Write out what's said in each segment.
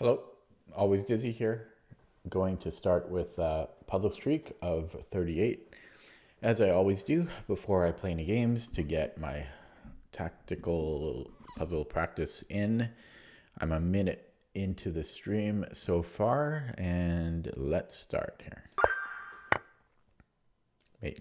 Hello, always dizzy here. Going to start with a puzzle streak of 38, as I always do before I play any games to get my tactical puzzle practice in. I'm a minute into the stream so far, and let's start here. Wait.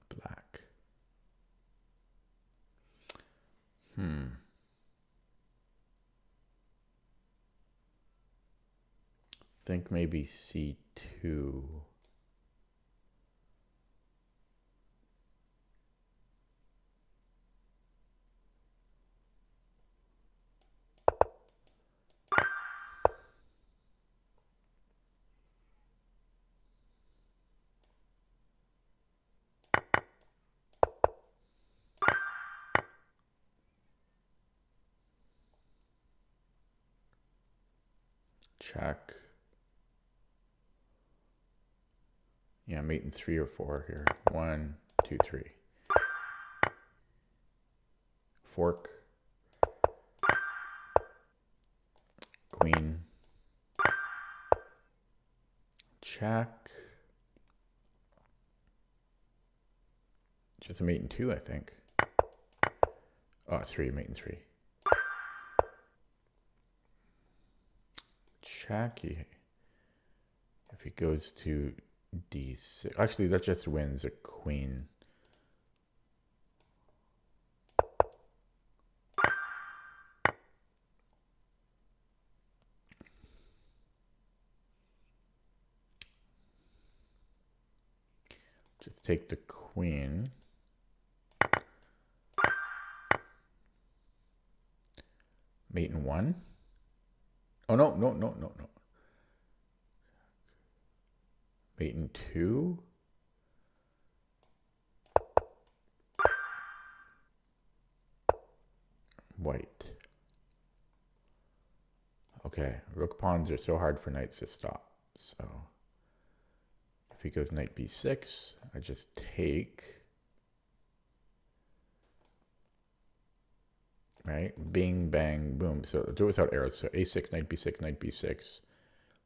Black. Think maybe C2. Check. Yeah, I'm mating 3 or 4 here. 1, 2, 3. Fork. Queen. Check. Just a mate and 2, I think. Oh, 3, mate and 3. Check. If he goes to D6. Actually, that just wins a queen. Just take the queen. Mate in 1. Oh, no. Mate in 2. White. Okay, rook pawns are so hard for knights to stop. So if he goes knight b6, I just take. Right? Bing, bang, boom. So do it without arrows. So a6, knight b6, knight b6.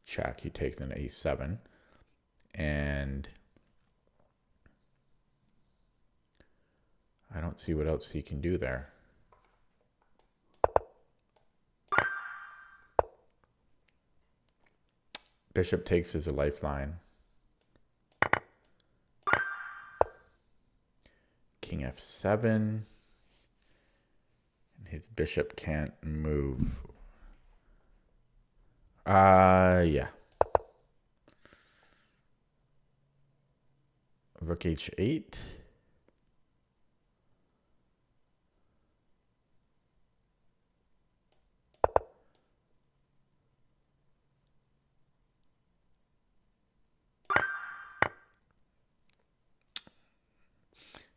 Check. He takes an a7. And I don't see what else he can do there. Bishop takes as a lifeline. King f7. And his bishop can't move. Yeah. Rook h8.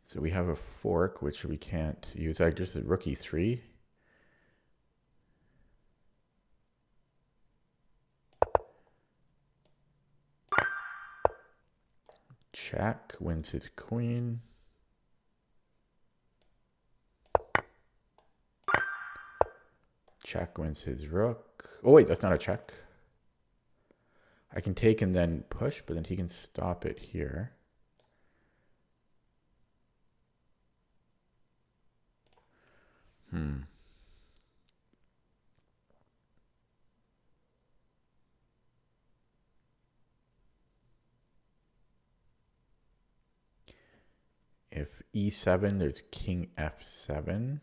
So we have a fork, which we can't use. I just did rook e3. Check, wins his queen. Check, wins his rook. Oh wait, that's not a check. I can take and then push, but then he can stop it here. If e7, there's king f7.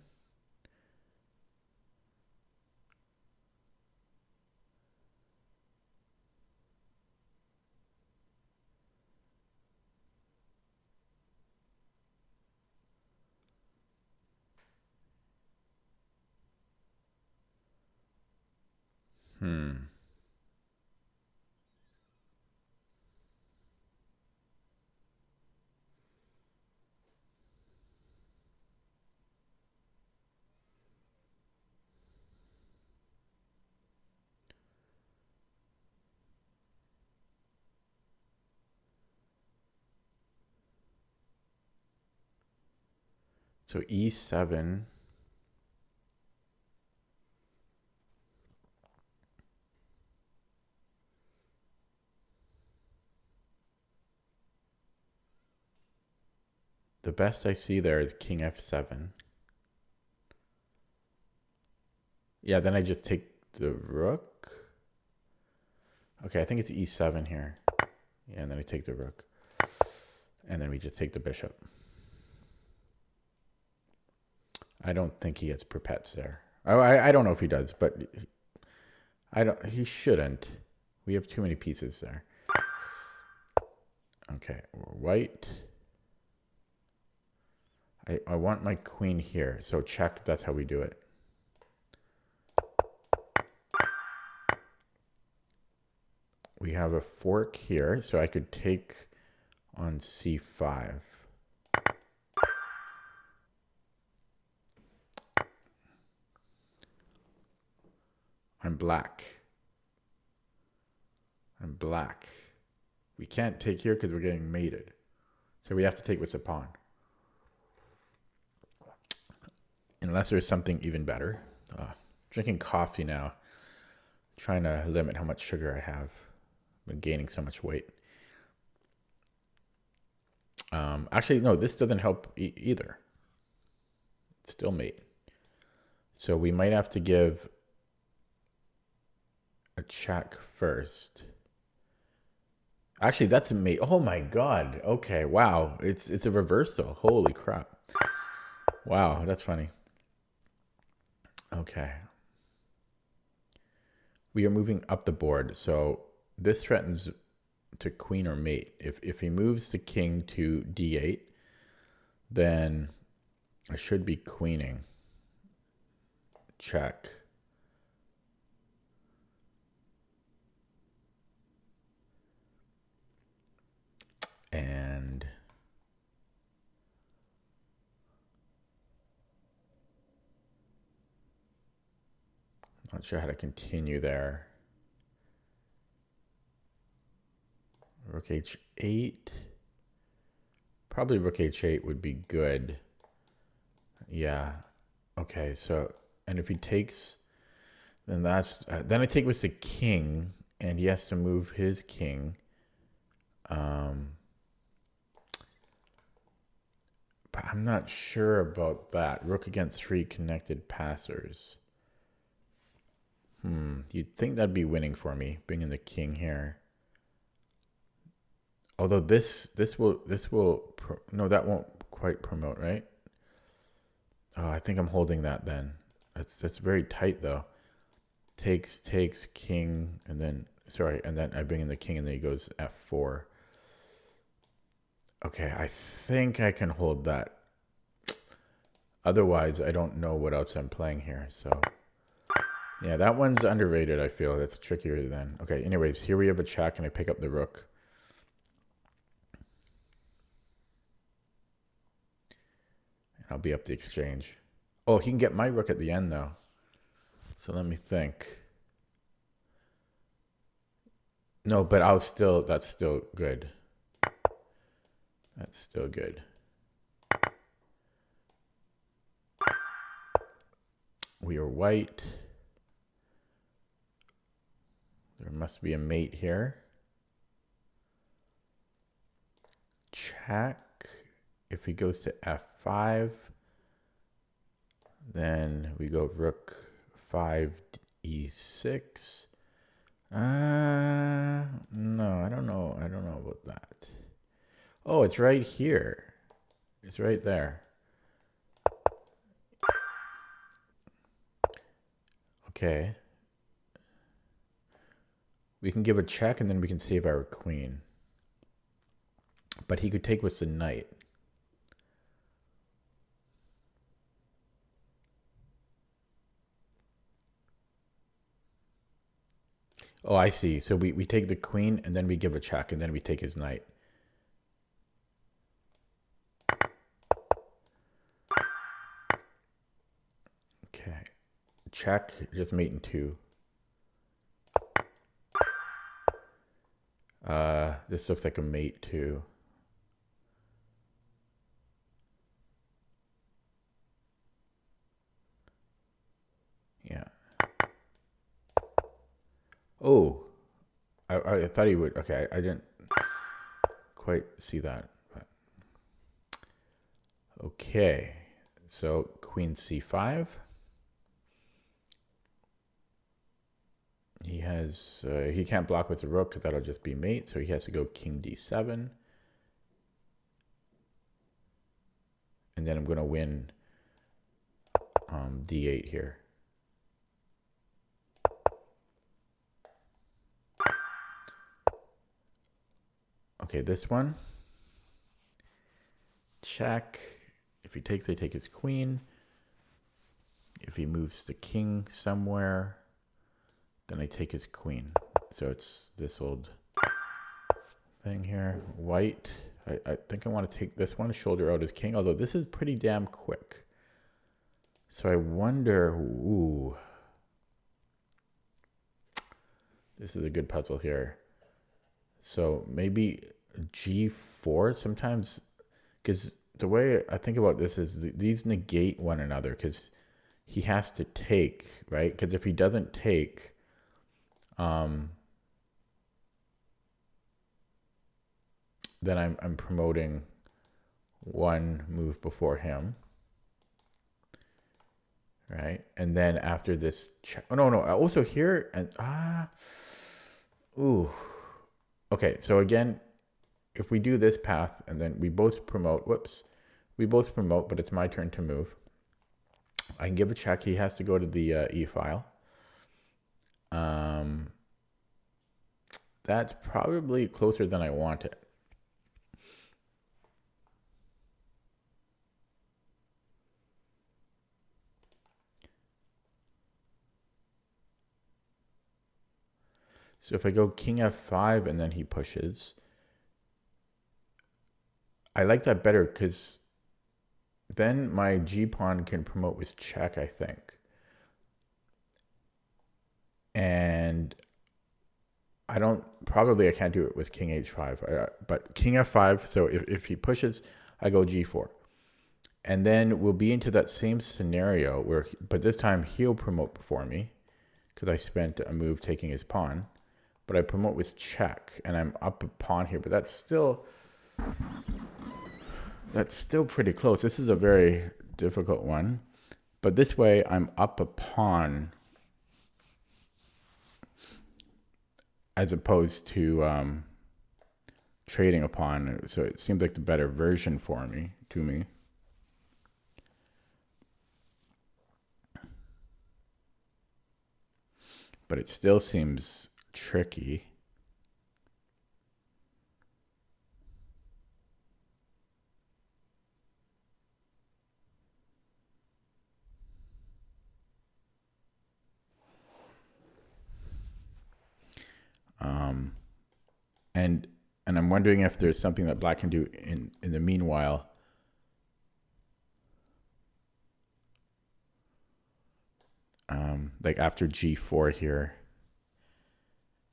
So e7. The best I see there is king f7. Yeah, then I just take the rook. Okay, I think it's e7 here. Yeah, and then I take the rook. And then we just take the bishop. I don't think he gets perpets there. I don't know if he does, but he shouldn't. We have too many pieces there. Okay, white. I want my queen here, so check, that's how we do it. We have a fork here, so I could take on c5. I'm black. I'm black. We can't take here because we're getting mated. So we have to take with the pawn. Unless there's something even better. Drinking coffee now. Trying to limit how much sugar I have. I'm gaining so much weight. Actually, no, this doesn't help either. It's still mate. So we might have to give a check first. Actually, that's a mate. Oh my god. Okay, wow. It's a reversal. Holy crap. Wow, that's funny. Okay. We are moving up the board, so this threatens to queen or mate. If he moves the king to d8, then I should be queening. Check. And not sure how to continue there. Rook h8. Probably rook h8 would be good. Yeah. Okay, so, and if he takes, then that's, then I take with the king, and he has to move his king. But I'm not sure about that. Rook against 3 connected passers. You'd think that'd be winning for me, bringing the king here. Although this will no, that won't quite promote, right? Oh, I think I'm holding that then. That's very tight though. Takes king, and then sorry, and then I bring in the king, and then he goes f4. Okay, I think I can hold that. Otherwise, I don't know what else I'm playing here. So yeah, that one's underrated, I feel. That's trickier than. Okay, anyways, here we have a check, and I pick up the rook. And I'll be up the exchange. Oh, he can get my rook at the end, though. So let me think. No, but that's still good. That's still good. We are white. There must be a mate here. Check. If he goes to f5, then we go rook 5 e6. No, I don't know. I don't know about that. Oh, it's right here. It's right there. Okay. We can give a check, and then we can save our queen. But he could take with the knight. Oh, I see. So we take the queen, and then we give a check, and then we take his knight. Okay. Check, just mate in 2. This looks like a mate too. Oh, I thought he would. Okay, I didn't quite see that. But. Okay, so queen c5. He has he can't block with the rook because that'll just be mate, so he has to go king d7. And then I'm going to win d8 here. Okay, this one. Check. If he takes, I take his queen. If he moves the king somewhere, then I take his queen. So it's this old thing here. White. I think I want to take this one, shoulder out his king, although this is pretty damn quick. So I wonder, ooh. This is a good puzzle here. So maybe g4 sometimes, because the way I think about this is these negate one another because he has to take, right? Because if he doesn't take, then I'm promoting one move before him, right? And then after this, oh no, also here and ooh, okay. So again, if we do this path and then we both promote, we both promote, but it's my turn to move. I can give a check. He has to go to the E file. That's probably closer than I want it. So if I go king f5 and then he pushes, I like that better because then my g pawn can promote with check, I think. And I can't do it with king h5, but king f5, so if he pushes, I go g4. And then we'll be into that same scenario where, but this time he'll promote before me because I spent a move taking his pawn. But I promote with check, and I'm up a pawn here, but that's still pretty close. This is a very difficult one. But this way, I'm up a pawn as opposed to trading a pawn. So it seems like the better version for me, to me. But it still seems tricky. And I'm wondering if there's something that black can do in the meanwhile. Like after g4 here.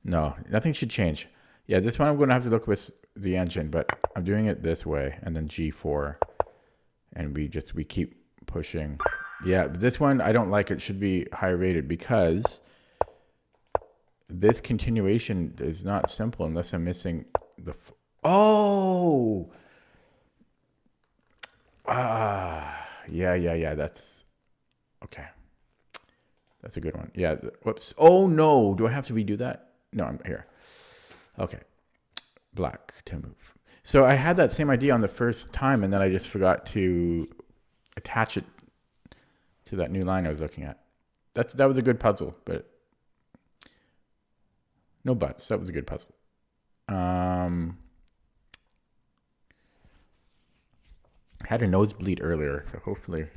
No, nothing should change. Yeah, this one I'm going to have to look with the engine, but I'm doing it this way, and then g4, and we keep pushing. Yeah, this one I don't like. It should be high rated because this continuation is not simple unless I'm missing the. Oh. Yeah. That's okay. That's a good one. Yeah. Whoops. Oh no. Do I have to redo that? No, I'm here. Okay. Black to move. So I had that same idea on the first time, and then I just forgot to attach it to that new line I was looking at. That was a good puzzle, but no buts. That was a good puzzle. I had a nosebleed earlier, so hopefully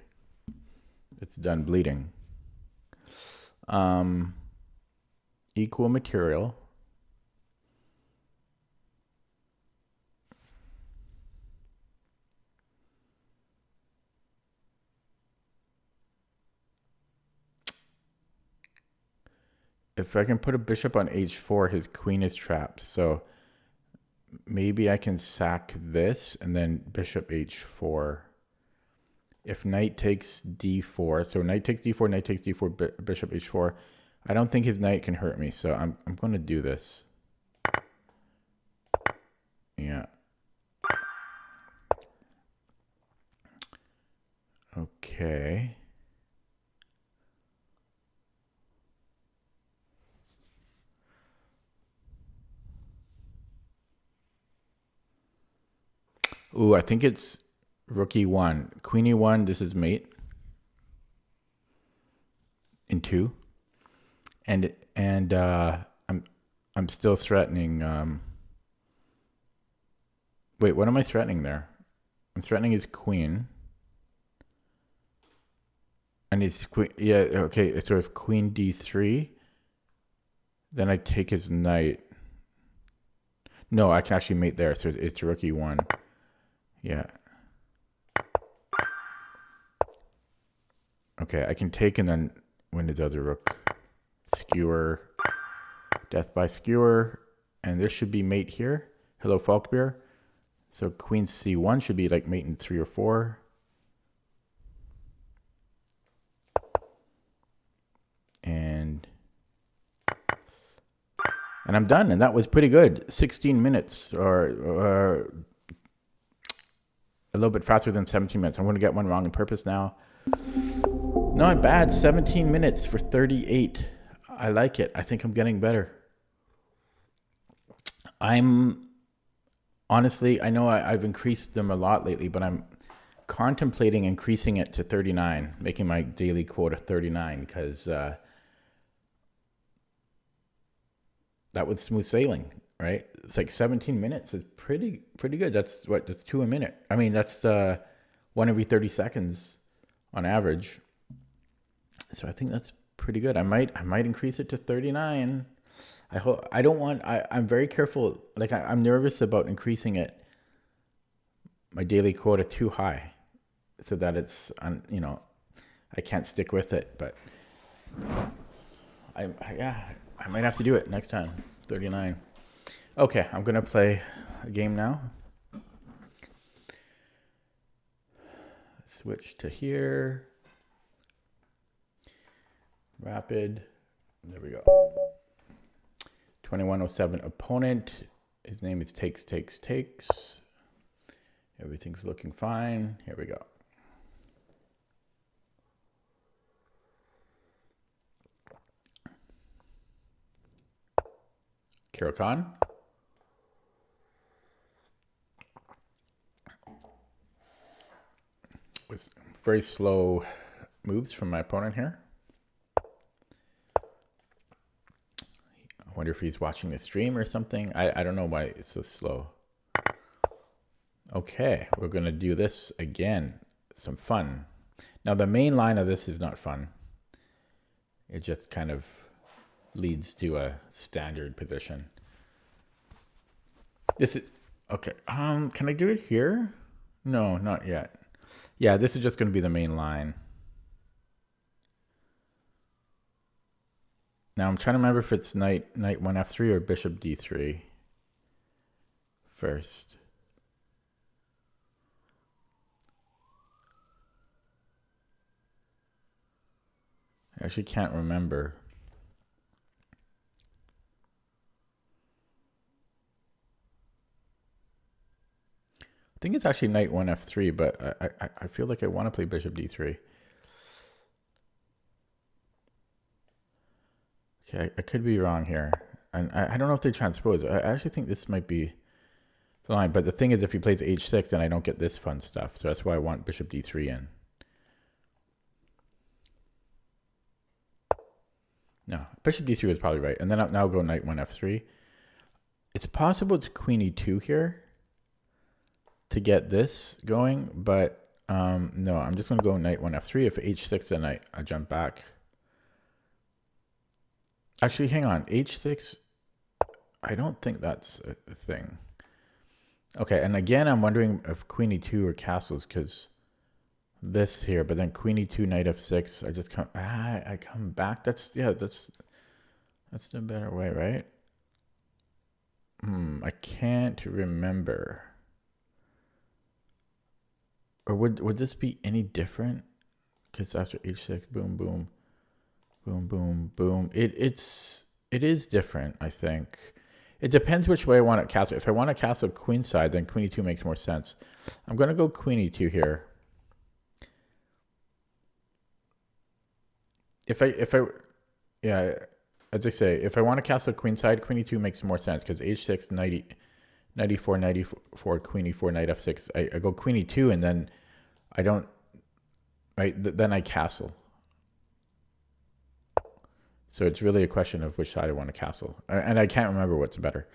it's done bleeding. Equal material. If I can put a bishop on h4, his queen is trapped. So maybe I can sack this and then bishop h4. If knight takes d4, so knight takes d4, bishop h4, I don't think his knight can hurt me, so I'm going to do this. Yeah. Okay. Ooh, I think it's rook e1. Queen e1, this is mate. In 2. And I'm still threatening wait, what am I threatening there? I'm threatening his queen. And his queen, yeah, okay, so if queen d3, then I take his knight. No, I can actually mate there, so it's rook e1. Yeah. Okay, I can take and then win his other rook. Skewer. Death by skewer. And this should be mate here. Hello, Falkbeer. So queen c1 should be like mate in 3 or 4. And I'm done. And that was pretty good. 16 minutes or a little bit faster than 17 minutes. I'm going to get one wrong on purpose now. Not bad. 17 minutes for 38. I like it. I think I'm getting better. Honestly, I know I've increased them a lot lately, but I'm contemplating increasing it to 39, making my daily quota 39, because that was smooth sailing, right? It's like 17 minutes. It's pretty good. That's 2 a minute. I mean, that's 1 every 30 seconds on average. So I think that's pretty good. I might increase it to 39. I hope. I don't want. I'm very careful. Like I'm nervous about increasing it, my daily quota too high, so that it's I can't stick with it. But I might have to do it next time. 39. Okay, I'm gonna play a game now. Switch to here. Rapid. There we go. 2107 opponent. His name is Takes. Everything's looking fine. Here we go. Khan. With very slow moves from my opponent here. I wonder if he's watching the stream or something. I don't know why it's so slow. Okay, we're going to do this again. Some fun. Now, the main line of this is not fun. It just kind of leads to a standard position. This is... Okay, can I do it here? No, not yet. Yeah, this is just going to be the main line. Now I'm trying to remember if it's knight 1 f3 or bishop d3 first. I actually can't remember. I think it's actually knight 1 f3, but I feel like I want to play bishop d3. Okay, I could be wrong here. And I don't know if they transpose. I actually think this might be the line. But the thing is, if he plays h6, then I don't get this fun stuff. So that's why I want bishop d3 in. No, bishop d3 was probably right. And then I'll now go knight 1 f3. It's possible it's queen e2 here to get this going. But no, I'm just going to go knight 1 f3. If h6, then I jump back. Actually, hang on. h6, I don't think that's a thing. Okay, and again, I'm wondering if queen e2 or castles, because this here, but then queen e2, knight f6, I just come, I come back. That's the better way, right? I can't remember. Or would this be any different? Because after h6, boom, boom. Boom, boom, boom. It is different, I think. It depends which way I want to castle. If I want to castle queenside, then queen e2 makes more sense. I'm going to go queen e2 here. Yeah, as I say, if I want to castle queenside, queen e2 makes more sense because h6, knight 94, queen e4, knight f6. I go queen e2 and then I don't, then I castle. So it's really a question of which side I want to castle. And I can't remember what's better.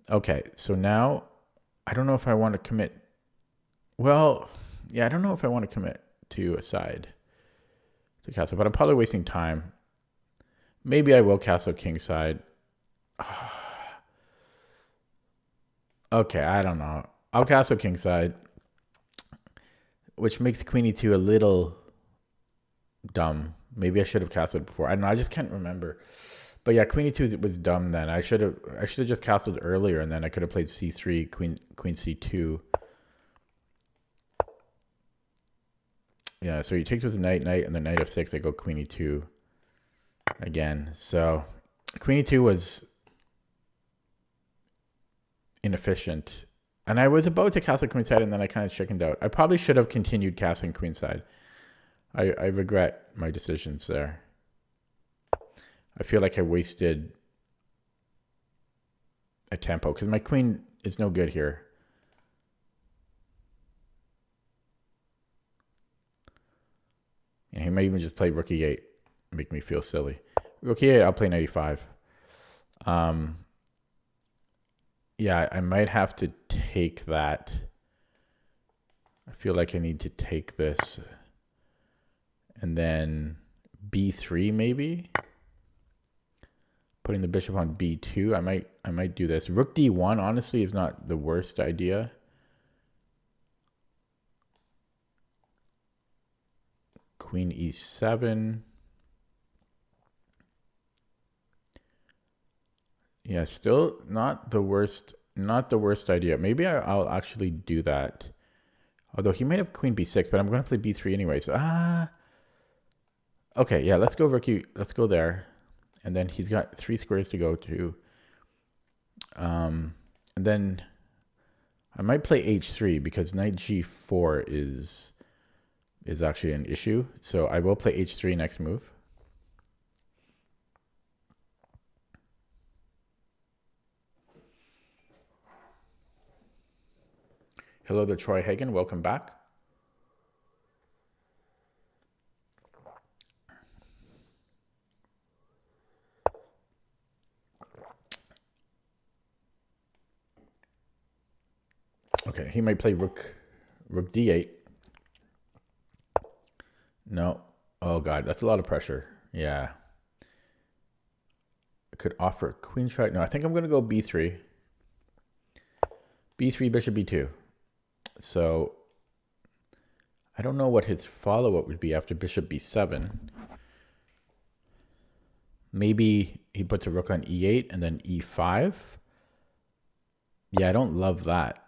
Okay, so now I don't know if I want to commit. Well, yeah, I don't know if I want to commit to a side to castle, but I'm probably wasting time. Maybe I will castle kingside. Okay, I don't know. I'll castle kingside, which makes queen e2 a little dumb. Maybe I should have castled before. I don't know. I just can't remember. But yeah, queen e2 was dumb then. I should have just castled earlier, and then I could have played c3, queen c2. Yeah, so he takes with a knight, and then knight f6. I go queen e2 again. So queen e2 was inefficient. And I was about to castle queenside, and then I kind of chickened out. I probably should have continued castling queenside. I regret my decisions there. I feel like I wasted a tempo because my queen is no good here. And he might even just play rook e8, make me feel silly. Rook e8, I'll play 95. Yeah, I might have to take that. I feel like I need to take this. And then b3 maybe. Putting the bishop on b2. I might do this. Rook d1 honestly is not the worst idea. Queen e7. Yeah, still not the worst idea. Maybe I'll actually do that. Although he might have queen b6, but I'm going to play b3 anyway. So okay, yeah, let's go rookie. Let's go there. And then he's got 3 squares to go to. And then I might play h3 because knight g4 is actually an issue. So I will play h3 next move. Hello there, Troy Hagen. Welcome back. Okay, he might play rook d8. No. Oh god, that's a lot of pressure. Yeah. I could offer queen strike. No, I think I'm going to go b3. b3, bishop b2. So I don't know what his follow-up would be after bishop b7. Maybe he puts a rook on e8 and then e5. Yeah, I don't love that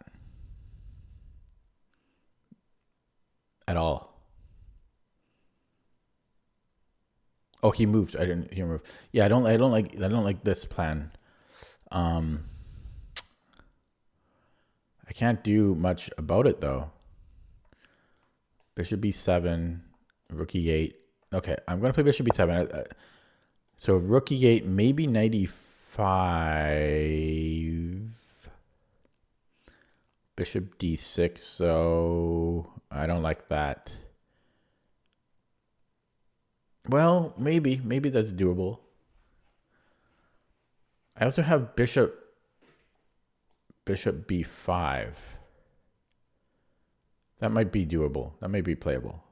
at all. Oh, he moved. I didn't hear him move. Yeah, I don't like this plan. I can't do much about it though. Bishop b7, rook e8. Okay, I'm going to play bishop b7. So rook e8, maybe knight e5. Bishop d6, so I don't like that. Well, maybe that's doable. I also have bishop b5. That might be doable. That may be playable.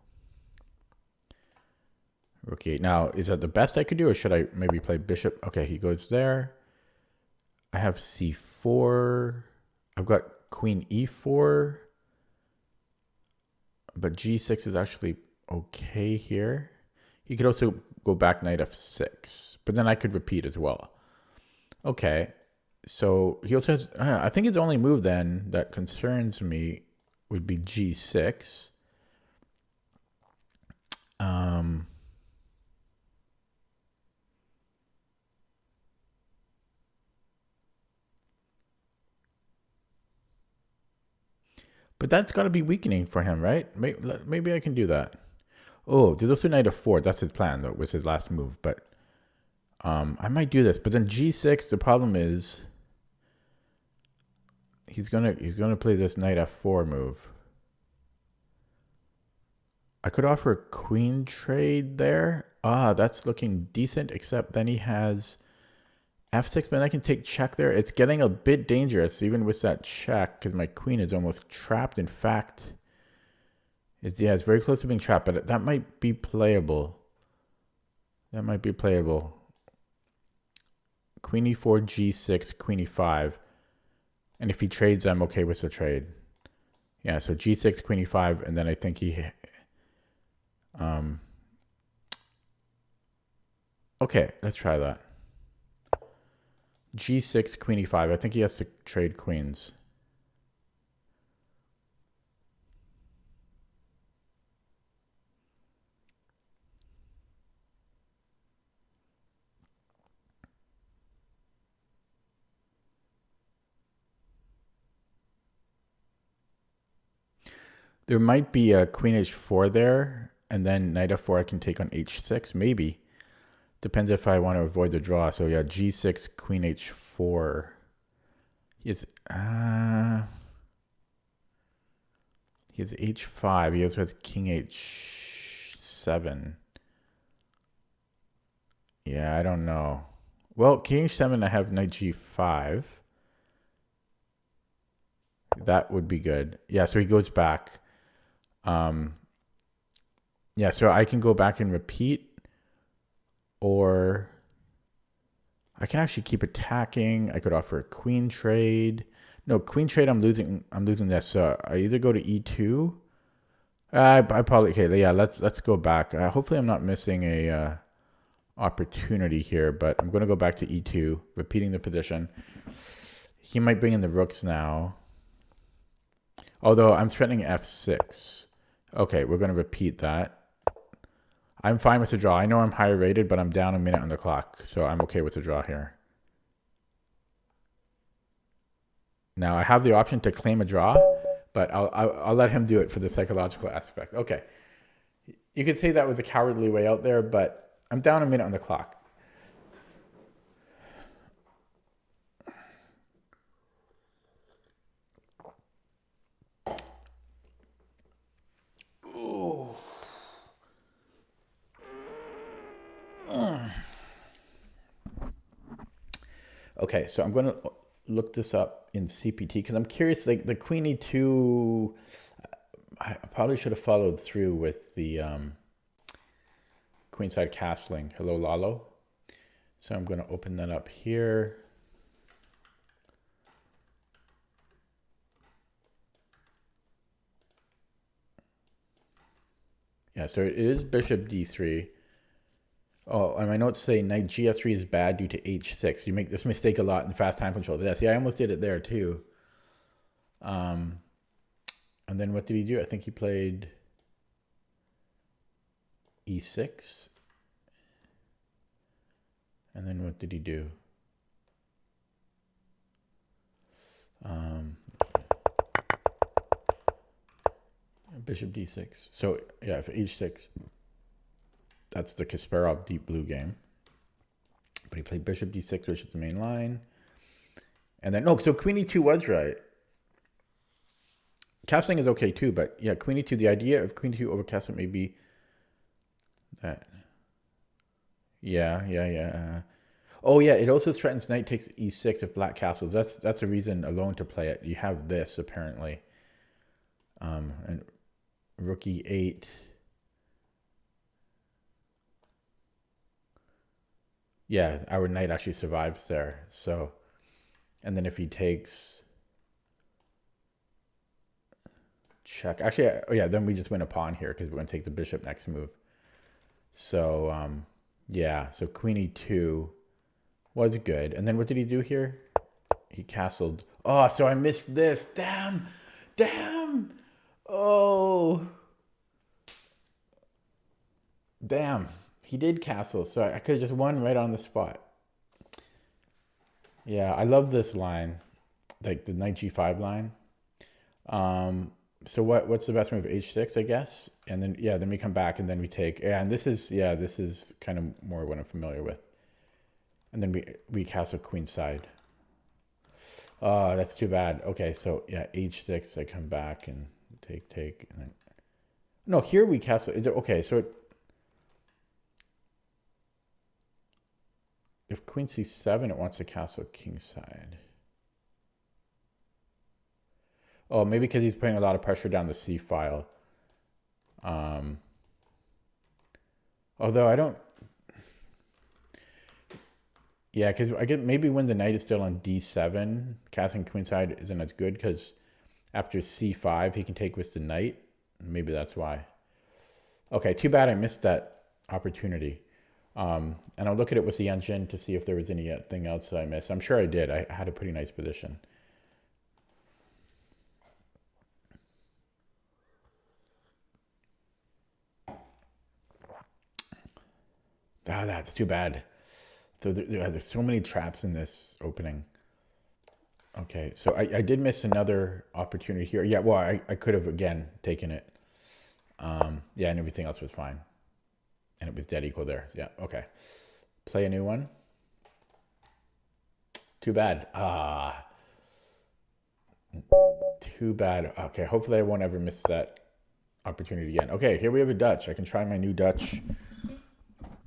Rook e8. Now, is that the best I could do, or should I maybe play bishop? Okay, he goes there. I have c4. I've got queen e4. But g6 is actually okay here. He could also go back knight f6. But then I could repeat as well. Okay. So he also has... I think his only move then that concerns me would be g6. But that's got to be weakening for him, right? Maybe I can do that. Oh, there's also knight f4. That's his plan, though. It was his last move. But I might do this. But then g6, the problem is he's gonna play this knight f4 move. I could offer a queen trade there. Ah, that's looking decent, except then he has f6, but I can take check there. It's getting a bit dangerous, even with that check, because my queen is almost trapped. In fact, it's very close to being trapped, but that might be playable. That might be playable. Queen e4, g6, queen e5. And if he trades, I'm okay with the trade. Yeah, so g6, queen e5, and then I think he... okay, let's try that. g6, queen e5. I think he has to trade queens. There might be a queen h4 there, and then knight f4 I can take on h6, maybe. Depends if I want to avoid the draw. So yeah, g6, queen h4. He has h5. He also has king h7. Yeah, I don't know. Well, king h7, I have knight g5. That would be good. Yeah, so he goes back. Yeah, so I can go back and repeat, or I can actually keep attacking. I could offer a queen trade. No, queen trade, I'm losing this. So I either go to e2. I probably, okay, yeah, let's go back. Hopefully I'm not missing a opportunity here, but I'm going to go back to e2, repeating the position. He might bring in the rooks now. Although I'm threatening f6. Okay, we're going to repeat that. I'm fine with the draw. I know I'm higher rated, but I'm down a minute on the clock, so I'm okay with the draw here. Now I have the option to claim a draw, but I'll let him do it for the psychological aspect. Okay, you could say that was a cowardly way out there, but I'm down a minute on the clock. Okay, so I'm going to look this up in CPT because I'm curious, like the queen e2, I probably should have followed through with the queenside castling. Hello, Lalo. So I'm going to open that up here. Yeah, so it is bishop d3. Oh, and my notes say knight gf3 is bad due to h6. You make this mistake a lot in fast time control. Yeah, see, I almost did it there too. And then what did he do? I think he played e6. And then what did he do? Bishop d6. So yeah, for h6. That's the Kasparov deep blue game. But he played bishop d6, which is the main line. And then, no, so queen e2 was right. Castling is okay too, but yeah, queen e2, the idea of queen e2 over castling may be that. Yeah. Oh yeah, it also threatens knight takes e6 if black castles. That's a reason alone to play it. You have this, apparently. And rook e8. Yeah, our knight actually survives there. So, and then if he takes check, actually, oh yeah, then we just win a pawn here because we're going to take the bishop next move. So, yeah, so queen e2 was good. And then what did he do here? He castled. Oh, so I missed this. Damn. Oh. Damn. He did castle, so I could have just won right on the spot. Yeah, I love this line, like the knight g5 line. So what's the best move? H6, I guess. And then, yeah, then we come back and then we take, yeah, and this is kind of more what I'm familiar with. And then we castle queenside. Oh, that's too bad. Okay, so yeah, H6, I come back and take, and then, no, here we castle, okay, so if queen c7, it wants to castle kingside. Oh, maybe because he's putting a lot of pressure down the c file. Although I don't. Yeah, because I get maybe when the knight is still on d7, castling queenside isn't as good because after c5 he can take with the knight. Maybe that's why. Okay, too bad I missed that opportunity. And I'll look at it with the engine to see if there was anything else that I missed. I'm sure I did. I had a pretty nice position. Ah, that's too bad. So there's so many traps in this opening. Okay, so I did miss another opportunity here. Yeah, well, I could have, again, taken it. Yeah, and everything else was fine. And it was dead equal there. Yeah, okay. Play a new one. Too bad. Ah. Too bad. Okay, hopefully I won't ever miss that opportunity again. Okay, here we have a Dutch. I can try my new Dutch.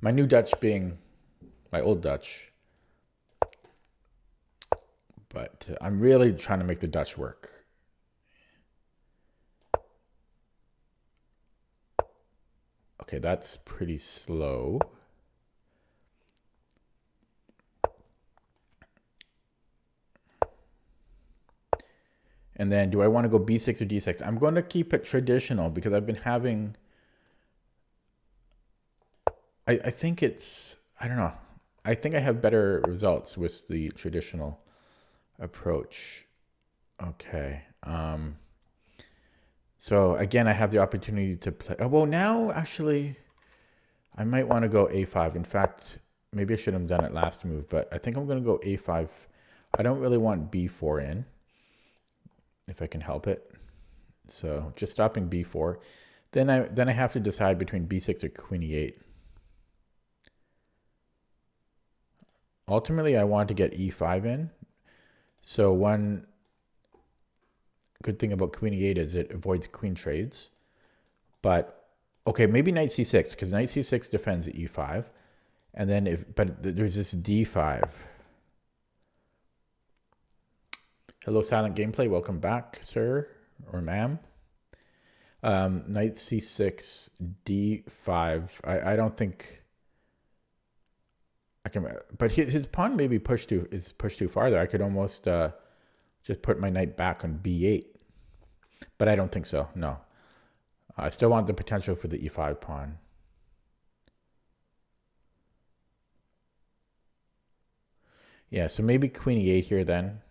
My new Dutch being my old Dutch. But I'm really trying to make the Dutch work. Okay, that's pretty slow. And then do I want to go b6 or d6? I'm going to keep it traditional because I've been having... I think it's... I don't know. I think I have better results with the traditional approach. Okay. So again, I have the opportunity to play. Oh, well, now actually, I might want to go a5. In fact, maybe I should have done it last move, but I think I'm going to go a5. I don't really want b4 in, if I can help it. So just stopping b4. Then I have to decide between b6 or queen e8. Ultimately, I want to get e5 in. So one good thing about queen e8 is it avoids queen trades. But, okay, maybe knight c6, because knight c6 defends e5. And then but there's this d5. Hello, Silent Gameplay. Welcome back, sir or ma'am. Knight c6, d5. I don't think... I can, but his pawn maybe is pushed too far there. I could almost just put my knight back on b8, but I don't think so. No, I still want the potential for the e5 pawn. Yeah, so maybe queen e8 here then.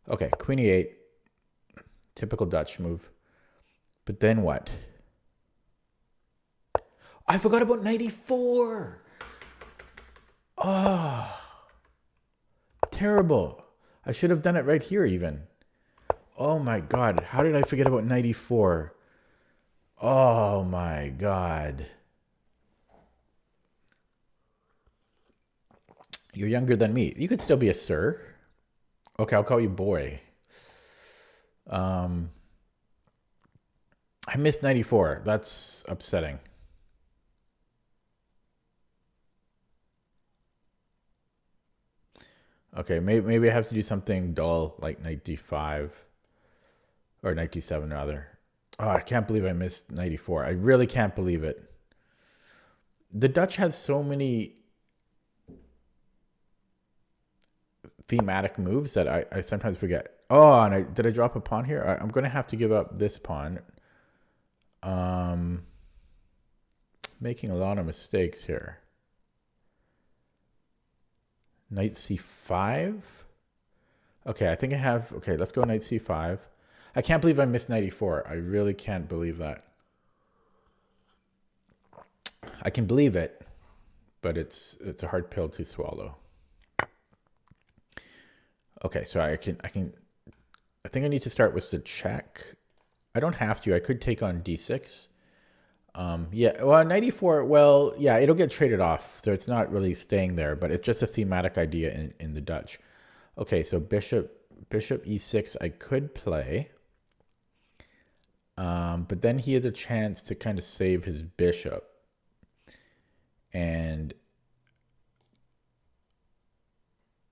Okay, queen e8, typical Dutch move. But then what? I forgot about knight e4. Oh, terrible. I should have done it right here even. Oh my God. How did I forget about knight e4? Oh my God. You're younger than me. You could still be a sir. Okay, I'll call you boy. I missed 94. That's upsetting. Okay, maybe I have to do something dull like knight d5 or knight d7 rather. Oh, I can't believe I missed 94. I really can't believe it. The Dutch has so many thematic moves that I sometimes forget. Oh, and did I drop a pawn here? I'm going to have to give up this pawn. Making a lot of mistakes here. Knight c5. Okay, I think I have... Okay, let's go knight c5. I can't believe I missed 94. I really can't believe that. I can believe it, but it's a hard pill to swallow. Okay, so I think I need to start with the check. I don't have to. I could take on d6. Yeah, well, 94, well, yeah, it'll get traded off, so it's not really staying there, but it's just a thematic idea in the Dutch. Okay, so bishop e6 I could play. But then he has a chance to kind of save his bishop. And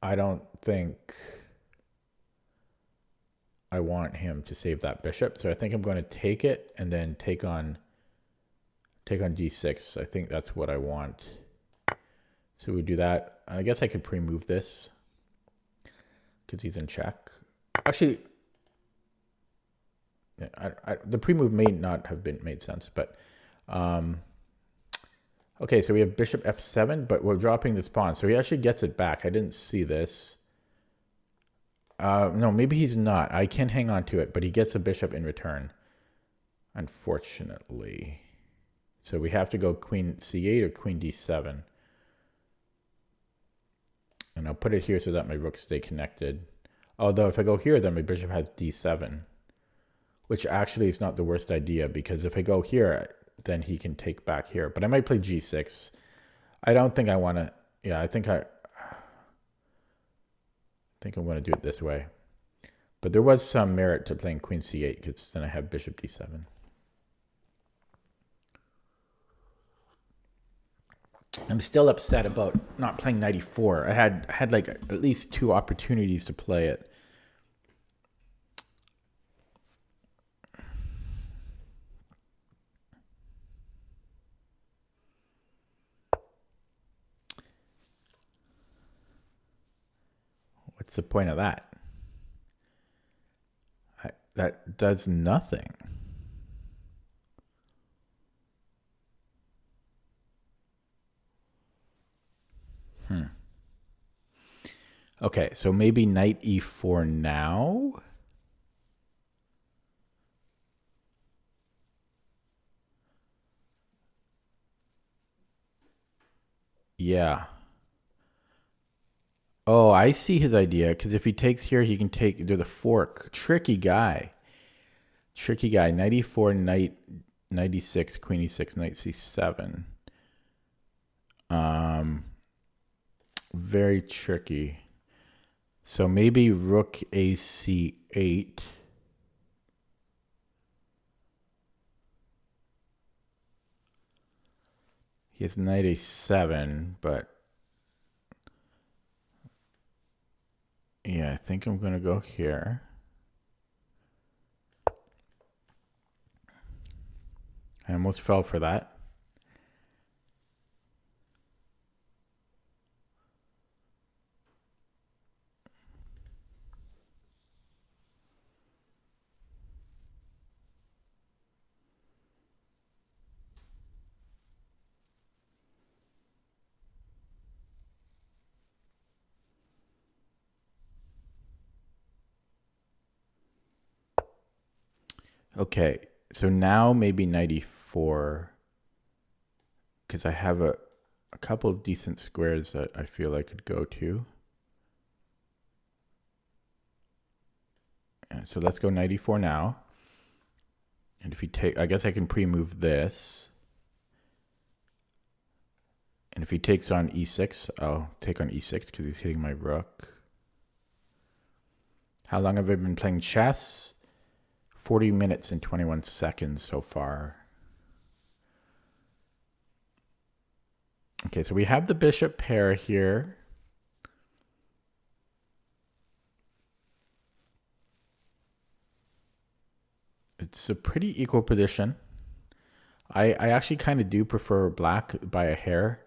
I don't think I want him to save that bishop. So I think I'm going to take it and then take on d6. I think that's what I want. So we do that. I guess I could pre-move this because he's in check. Actually, the pre-move may not have been made sense, but okay, so we have bishop f7, but we're dropping this pawn, so he actually gets it back. I didn't see this. No, maybe he's not. I can hang on to it, but he gets a bishop in return, unfortunately. So we have to go queen c8 or queen d7. And I'll put it here so that my rooks stay connected. Although if I go here, then my bishop has d7. Which actually is not the worst idea, because if I go here, then he can take back here. But I might play g6. I don't think I want to... Yeah, I think I'm going to do it this way. But there was some merit to playing queen c8, because then I have bishop d7. I'm still upset about not playing 94. I had like at least 2 opportunities to play it. What's the point of that? That does nothing. Okay, so maybe knight e4 now. Yeah. Oh, I see his idea, because if he takes here, he can do the fork. Tricky guy. Tricky guy. Knight e4, knight 96, queen e6, knight c7. Very tricky. So maybe rook ac8. He has knight a7, but yeah, I think I'm going to go here. I almost fell for that. Okay, so now maybe knight e4, because I have a couple of decent squares that I feel I could go to. And so let's go knight e4 now. And if he take, I guess I can pre-move this. And if he takes on e6, I'll take on e6 because he's hitting my rook. How long have I been playing chess? 40 minutes and 21 seconds so far. Okay, so we have the bishop pair here. It's a pretty equal position. I actually kind of do prefer black by a hair.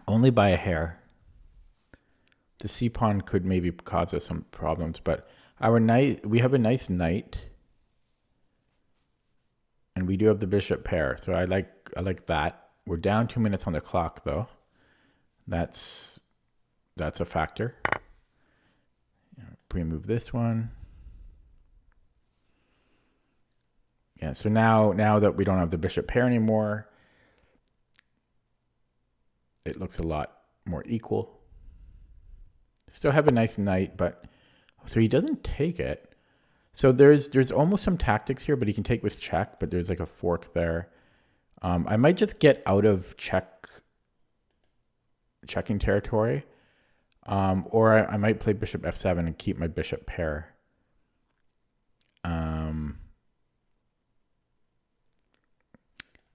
Only by a hair. The c pawn could maybe cause us some problems, but our knight, we have a nice knight. And we do have the bishop pair, so I like that. We're down 2 minutes on the clock though. That's a factor. Pre-move this one. Yeah, so now that we don't have the bishop pair anymore, it looks a lot more equal. Still have a nice knight, but so he doesn't take it. So there's almost some tactics here, but he can take with check, but there's like a fork there. I might just get out of checking territory. Or I might play bishop f7 and keep my bishop pair.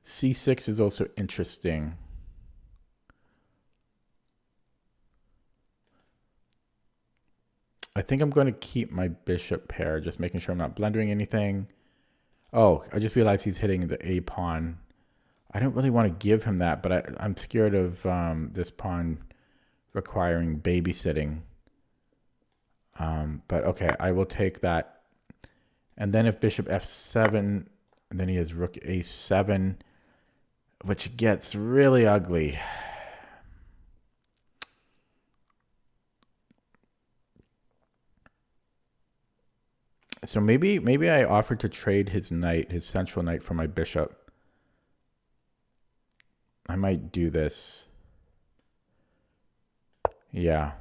C6 is also interesting. I think I'm going to keep my bishop pair, just making sure I'm not blundering anything. Oh, I just realized he's hitting the A pawn. I don't really want to give him that, but I'm scared of this pawn requiring babysitting. But okay, I will take that. And then if bishop f7, and then he has rook a7, which gets really ugly. So maybe I offered to trade his knight, his central knight, for my bishop. I might do this. Yeah.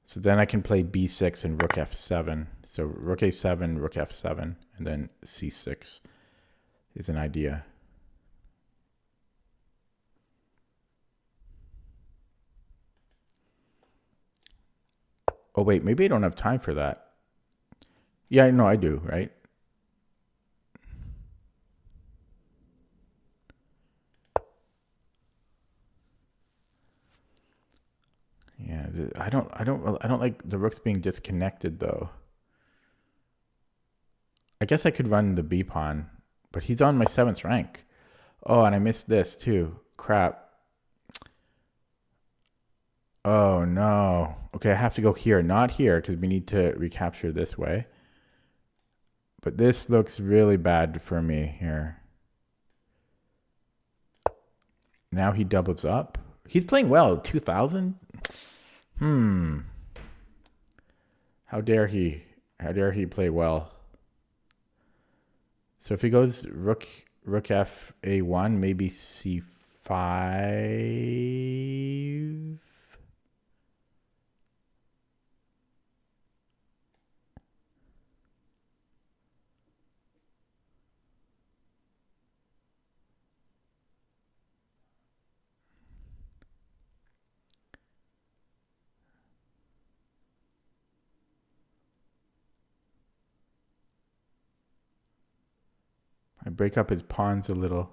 So then I can play b6 and rook f7. So rook a7, rook f7, and then c6 is an idea. Oh, wait, maybe I don't have time for that. Yeah, no, I do, right? Yeah, I don't like the rooks being disconnected though. I guess I could run the b pawn, but he's on my 7th rank. Oh, and I missed this too. Crap. Oh no. Okay, I have to go here, not here, because we need to recapture this way. But this looks really bad for me here. Now he doubles up. He's playing well. 2,000? How dare he? How dare he play well? So if he goes rook f a1, maybe c5. I break up his pawns a little.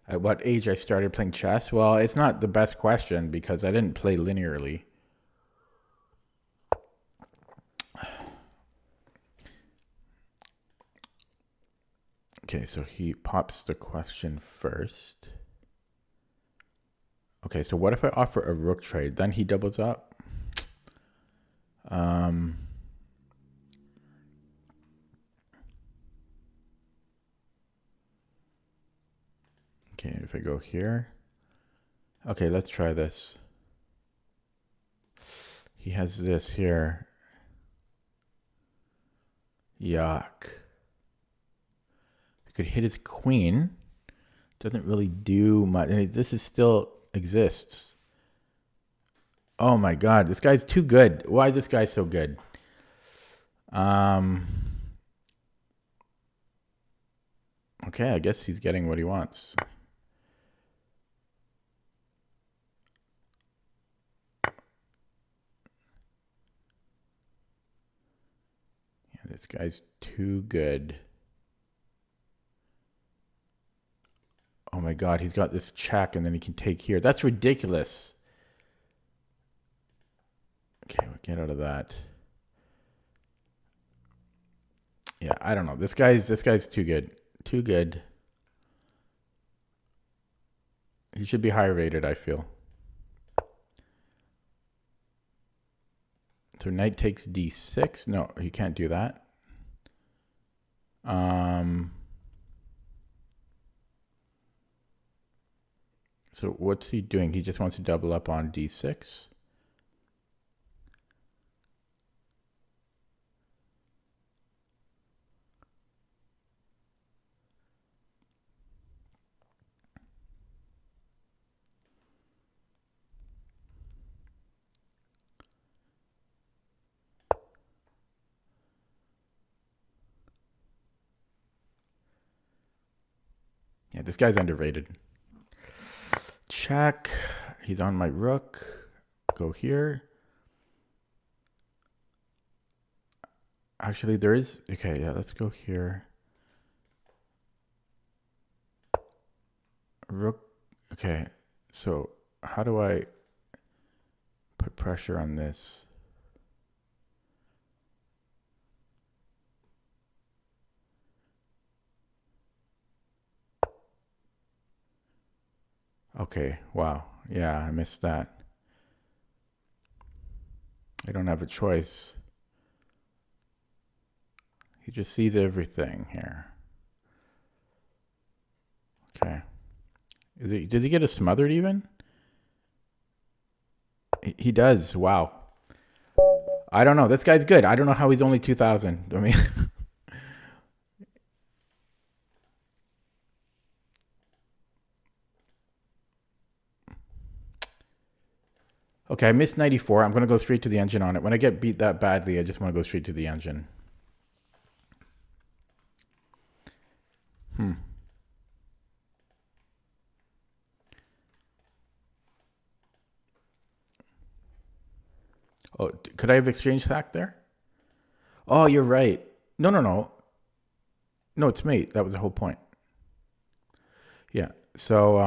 At what age I started playing chess? Well, it's not the best question because I didn't play linearly. Okay, so he pops the question first. Okay, so what if I offer a rook trade? Then he doubles up. Okay, if I go here. Okay, let's try this. He has this here. Yuck. I could hit his queen. Doesn't really do much. And this is still exists. Oh my god, this guy's too good. Why is this guy so good? Okay, I guess he's getting what he wants. Yeah, this guy's too good. Oh my god, he's got this check and then he can take here. That's ridiculous. Okay, we'll get out of that. Yeah, I don't know. This guy's too good. Too good. He should be higher rated, I feel. So knight takes d6. No, he can't do that. So what's he doing? He just wants to double up on d6. Yeah, this guy's underrated. Check. He's on my rook. Go here. Actually, there is... Okay, yeah, let's go here. Rook. Okay, so how do I put pressure on this? Okay, wow. Yeah, I missed that. I don't have a choice. He just sees everything here. Okay. Does he get a smothered even? He does. Wow. I don't know. This guy's good. I don't know how he's only 2,000. I mean... Okay, I missed 94. I'm going to go straight to the engine on it. When I get beat that badly, I just want to go straight to the engine. Oh, could I have exchange sack there? Oh, you're right. No, no, no. No, it's mate. That was the whole point. Yeah. So,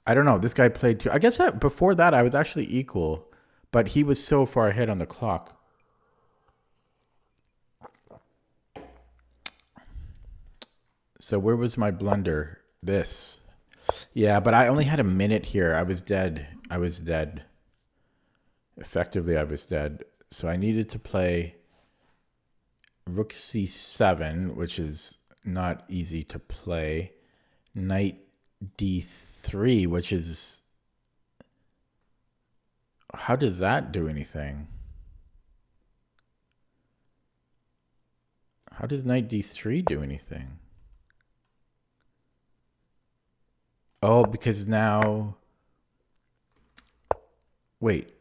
I don't know. This guy played too. I guess that before that, I was actually equal, but he was so far ahead on the clock. So where was my blunder? This. Yeah, but I only had a minute here. I was dead. I was dead. Effectively, I was dead. So I needed to play rook c7, which is not easy to play. Knight d3, which is... How does that do anything? How does knight d3 do anything? Oh, because now... Wait.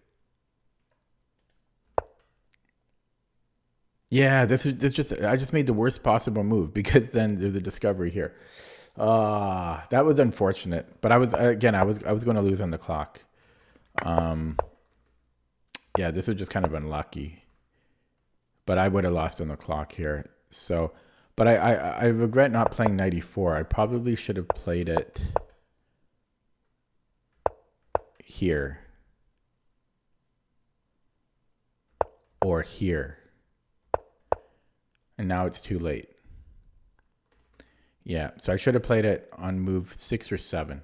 Yeah, this just... I just made the worst possible move because then there's a discovery here. That was unfortunate. But I was going to lose on the clock. Yeah, this was just kind of unlucky. But I would have lost on the clock here. So, but I regret not playing 94. I probably should have played it here or here. And now it's too late. Yeah, so I should have played it on move 6 or 7.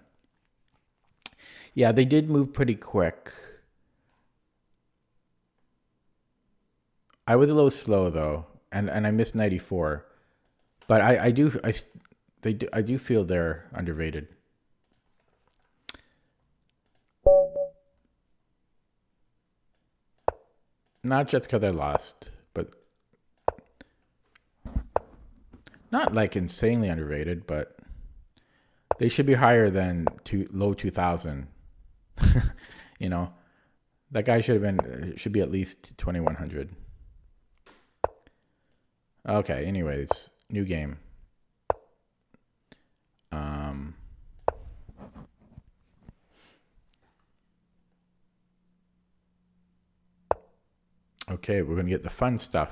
Yeah, they did move pretty quick. I was a little slow though, and I missed 94. But I do feel they're underrated. Not just because I lost, but not like insanely underrated, but they should be higher than low 2000. You know, that guy should be at least 2100. Okay, anyways, new game. Okay, we're gonna get the fun stuff.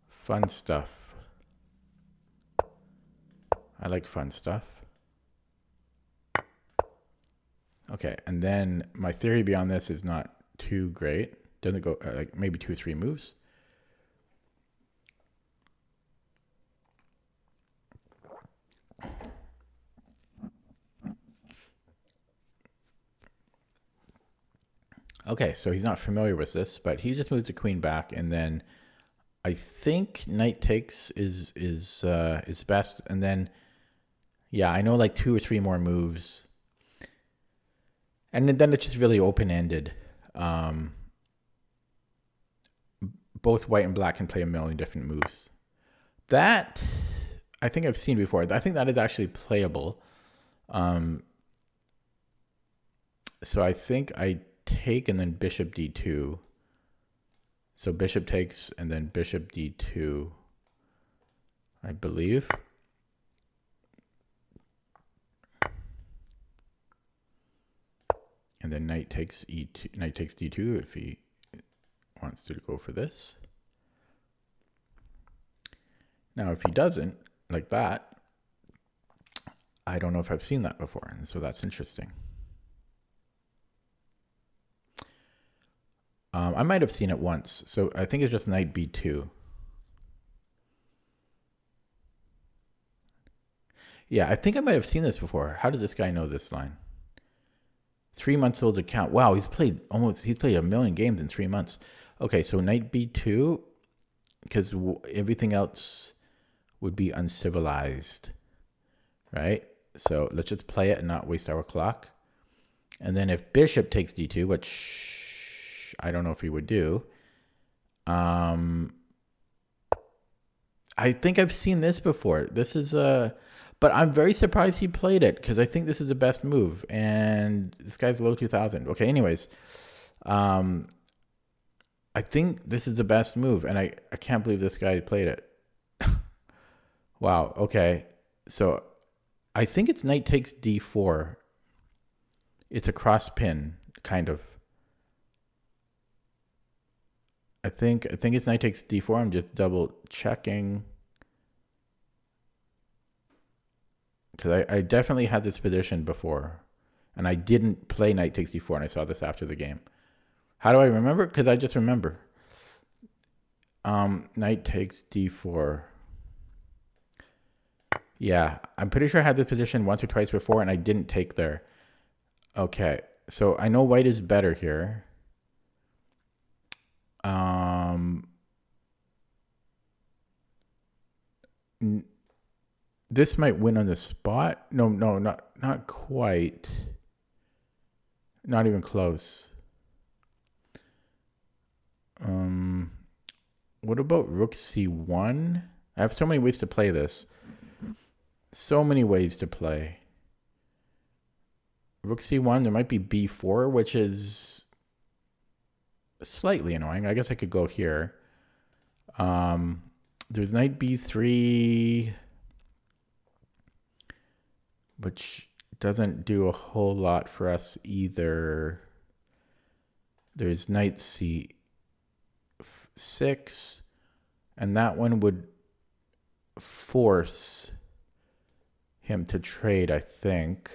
Fun stuff. I like fun stuff. Okay, and then my theory beyond this is not too great. Doesn't go like maybe 2 or 3 moves. Okay, so he's not familiar with this, but he just moves the queen back, and then I think knight takes is best, and then yeah, I know like 2 or 3 more moves, and then it's just really open ended. Both white and black can play a million different moves. That I think I've seen before. I think that is actually playable. So I think I take and then bishop d2. So bishop takes and then bishop d2, I believe. And then knight takes e2, knight takes d2 if he wants to go for this. Now, if he doesn't, like that, I don't know if I've seen that before, and so that's interesting. I might have seen it once, so I think it's just knight b2. Yeah, I think I might have seen this before. How does this guy know this line? 3 months old account. Wow, he's played a million games in 3 months. Okay, so knight b2, because everything else would be uncivilized, right? So let's just play it and not waste our clock. And then if bishop takes d2, which I don't know if he would do, I think I've seen this before. This is but I'm very surprised he played it because I think this is the best move. And this guy's low 2000. Okay, anyways, I think this is the best move, and I can't believe this guy played it. Wow. Okay, so I think it's knight takes d4. It's a cross pin, kind of. I think it's knight takes d4. I'm just double checking. Because I definitely had this position before. And I didn't play knight takes d4, and I saw this after the game. How do I remember? Because I just remember. Knight takes d4. Yeah, I'm pretty sure I had this position once or twice before, and I didn't take there. Okay, so I know white is better here. This might win on the spot. No, not quite. Not even close. What about rook c1? I have so many ways to play this. So many ways to play. Rook c1, there might be b4, which is slightly annoying. I guess I could go here. There's knight b3, which doesn't do a whole lot for us either. There's knight c6, and that one would force him to trade, I think.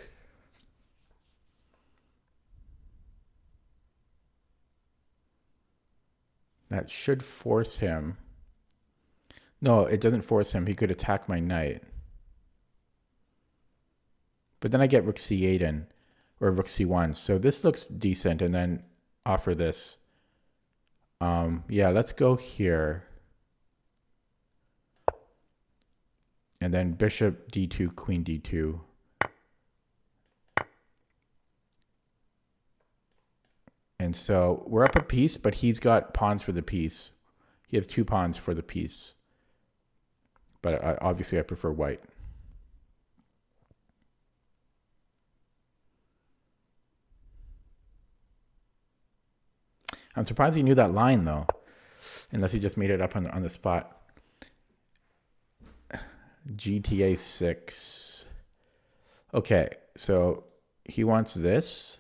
That should force him. No, it doesn't force him. He could attack my knight. But then I get rook c8 in, or rook c1. So this looks decent, and then offer this. Yeah, let's go here. And then bishop d2, queen d2. And so we're up a piece, but he's got pawns for the piece. He has 2 pawns for the piece. But obviously I prefer white. I'm surprised he knew that line, though. Unless he just made it up on the spot. GTA 6. Okay, so he wants this.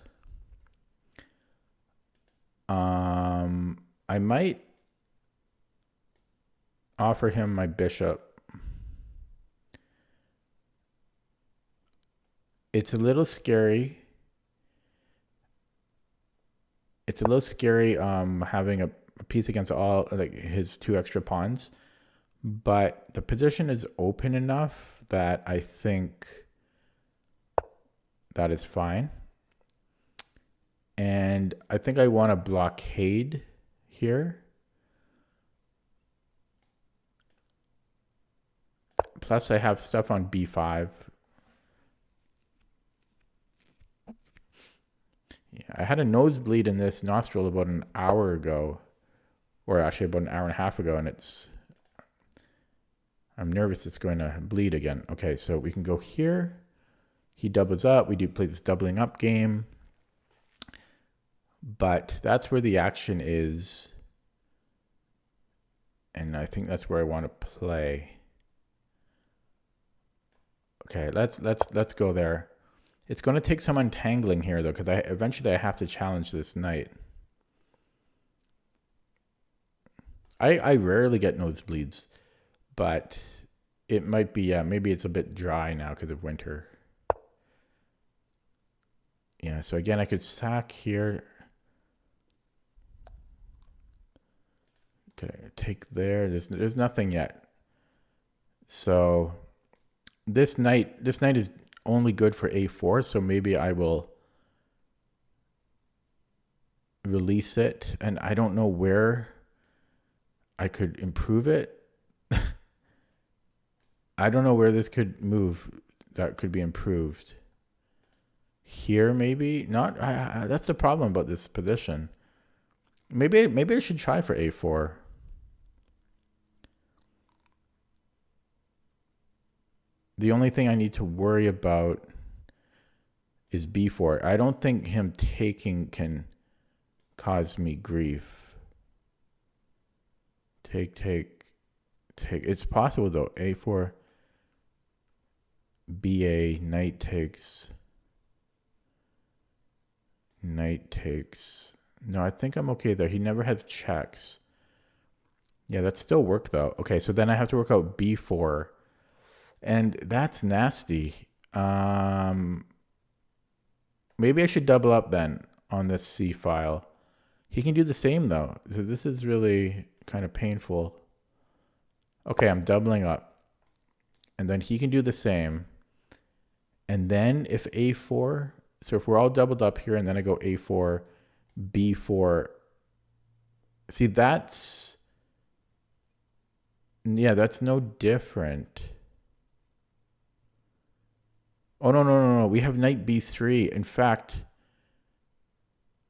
I might offer him my bishop. It's a little scary. It's a little scary having a piece against all like his 2 extra pawns. But the position is open enough that I think that is fine. And I think I want to blockade here. Plus I have stuff on b5. Yeah, I had a nosebleed in this nostril about an hour ago. Or actually about an hour and a half ago, and I'm nervous it's going to bleed again. Okay, so we can go here. He doubles up. We do play this doubling up game. But that's where the action is. And I think that's where I want to play. Okay, let's go there. It's going to take some untangling here, though, because eventually I have to challenge this knight. I rarely get nosebleeds, but it might be, maybe it's a bit dry now because of winter. Yeah, so again, I could sack here. Okay, take there. There's nothing yet. So this knight is only good for a4, so maybe I will release it, and I don't know where I could improve it. I don't know where this could move that could be improved. Here, maybe? Not. That's the problem about this position. Maybe I should try for a4. The only thing I need to worry about is b4. I don't think him taking can cause me grief. Take. It's possible though. a4, ba, knight takes. Knight takes. No, I think I'm okay there. He never has checks. Yeah, that still worked though. Okay, so then I have to work out b4. And that's nasty. Maybe I should double up then on this C file. He can do the same though. So this is really kind of painful. Okay, I'm doubling up. And then he can do the same. And then if a4, so if we're all doubled up here and then I go a4, b4. See, that's no different. Oh, no. We have knight b3. In fact,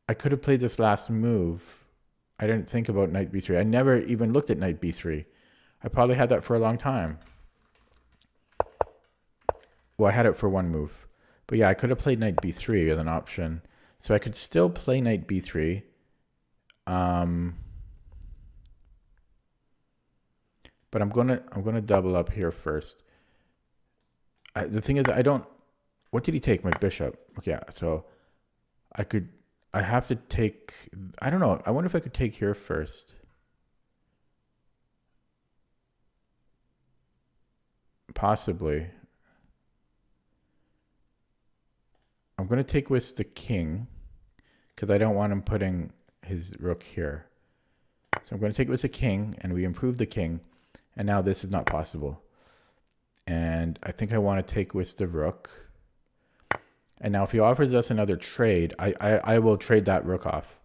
I could have played this last move. I didn't think about knight b3. I never even looked at knight b3. I probably had that for a long time. Well, I had it for one move. But yeah, I could have played knight b3 as an option. So I could still play knight b3. But I'm gonna double up here first. The thing is, I don't. What did he take? My bishop. Okay, yeah. So I have to take. I don't know. I wonder if I could take here first. Possibly. I'm gonna take with the king because I don't want him putting his rook here. So I'm going to take with the king, and we improve the king, and now this is not possible. And I think I want to take with the rook. And now if he offers us another trade, I will trade that rook off.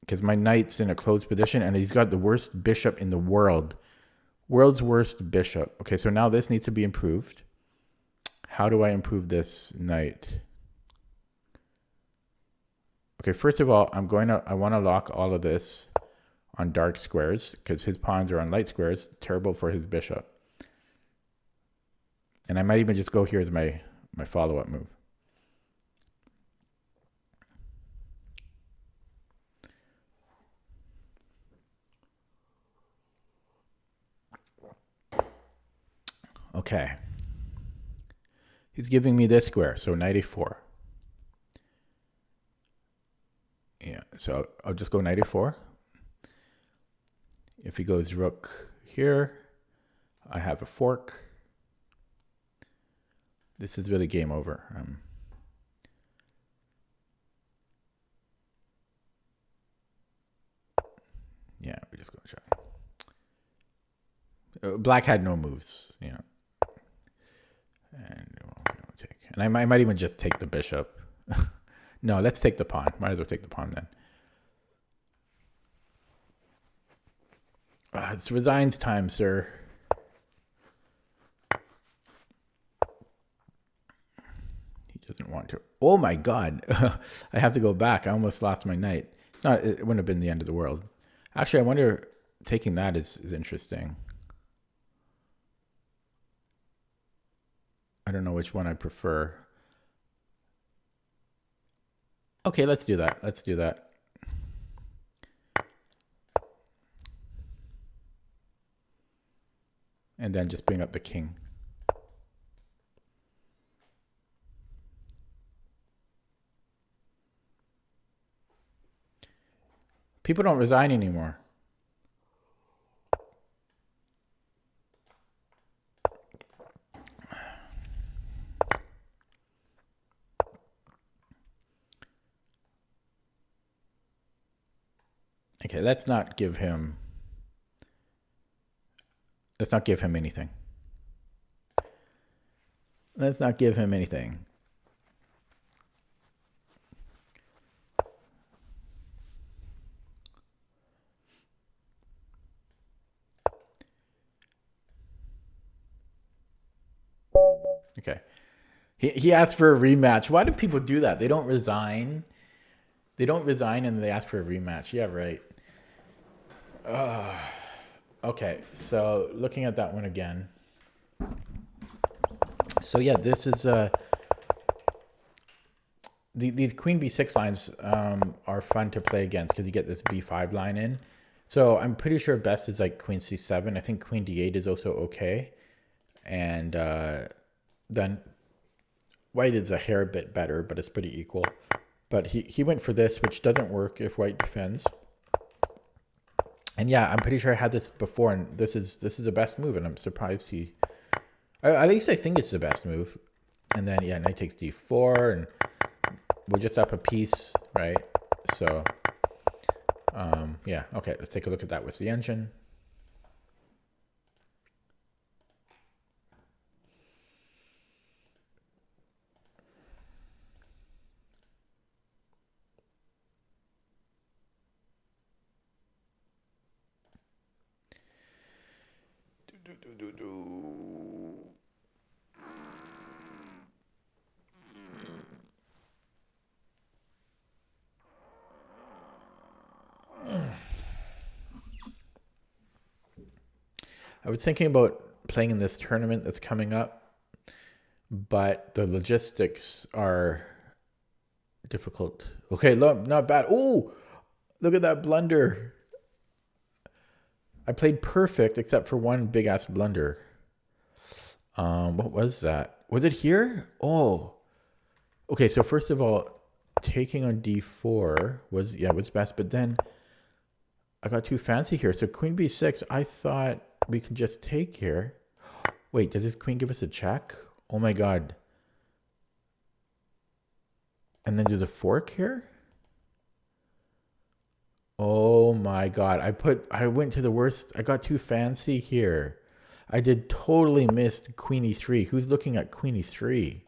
Because my knight's in a closed position, and he's got the worst bishop in the world. World's worst bishop. Okay, so now this needs to be improved. How do I improve this knight? Okay, first of all, I want to lock all of this on dark squares because his pawns are on light squares. Terrible for his bishop. And I might even just go here as my follow-up move. Okay. He's giving me this square, so knight a4. Yeah, so I'll just go knight a4. If he goes rook here, I have a fork. This is really game over. Yeah, we're just going to try. Black had no moves, you know. And we'll take. And I might even just take the bishop. No, let's take the pawn. Might as well take the pawn then. It's resigns time, sir. He doesn't want to. Oh my god. I have to go back. I almost lost my knight. It wouldn't have been the end of the world. Actually, I wonder, taking that is interesting. I don't know which one I prefer. Okay, let's do that. Let's do that. And then just bring up the king. People don't resign anymore. Okay, let's not give him anything. Let's not give him anything. Okay. He asked for a rematch. Why do people do that? They don't resign. They don't resign and they ask for a rematch. Yeah, right. Okay, so looking at that one again. So yeah, this is these queen b6 lines are fun to play against because you get this b5 line in. So I'm pretty sure best is like queen c7. I think queen d8 is also okay. And then white is a hair bit better, but it's pretty equal. But he went for this, which doesn't work if white defends. And yeah, I'm pretty sure I had this before, and this is the best move, and I'm surprised at least I think it's the best move. And then yeah, knight takes d4, and we're just up a piece, right? So yeah, okay, let's take a look at that with the engine. I was thinking about playing in this tournament that's coming up, but the logistics are difficult. Okay, look, not bad. Oh, look at that blunder. I played perfect except for one big ass blunder. What was that? Was it here? Oh, okay. So first of all, taking on d4 was best, but then I got too fancy here. So queen b6, I thought we could just take here. Wait, does this queen give us a check? Oh my god. And then there's a fork here? Oh my god. I went to the worst. I got too fancy here. I did totally missed queen e3. Who's looking at queen e3?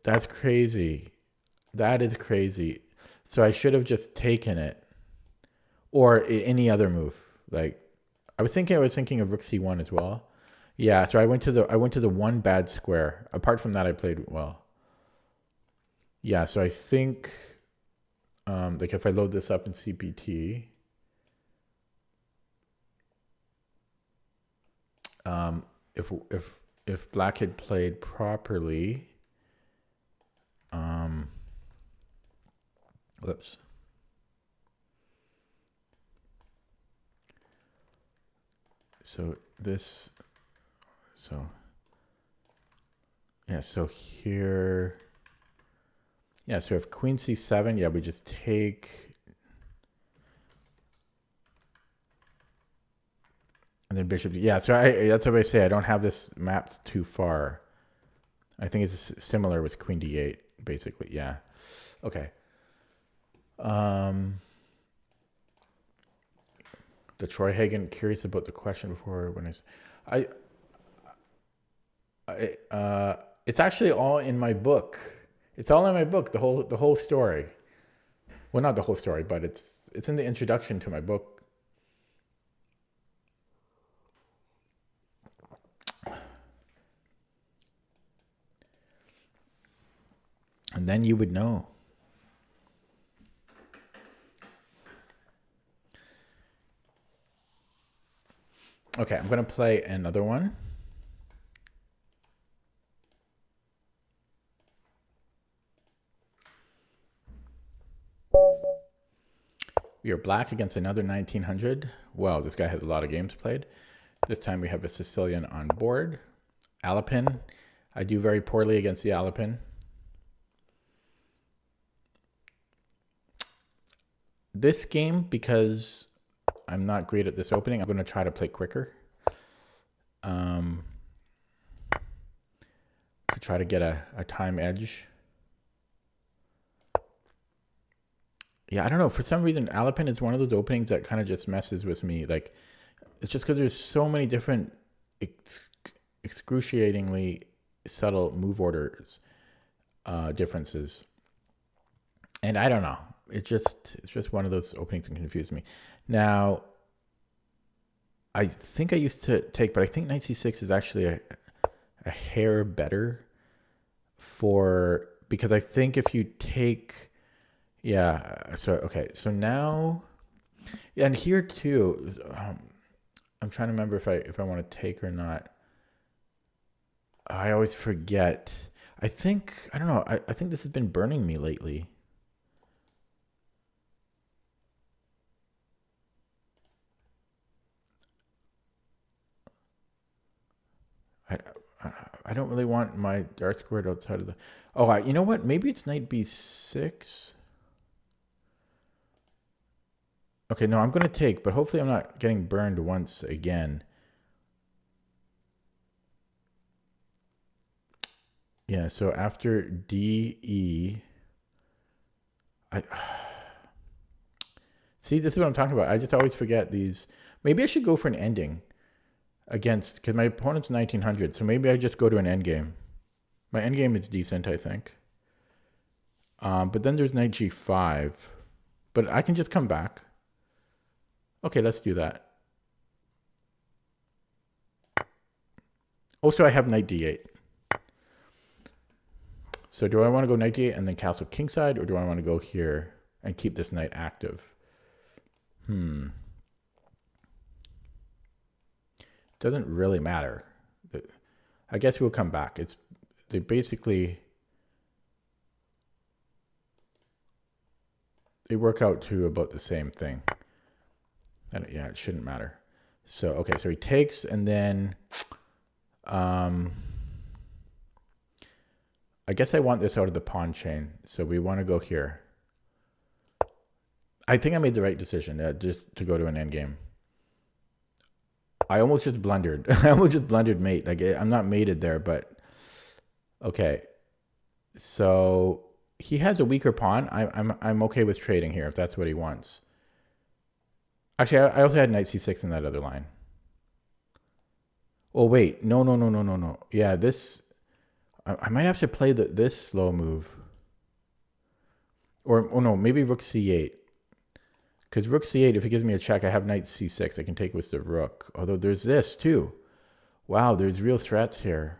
That's crazy. That is crazy. So I should have just taken it. Or any other move. Like I was thinking of rook c1 as well. Yeah, so I went to the one bad square. Apart from that, I played well. Yeah, so I think like if I load this up in CPT, if black had played properly, whoops. So this, so yeah, so here, yeah, so if queen c7, yeah, we just take, and then bishop, yeah, so that's what I say, I don't have this mapped too far. I think it's similar with queen d8, basically, yeah. Okay. The Troy Hagen, curious about the question before when it's actually all in my book. It's all in my book, the whole story. Well, not the whole story, but it's in the introduction to my book. And then you would know. Okay, I'm going to play another one. We are black against another 1900. Wow, this guy has a lot of games played. This time we have a Sicilian on board. Alapin. I do very poorly against the Alapin. this game, because I'm not great at this opening, I'm going to try to play quicker. To try to get a time edge. Yeah, I don't know. For some reason, Alapin is one of those openings that kind of just messes with me. Like, it's just because there's so many different excruciatingly subtle move orders differences. And I don't know. It's just one of those openings that confuse me. Now, I think I used to take, but I think knight c6 is actually a hair better because I think if you take, yeah, so, okay, so now, yeah, and here too, I'm trying to remember if I want to take or not. I always forget. I don't know, I think this has been burning me lately. I don't really want my dart squared outside of the... Oh, you know what? Maybe it's knight b6. Okay, no, I'm going to take, but hopefully I'm not getting burned once again. Yeah, so after DE... See, this is what I'm talking about. I just always forget these. Maybe I should go for an ending. Because my opponent's 1900, so maybe I just go to an endgame. My endgame is decent, I think. But then there's knight g5. But I can just come back. Okay, let's do that. Also, I have knight d8. So do I want to go knight d8 and then castle kingside, or do I want to go here and keep this knight active? Doesn't really matter. I guess we'll come back. They basically, they work out to about the same thing. And yeah, it shouldn't matter. So, okay, so he takes, and then I guess I want this out of the pawn chain. So we want to go here. I think I made the right decision just to go to an endgame. I almost just blundered. I almost just blundered mate. Like, I'm not mated there, but okay. So he has a weaker pawn. I'm okay with trading here if that's what he wants. Actually, I also had knight c6 in that other line. Oh wait, no. Yeah, this I might have to play this slow move. Or oh no, maybe rook c8. Because rook c8, if it gives me a check, I have knight c6. I can take with the rook. Although there's this too. Wow, there's real threats here.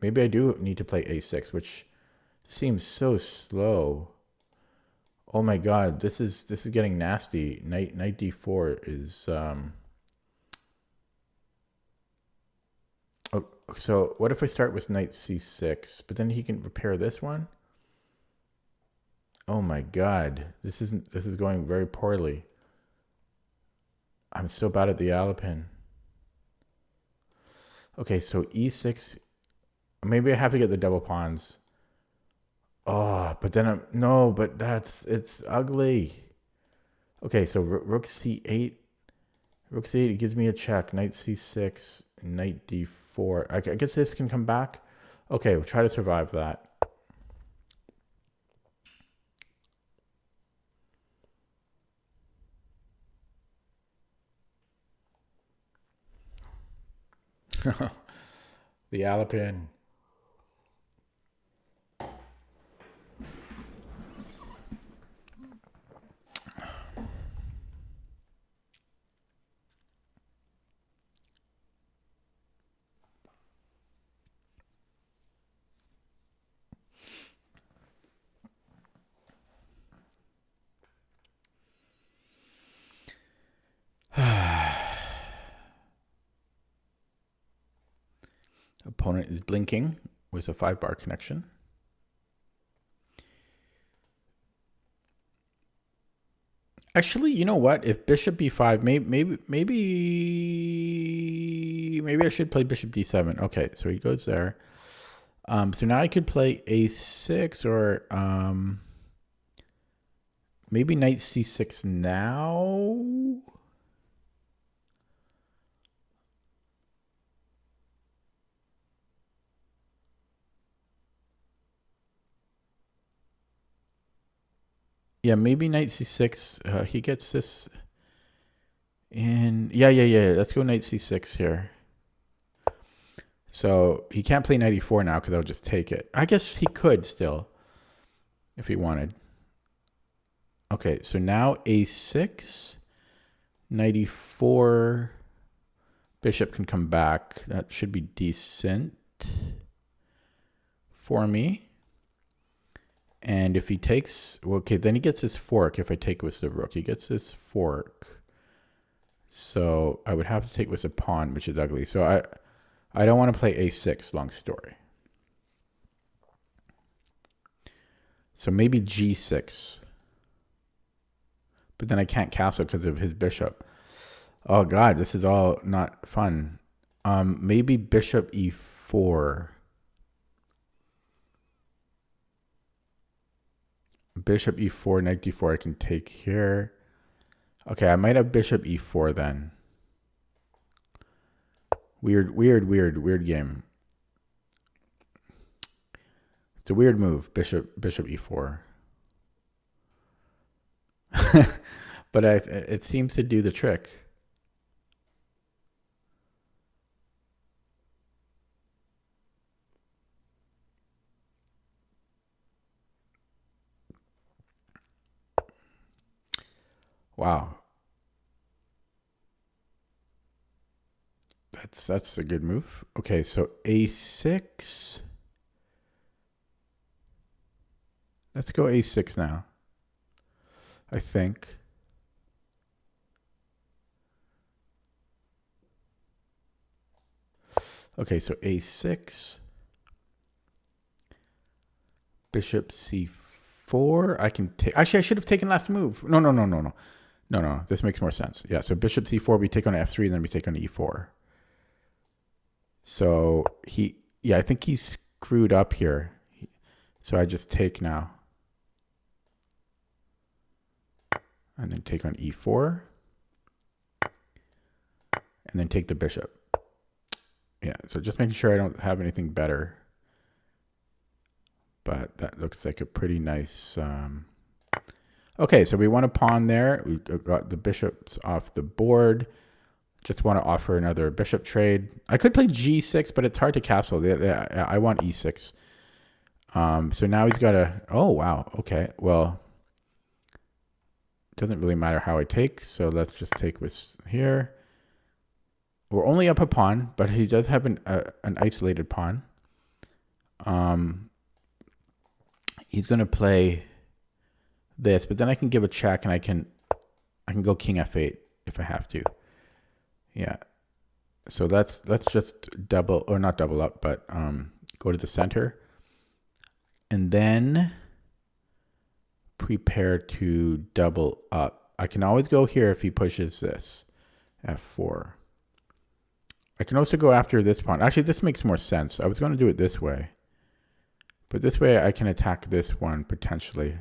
Maybe I do need to play a6, which seems so slow. Oh my god, this is getting nasty. Knight d4 is Oh, so what if I start with knight c6, but then he can repair this one? Oh my god, this is going very poorly. I'm so bad at the Alapin. Okay, so e6. Maybe I have to get the double pawns. Oh, but then it's ugly. Okay, so rook c8. Rook c8 gives me a check. Knight c6, knight d4. I guess this can come back. Okay, we'll try to survive that. The Alapin. Opponent is blinking with a 5-bar connection. Actually, you know what? If bishop b5, maybe I should play bishop d7. Okay, so he goes there. So now I could play a6 or Maybe knight c6 now. Yeah, maybe knight c6. He gets this in. Yeah. Let's go knight c6 here. So he can't play knight e4 now because I'll just take it. I guess he could still if he wanted. Okay, so now a6, knight e4, bishop can come back. That should be decent for me. And if he takes, well, okay, then he gets his fork. If I take with the rook, he gets this fork. So I would have to take with a pawn, which is ugly. So I don't want to play a6, long story. So maybe g6. But then I can't castle because of his bishop. Oh God, this is all not fun. Maybe bishop e4. Bishop e4, knight d4 I can take here. Okay, I might have bishop e4 then. Weird game. It's a weird move, bishop e4. But it seems to do the trick. Wow. That's a good move. Okay, so a6. Let's go a6 now. I think. Okay, so a6. Bishop c4. I can take. Actually, I should have taken last move. No. This makes more sense. Yeah, so bishop c4, we take on f3, and then we take on e4. So I think he's screwed up here. So I just take now. And then take on e4. And then take the bishop. Yeah, so just making sure I don't have anything better. But that looks like a pretty nice... Okay, so we want a pawn there. We got the bishops off the board. Just want to offer another bishop trade. I could play g6, but it's hard to castle. I want e6. So now he's got a... Oh, wow. Okay, well... Doesn't really matter how I take, so let's just take with here. We're only up a pawn, but he does have an isolated pawn. He's going to play this, but then I can give a check, and I can go king f8 if I have to. Yeah. So let's just double, or not double up, but go to the center, and then prepare to double up. I can always go here if he pushes this f4. I can also go after this pawn. Actually, this makes more sense. I was going to do it this way, but this way I can attack this one potentially.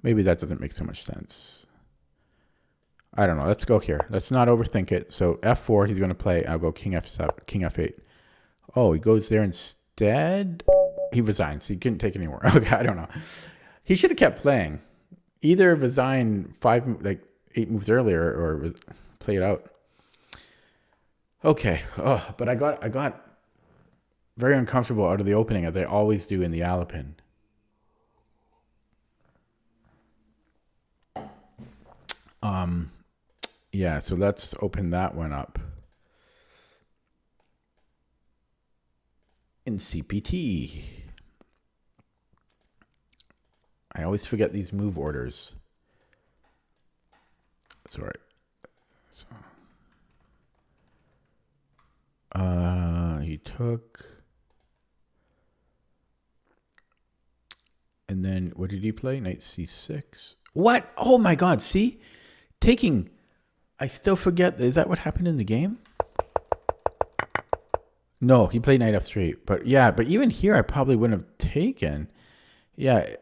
Maybe that doesn't make so much sense. I don't know. Let's go here. Let's not overthink it. So f4, he's going to play. I'll go king f7, king f8. Oh, he goes there instead. He resigns. He couldn't take anymore. Okay, I don't know. He should have kept playing. Either resign 8 moves earlier or play it out. Okay. Oh, but I got very uncomfortable out of the opening, as I always do in the Alapin. Yeah, so let's open that one up. In CPT. I always forget these move orders. That's all right. So, he took, and then what did he play? Knight c6. What? Oh my God! See, taking. I still forget. Is that what happened in the game? No, he played knight f3. But yeah, but even here, I probably wouldn't have taken. Yeah.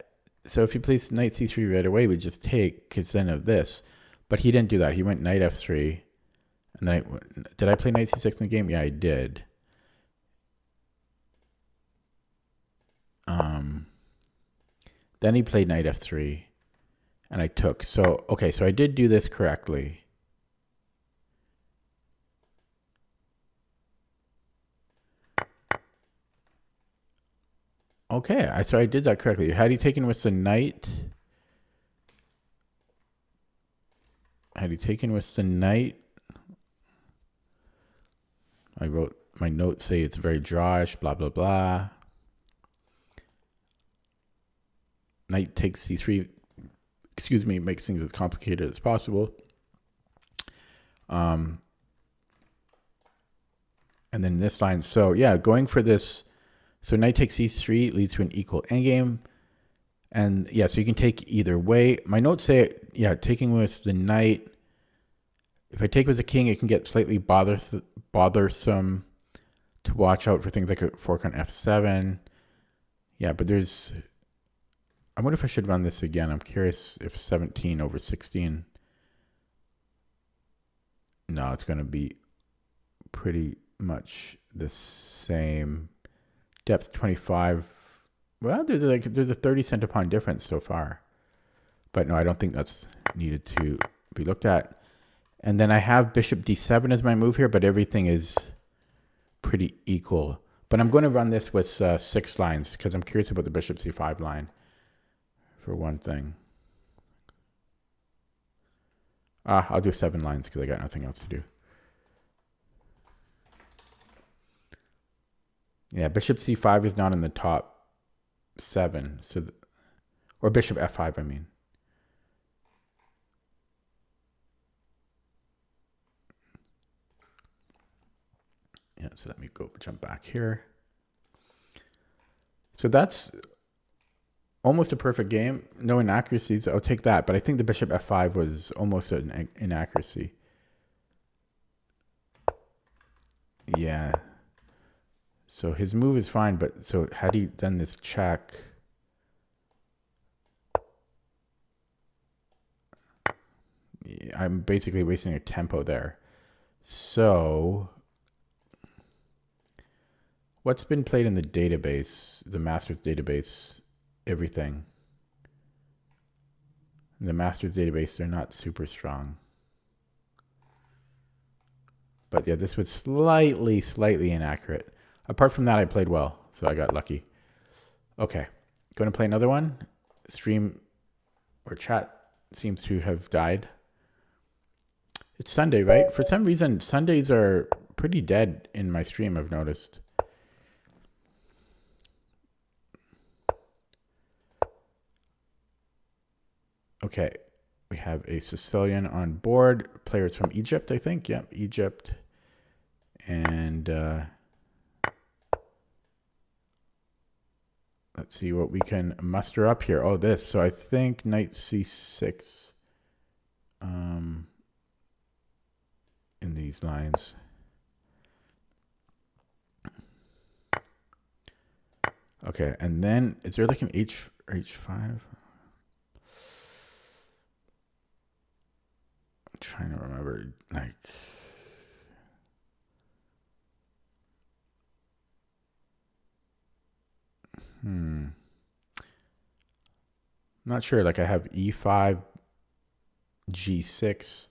So if he plays knight c3 right away, we just take because then of this. But he didn't do that. He went knight f3. And then did I play knight c6 in the game? Yeah, I did. Then he played knight f3. And I took. So, okay, so I did do this correctly. Okay, so I did that correctly. Had he taken with the knight? Had he taken with the knight? I wrote my notes say it's very drawish, blah, blah, blah. Knight takes c3, excuse me, makes things as complicated as possible. And then this line. So yeah, going for this. So knight takes c3 leads to an equal endgame. And yeah, so you can take either way. My notes say, yeah, taking with the knight. If I take with the king, it can get slightly bothersome to watch out for things like a fork on f7. Yeah, but there's... I wonder if I should run this again. I'm curious if 17 over 16. No, it's going to be pretty much the same. Depth 25. Well, there's a 30 centipond difference so far. But no, I don't think that's needed to be looked at. And then I have bishop d7 as my move here, but everything is pretty equal. But I'm going to run this with 6 lines because I'm curious about the bishop c5 line for one thing. I'll do 7 lines because I got nothing else to do. Yeah, bishop c5 is not in the top 7. So, or bishop f5, I mean. Yeah, so let me jump back here. So that's almost a perfect game. No inaccuracies. I'll take that. But I think the bishop f5 was almost an inaccuracy. Yeah. So his move is fine, but so had he done this check... I'm basically wasting a tempo there. So... what's been played in the database, the Masters database, everything. In the Masters database, they're not super strong. But yeah, this was slightly inaccurate. Apart from that, I played well, so I got lucky. Okay, going to play another one. Stream or chat seems to have died. It's Sunday, right? For some reason, Sundays are pretty dead in my stream, I've noticed. Okay, we have a Sicilian on board. Players from Egypt, I think. Yep, Egypt. And let's see what we can muster up here. Oh, this. So I think knight c6 in these lines. Okay, and then is there like an h5? Trying to remember, like, not sure. Like I have e5, g6.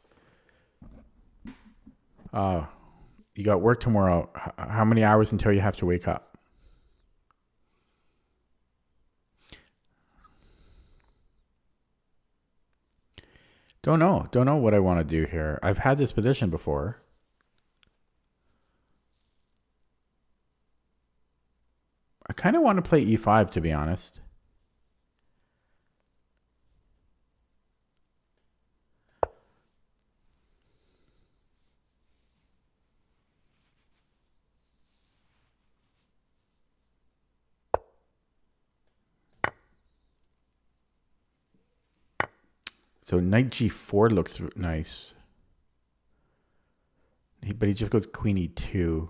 You got work tomorrow. How many hours until you have to wake up? Don't know what I want to do here. I've had this position before. I kind of want to play e5, to be honest. So knight g4 looks nice. But he just goes queen e2.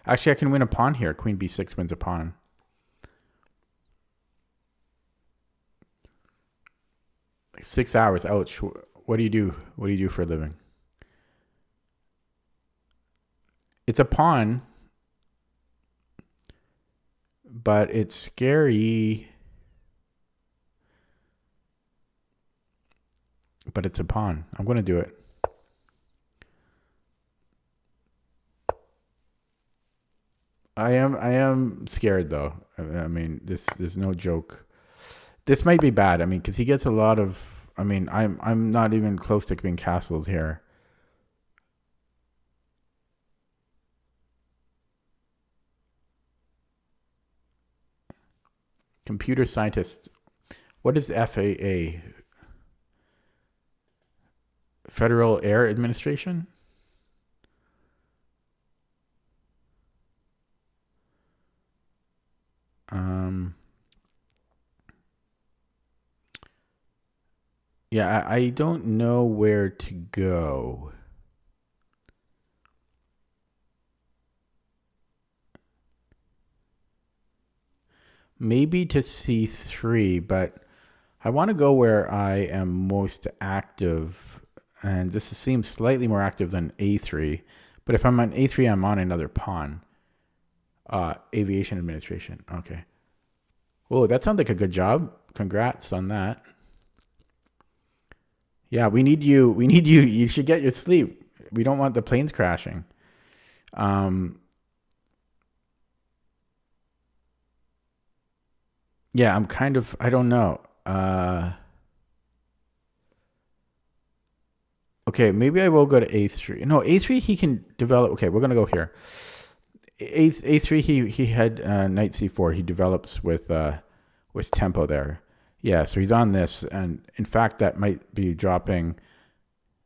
Actually, I can win a pawn here. Queen b6 wins a pawn. Like 6 hours. Ouch. What do you do? What do you do for a living? It's a pawn, but it's scary. But it's a pawn. I'm going to do it. I am scared though. I mean, this is no joke. This might be bad. I mean, because he gets a lot of. I mean, I'm not even close to being castled here. Computer scientist. What is FAA? Federal Air Administration? Yeah, I don't know where to go. Maybe to C3, but I want to go where I am most active. And this seems slightly more active than A3. But if I'm on A3, I'm on another pawn. Aviation Administration. Okay. Whoa, that sounds like a good job. Congrats on that. Yeah, we need you. We need you. You should get your sleep. We don't want the planes crashing. Yeah, I'm kind of, I don't know. Okay, maybe I will go to A3. No, A3 he can develop. Okay, we're going to go here. A3 he had knight C4. He develops with tempo there. Yeah, so he's on this, and in fact that might be dropping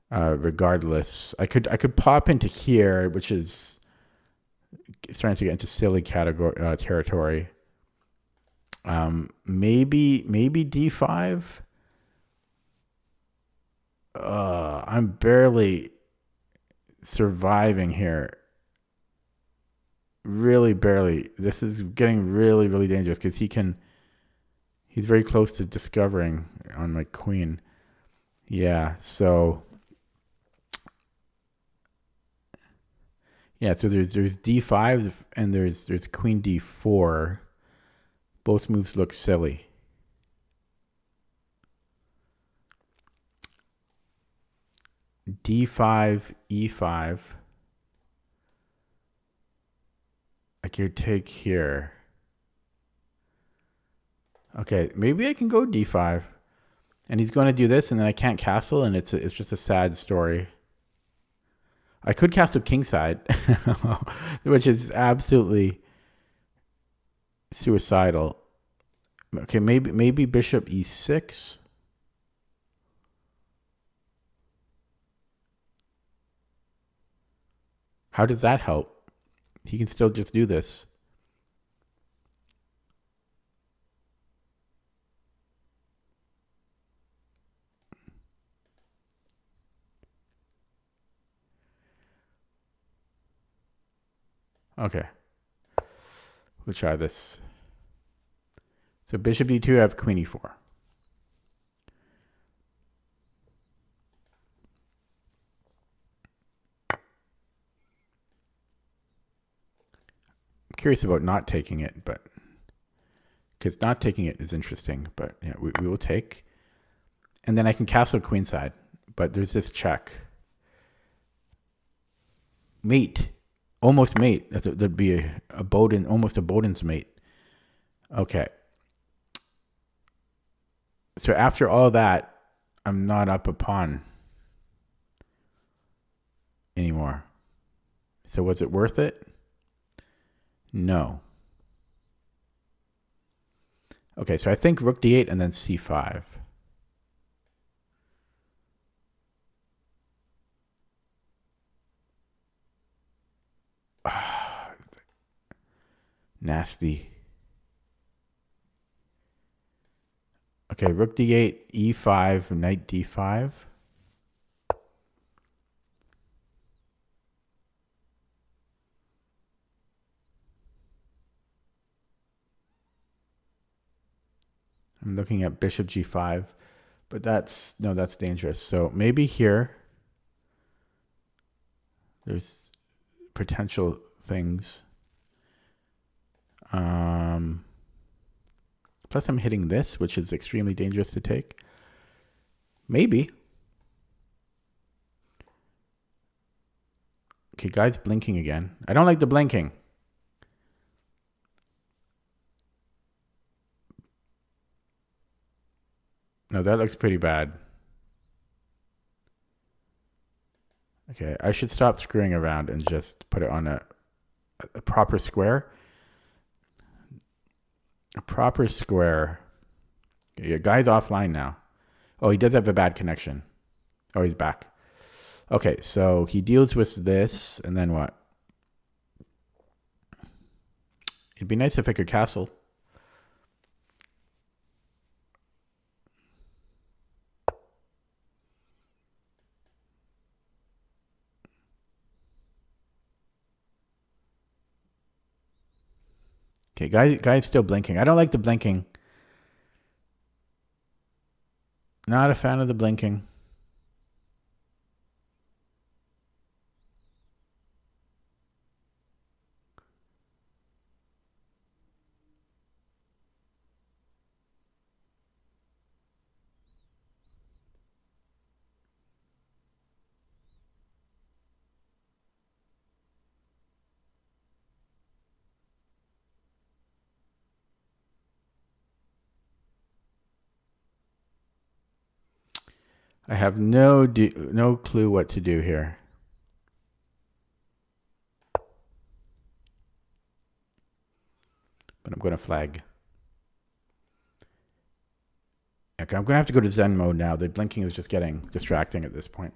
regardless. I could pop into here, which is starting to get into silly category territory. Maybe D5. I'm barely surviving here. Really barely. This is getting really, really dangerous because he's very close to discovering on my queen. Yeah, so yeah, so there's D5 and there's queen D4. Both moves look silly. D5, E5. I could take here. Okay, maybe I can go D5. And he's going to do this, and then I can't castle, and it's just a sad story. I could castle kingside, which is absolutely suicidal. Okay, maybe bishop E6. How does that help? He can still just do this. Okay. We'll try this. So bishop D2, I have queen E4. I'm curious about not taking it, but because not taking it is interesting, but yeah, we will take. And then I can castle queenside, but there's this check. Mate. Almost mate. That'd be a Bowden, almost a Bowden's mate. Okay. So after all that, I'm not up a pawn anymore. So was it worth it? No. Okay, so I think rook d8 and then c5. Nasty. Okay, rook d8, e5, knight d5. I'm looking at bishop g5, but that's dangerous. So maybe here there's potential things. Plus I'm hitting this, which is extremely dangerous to take. Maybe. Okay, guy's blinking again. I don't like the blinking. No, that looks pretty bad. Okay, I should stop screwing around and just put it on a proper square. A proper square. Yeah, guy's offline now. Oh, he does have a bad connection. Oh, he's back. Okay, so he deals with this, and then what? It'd be nice if I could castle. Okay, guy's still blinking. I don't like the blinking. Not a fan of the blinking. I have no clue what to do here. But I'm going to flag. Okay, I'm going to have to go to Zen mode now. The blinking is just getting distracting at this point.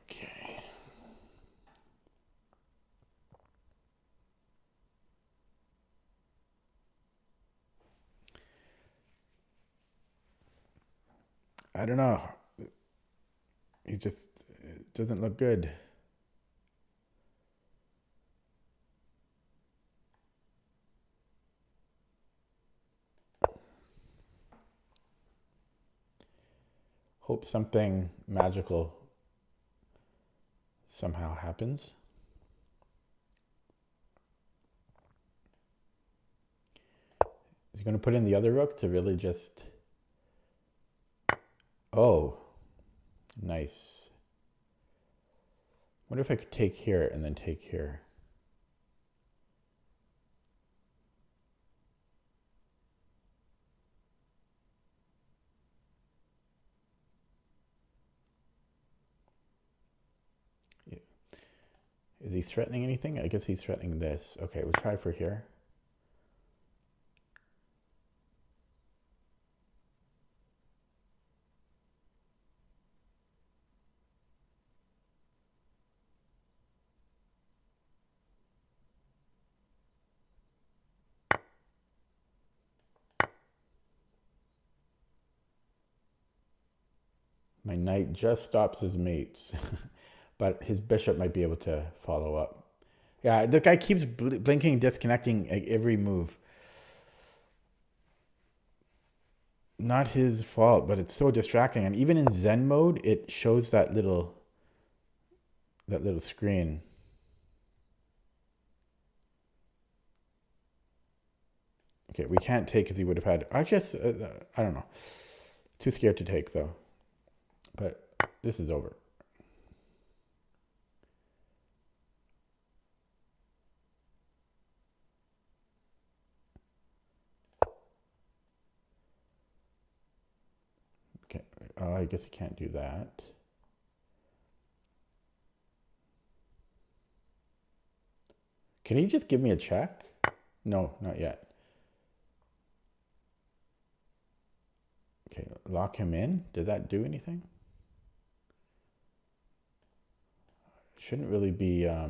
Okay. I don't know. He just doesn't look good. Hope something magical somehow happens. Is he going to put in the other rook to really just... Oh, nice. Wonder if I could take here and then take here. Is he threatening anything? I guess he's threatening this. Okay, we'll try for here. My knight just stops his mates, but his bishop might be able to follow up. Yeah, the guy keeps blinking, disconnecting at every move. Not his fault, but it's so distracting. And even in Zen mode, it shows that little screen. Okay, we can't take because he would have had... I guess, I don't know. Too scared to take, though. But this is over. Okay, I guess I can't do that. Can he just give me a check? No, not yet. Okay, lock him in. Does that do anything? Shouldn't really be... I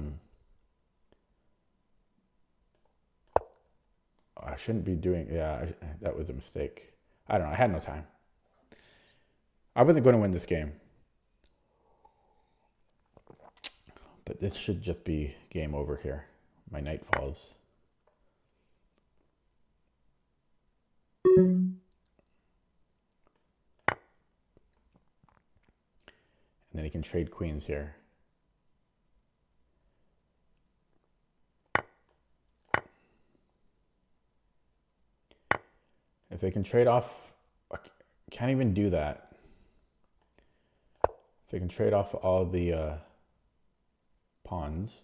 shouldn't be doing... Yeah, that was a mistake. I don't know. I had no time. I wasn't going to win this game. But this should just be game over here. My knight falls. then he can trade queens here. If I can trade off, I can't even do that. If I can trade off all the pawns,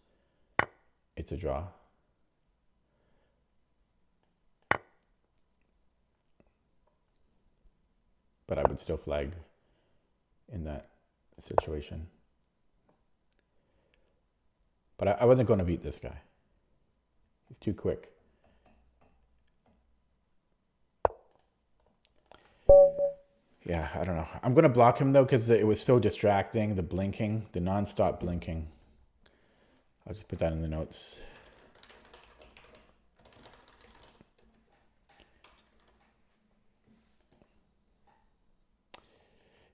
it's a draw. But I would still flag in that situation. But I wasn't going to beat this guy. He's too quick. Yeah, I don't know. I'm going to block him, though, because it was so distracting, the blinking, the non-stop blinking. I'll just put that in the notes.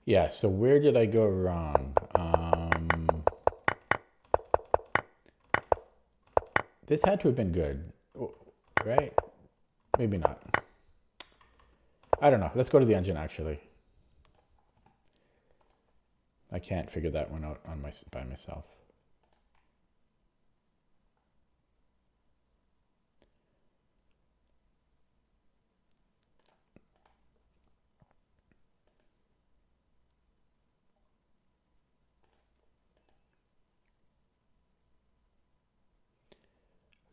Yeah, so where did I go wrong? This had to have been good, right? Maybe not. I don't know. Let's go to the engine, actually. I can't figure that one out by myself.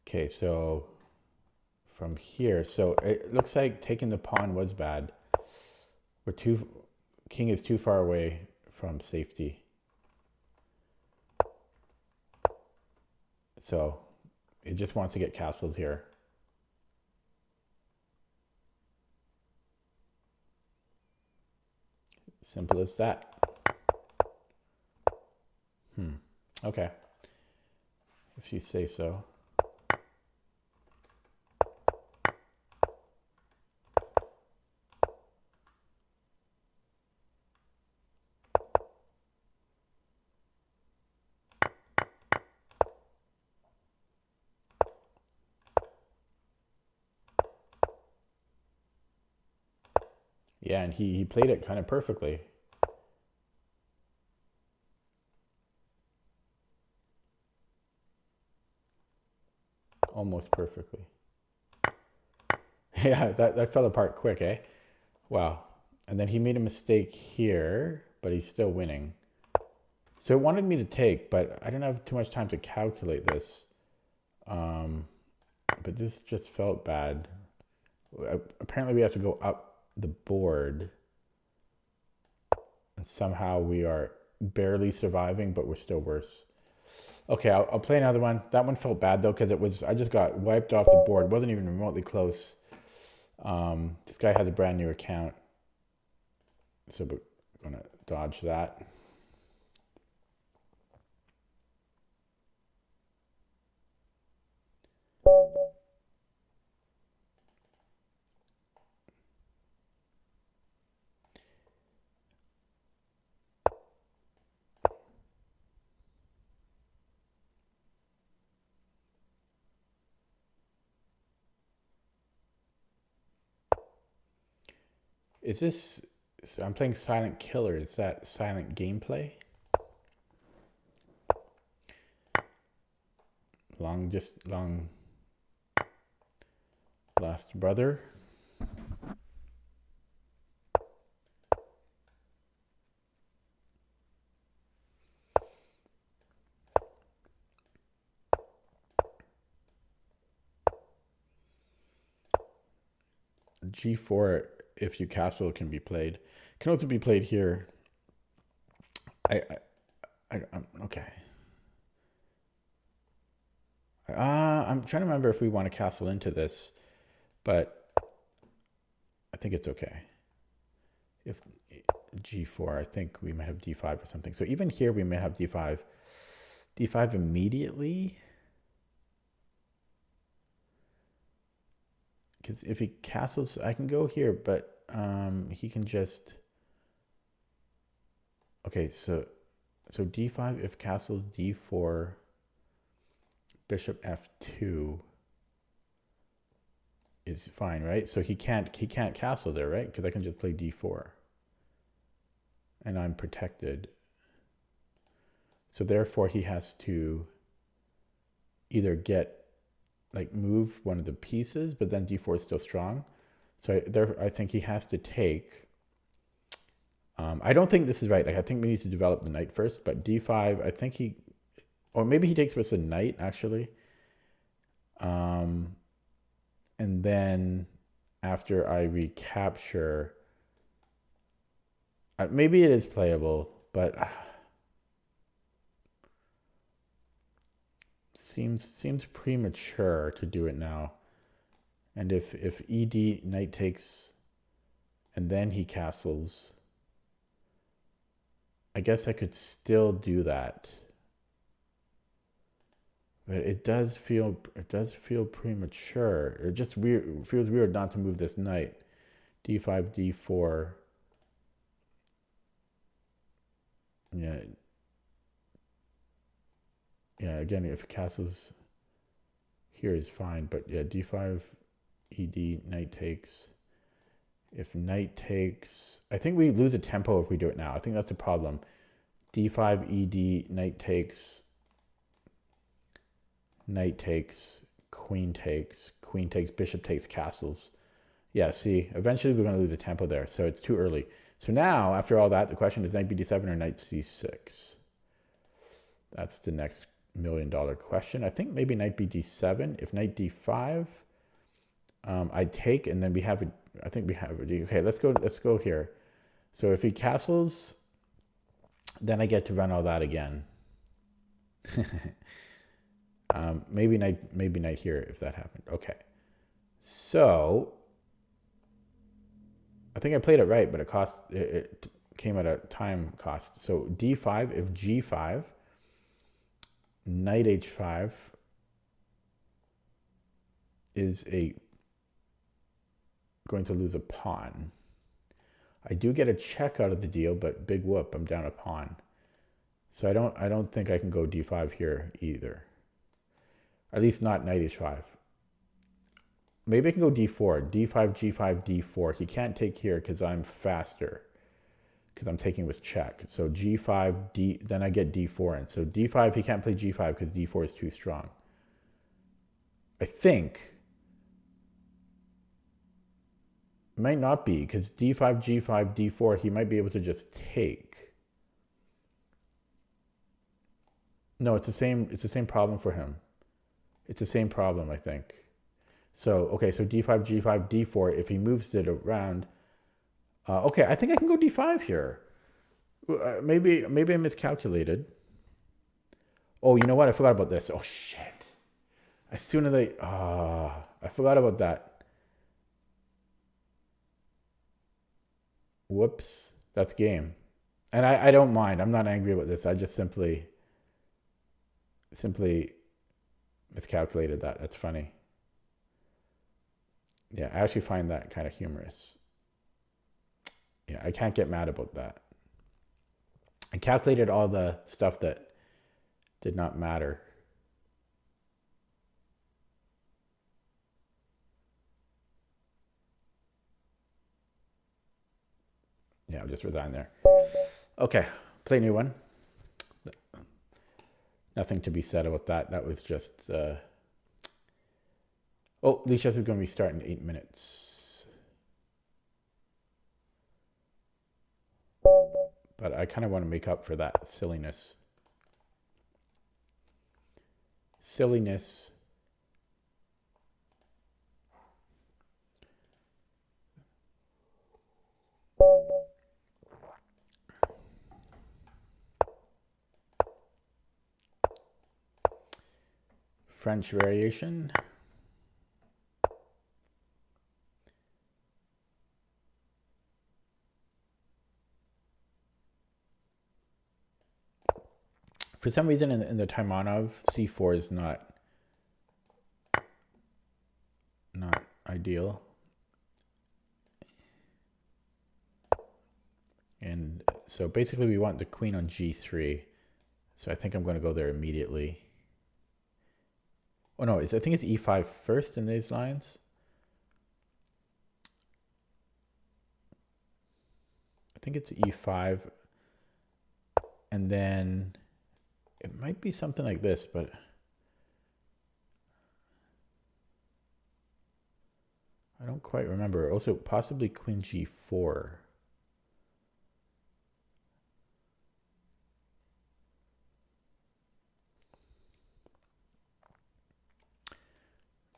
Okay, so from here, so it looks like taking the pawn was bad. King is too far away from safety. So it just wants to get castled here. Simple as that. Okay. If you say so. Yeah, and he played it kind of perfectly. Almost perfectly. Yeah, that fell apart quick, eh? Wow. And then he made a mistake here, but he's still winning. So it wanted me to take, but I didn't have too much time to calculate this. But this just felt bad. Apparently we have to go up the board. And somehow we are barely surviving, but we're still worse. Okay, I'll play another one. That one felt bad though, because I just got wiped off the board. It wasn't even remotely close. This guy has a brand new account. So we're gonna dodge that. Is this, so I'm playing Silent Killer. Is that silent gameplay? Long Lost Brother. G4, if you castle, can be played. Can also be played here. I'm okay. I'm trying to remember if we want to castle into this, but I think it's okay. If G4, I think we might have D5 or something. So even here we may have D5. D5 immediately. Because if he castles, I can go here, but he can just... Okay, so D5, if castles D4, bishop F2 is fine, right? So he can't castle there, right? Because I can just play D4. And I'm protected. So therefore he has to either get, like, move one of the pieces, but then d4 is still strong. So I think he has to take, I don't think this is right. Like, I think we need to develop the knight first, but d5, I think he, or maybe he takes with the knight, actually. And then after I recapture, maybe it is playable, but seems premature to do it now. And if ed knight takes and then he castles, I guess I could still do that. But it does feel premature. It just feels weird not to move this knight. d5, d4. Yeah. Yeah, again, if castles here is fine, but yeah, d5, ed, knight takes. If knight takes, I think we lose a tempo if we do it now. I think that's the problem. d5, ed, knight takes, queen takes, bishop takes, castles. Yeah, see, eventually we're going to lose a tempo there, so it's too early. So now, after all that, the question is knight bd7 or knight c6. That's the next $1 million question. I think maybe knight bd7. If knight d5, I take, and then we have it. I think we have it. Okay, let's go here. So if he castles, then I get to run all that again. Maybe knight here if that happened. Okay, so I think I played it right, but it came at a time cost. So d5, if g5, knight h5 is going to lose a pawn. I do get a check out of the deal, but big whoop, I'm down a pawn. So I don't think I can go d5 here either. At least not knight h5. Maybe I can go d4. d5, g5, d4. He can't take here because I'm faster, because I'm taking with check. So g5, then I get d4 in. So d5, he can't play g5 because d4 is too strong. I think. Might not be, because d5, g5, d4, he might be able to just take. No, it's the same problem for him. It's the same problem, I think. So, okay, so d5, g5, d4, if he moves it around. Okay, I think I can go d5 here. Maybe I miscalculated. Oh, you know what? I forgot about this. Oh, shit. As soon as I forgot about that. Whoops, that's game. And I don't mind. I'm not angry about this. I just simply miscalculated that. That's funny. Yeah, I actually find that kind of humorous. Yeah, I can't get mad about that. I calculated all the stuff that did not matter. Yeah, I'll just resign there. Okay, play a new one. Nothing to be said about that. That was just... Oh, Lichess is going to restart in 8 minutes. But I kind of want to make up for that silliness. French variation. For some reason in the Taimanov, c4 is not ideal. And so basically we want the queen on g3. So I think I'm going to go there immediately. Oh no, I think it's e5 first in these lines. I think it's e5. And then It might be something like this, but I don't quite remember. Also, possibly queen g4.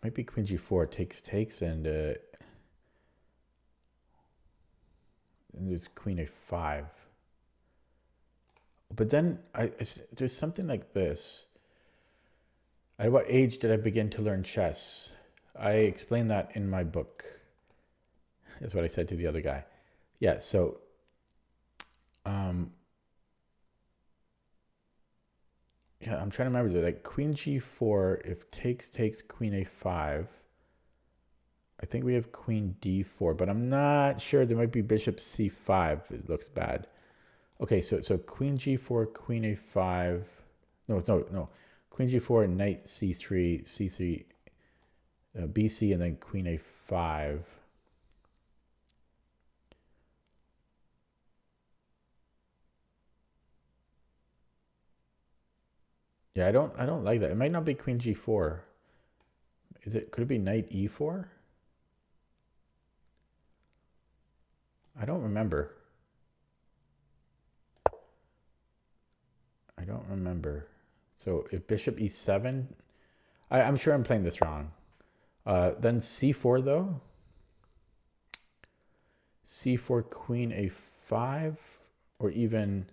Might be queen g4 takes, and there's queen a5. But then there's something like this. At what age did I begin to learn chess? I explained that in my book. That's what I said to the other guy. Yeah, so yeah, I'm trying to remember. Like queen g4, if takes queen a5. I think we have queen d4, but I'm not sure. There might be bishop c5. It looks bad. Okay, so queen g4, queen a5. No. Queen g4, knight c3, c3, bc, and then queen a5. Yeah, I don't like that. It might not be queen g4. Could it be knight e4? I don't remember. I don't remember. So if bishop e7, I'm sure I'm playing this wrong. Then c4 though. c4, queen a5, or even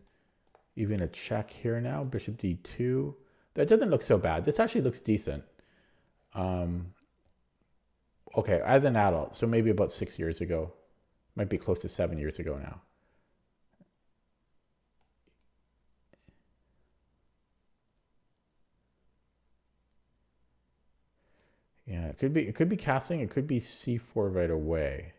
a check here now. Bishop d2. That doesn't look so bad. This actually looks decent. Okay, as an adult, so maybe about 6 years ago. Might be close to 7 years ago now. Yeah, it could be castling. It could be c4 right away.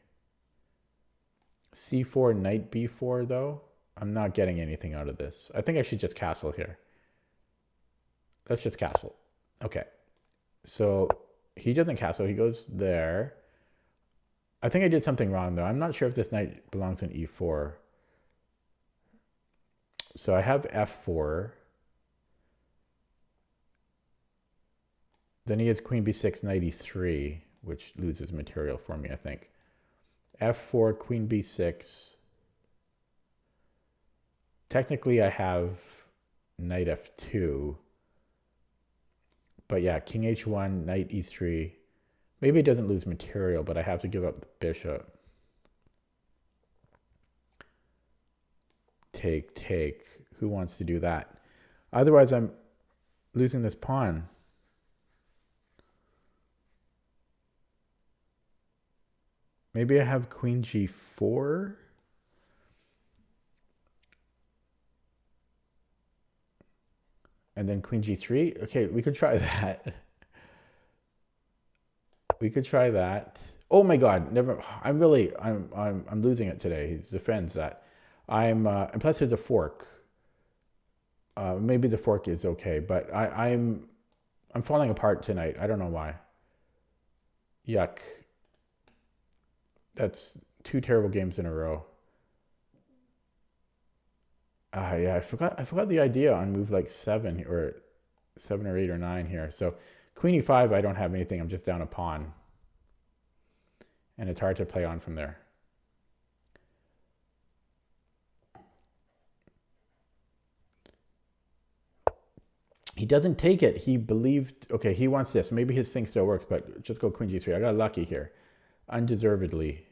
c4, knight b4 though. I'm not getting anything out of this. I think I should just castle here. Let's just castle. Okay. So he doesn't castle. He goes there. I think I did something wrong though. I'm not sure if this knight belongs in e4. So I have f4. Then he has queen b6, knight e3, which loses material for me, I think. f4, queen b6. Technically, I have knight f2. But yeah, king h1, knight e3. Maybe it doesn't lose material, but I have to give up the bishop. Take. Who wants to do that? Otherwise, I'm losing this pawn. Maybe I have queen g4. And then queen g3. Okay, we could try that. We could try that. Oh my god, never. I'm losing it today. He defends that. And plus there's a fork. Maybe the fork is okay, but I'm falling apart tonight. I don't know why. Yuck. That's 2 terrible games in a row. Yeah, I forgot the idea on move like 7 or 8 or 9 here. So queen e5, I don't have anything. I'm just down a pawn. And it's hard to play on from there. He doesn't take it. He believed, okay, he wants this. Maybe his thing still works, but just go queen g3. I got lucky here. Undeservedly.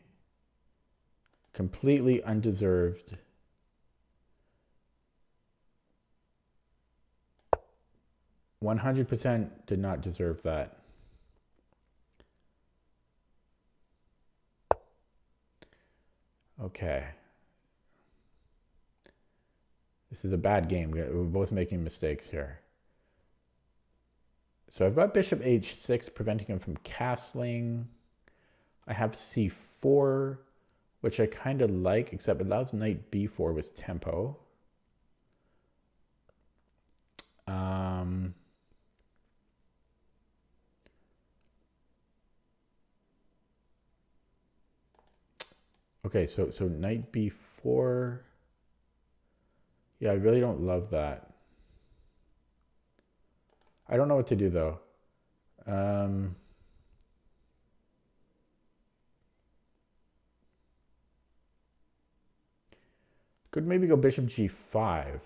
Completely undeserved. %100 did not deserve that. Okay. This is a bad game. We're both making mistakes here. So I've got bishop h6 preventing him from castling. I have c4, which I kind of like, except it allows knight b4 with tempo. Okay, so knight b4. Yeah, I really don't love that. I don't know what to do though. Could maybe go bishop g5. I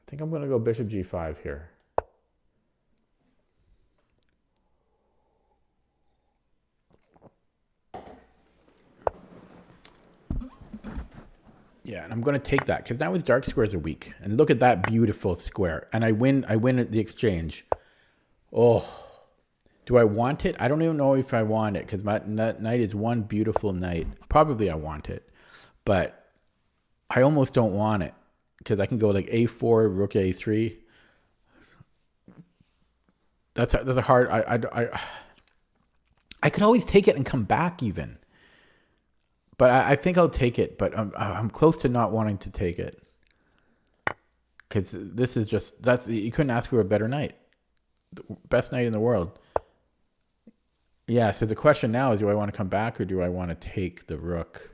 think I'm going to go bishop g5 here. Yeah, and I'm going to take that because now his dark squares are weak. And look at that beautiful square. And I win at the exchange. Oh, do I want it? I don't even know if I want it because that knight is one beautiful knight. Probably I want it, but I almost don't want it because I can go like a4, rook a3. That's a hard. I could always take it and come back even. But I think I'll take it. But I'm close to not wanting to take it because this is just you couldn't ask for a better knight, the best knight in the world. Yeah. So the question now is, do I want to come back or do I want to take the rook?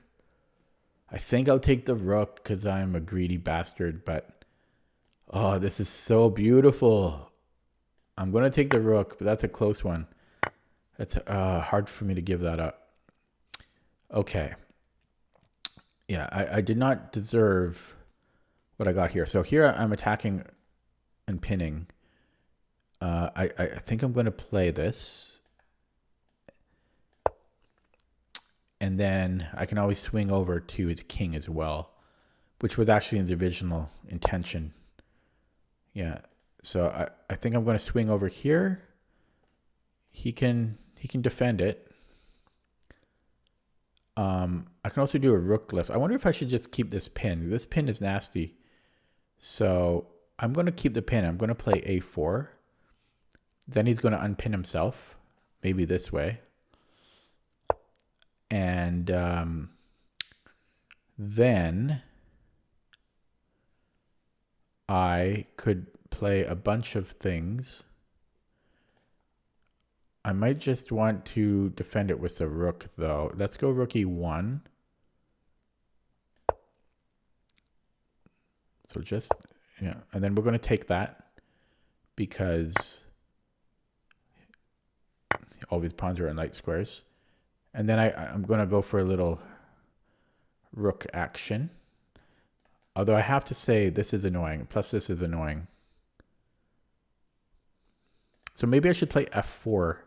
I think I'll take the rook because I'm a greedy bastard. But oh, this is so beautiful. I'm gonna take the rook, but that's a close one. It's hard for me to give that up. Okay. Yeah, I did not deserve what I got here. So here I'm attacking and pinning. I think I'm going to play this. And then I can always swing over to his king as well, which was actually in the original intention. Yeah, so I think I'm going to swing over here. He can defend it. I can also do a rook lift. I wonder if I should just keep this pin. This pin is nasty. So I'm going to keep the pin. I'm going to play a4. Then he's going to unpin himself. Maybe this way. And then I could play a bunch of things. I might just want to defend it with a rook, though. Let's go rook e1. So just, yeah. And then we're going to take that because all these pawns are in light squares. And then I'm going to go for a little rook action. Although I have to say this is annoying. Plus this is annoying. So maybe I should play f4.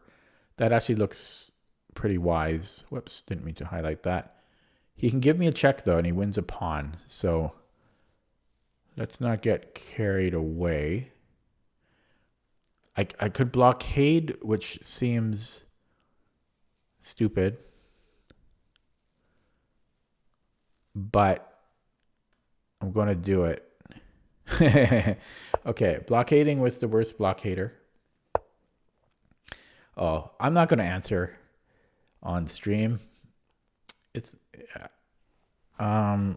That actually looks pretty wise. Whoops, didn't mean to highlight that. He can give me a check, though, and he wins a pawn. So let's not get carried away. I could blockade, which seems stupid. But I'm going to do it. Okay, blockading was the worst blockader. Oh, I'm not going to answer on stream. It's yeah,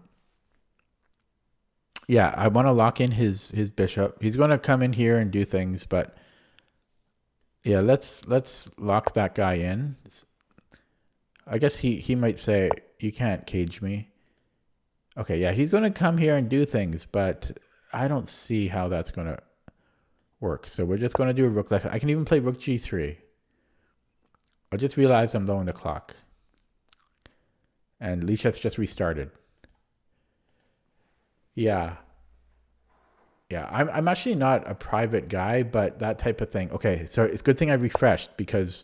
I want to lock in his bishop. He's going to come in here and do things, but yeah, let's lock that guy in. I guess he might say you can't cage me. Okay, yeah, he's going to come here and do things, but I don't see how that's going to work. So we're just going to do a rook left. I can even play rook g3. I just realized I'm low on the clock. And Lichess just restarted. Yeah. Yeah, I'm actually not a private guy, but that type of thing. Okay, so it's a good thing I refreshed because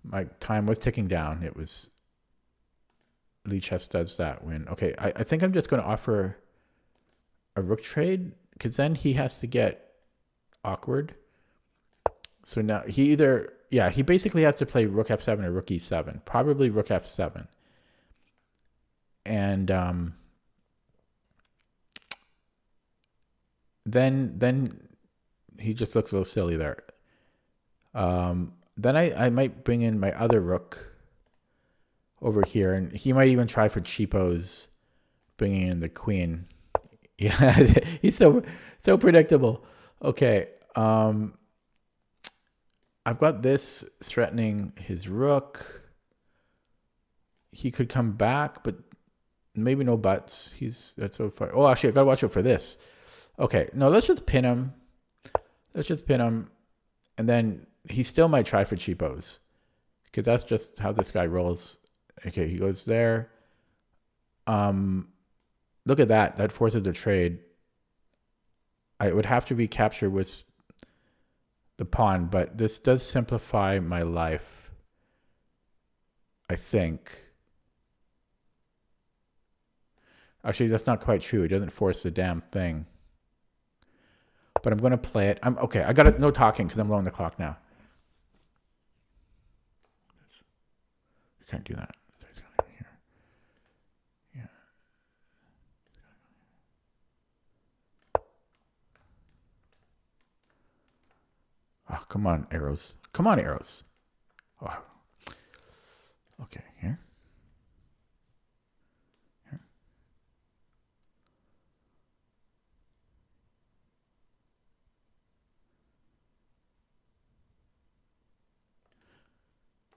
my time was ticking down. It was Lichess does that when... Okay, I think I'm just going to offer a rook trade because then he has to get awkward. So now he either... Yeah, he basically has to play rook f7 or rook e7. Probably rook f7. And then he just looks a little silly there. Then I might bring in my other rook over here, and he might even try for cheapos, bringing in the queen. Yeah, he's so predictable. Okay, I've got this threatening his rook. He could come back, but Maybe no buts. That's so far. Oh, actually, I gotta watch out for this. Okay, no, let's just pin him. Let's just pin him, and then he still might try for cheapos, because that's just how this guy rolls. Okay, he goes there. Look at that. That forces a trade. I would have to recapture with the pawn, but this does simplify my life, I think. Actually, that's not quite true. It doesn't force the damn thing. But I'm going to play it. Okay. I got it. No talking because I'm low on the clock now. You can't do that. Yeah. Oh, come on, arrows. Come on, arrows. Oh. Okay, here.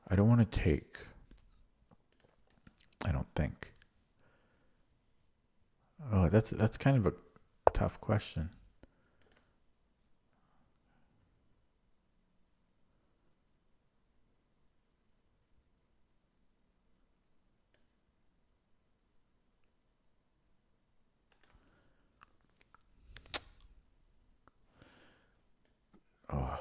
I don't want to take. I don't think. Oh, that's kind of a tough question. Oh.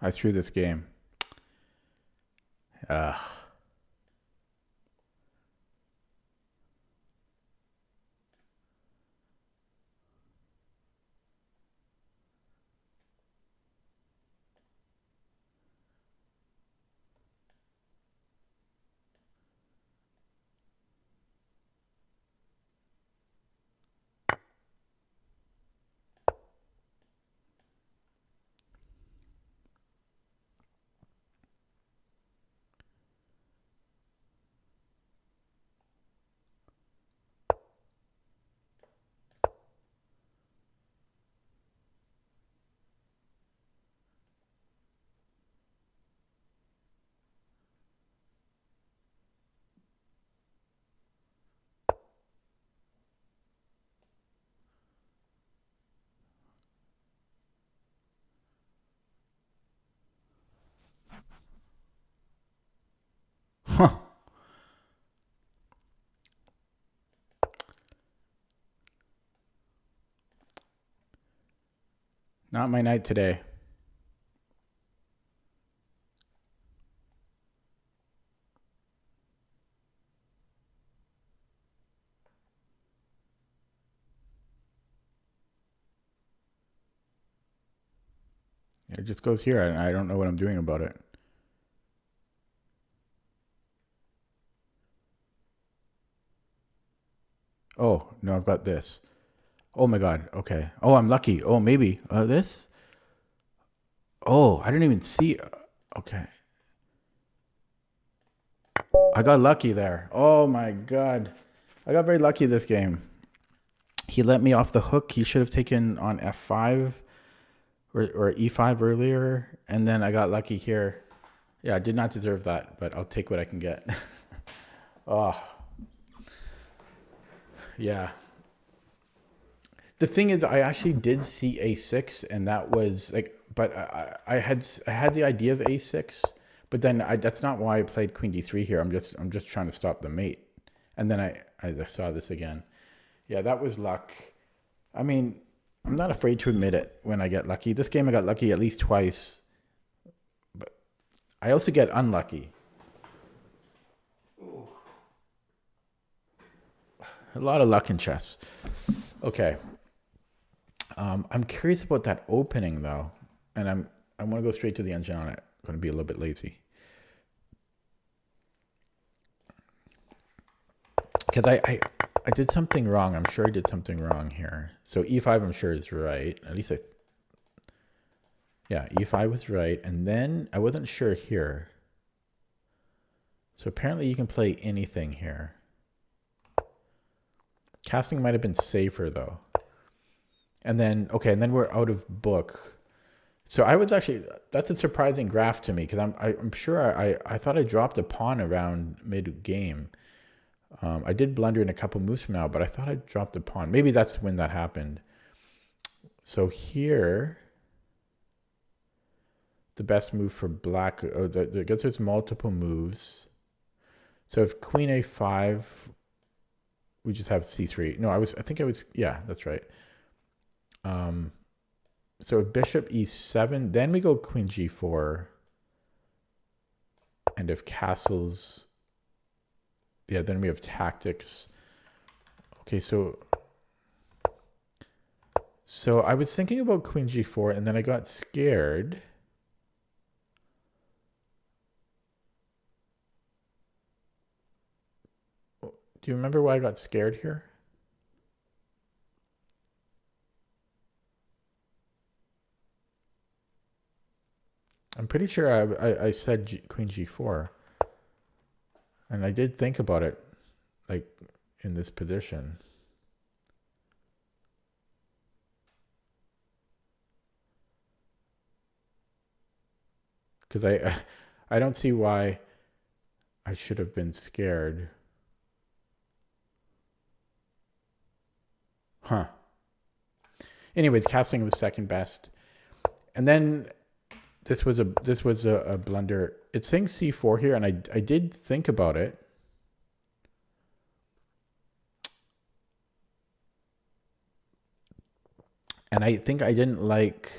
I threw this game. Huh. Not my night today. It just goes here, and I don't know what I'm doing about it. Oh, no, I've got this. Oh my god. Okay. Oh, I'm lucky. Oh, maybe. This? Oh, I didn't even see. Okay. I got lucky there. Oh my god. I got very lucky this game. He let me off the hook. He should have taken on F5 or E5 earlier. And then I got lucky here. Yeah, I did not deserve that, but I'll take what I can get. Oh. Yeah. The thing is, I actually did see A6, and that was like, but I had the idea of A6, but then that's not why I played Queen D3 here. I'm just trying to stop the mate, And then I saw this again. Yeah, that was luck. I mean, I'm not afraid to admit it when I get lucky. This game I got lucky at least twice. But I also get unlucky. Ooh. A lot of luck in chess. Okay. I'm curious about that opening though. And I want to go straight to the engine on it. I'm going to be a little bit lazy. Because I did something wrong. I'm sure I did something wrong here. So e5 I'm sure is right. At least yeah, e5 was right. And then I wasn't sure here. So apparently you can play anything here. Castling might have been safer though. And then, okay, and then we're out of book. So I was actually, that's a surprising graph to me because I'm sure I thought I dropped a pawn around mid-game. I did blunder in a couple moves from now, but I thought I dropped a pawn. Maybe that's when that happened. So here, the best move for black, I guess there's multiple moves. So if queen a5, we just have c3. No, yeah, that's right. So if bishop e7, then we go queen g4. And if castles, yeah, then we have tactics. Okay, so I was thinking about queen g4 and then I got scared. Do you remember why I got scared here? I'm pretty sure I said queen g4. And I did think about it, like, in this position. Because I don't see why I should have been scared. Huh. Anyways, castling was second best. And then this was a blunder. It's saying c4 here, and I did think about it. And I think I didn't like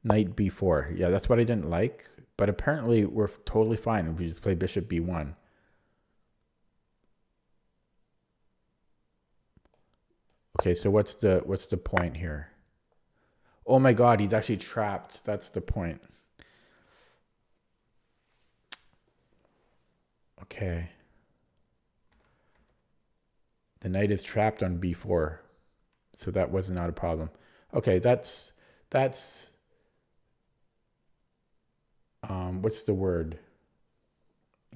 knight b4. Yeah, that's what I didn't like. But apparently we're totally fine if we just play bishop b1. Okay, so what's the point here? Oh my god, he's actually trapped. That's the point. Okay. The knight is trapped on b4. So that was not a problem. Okay, that's what's the word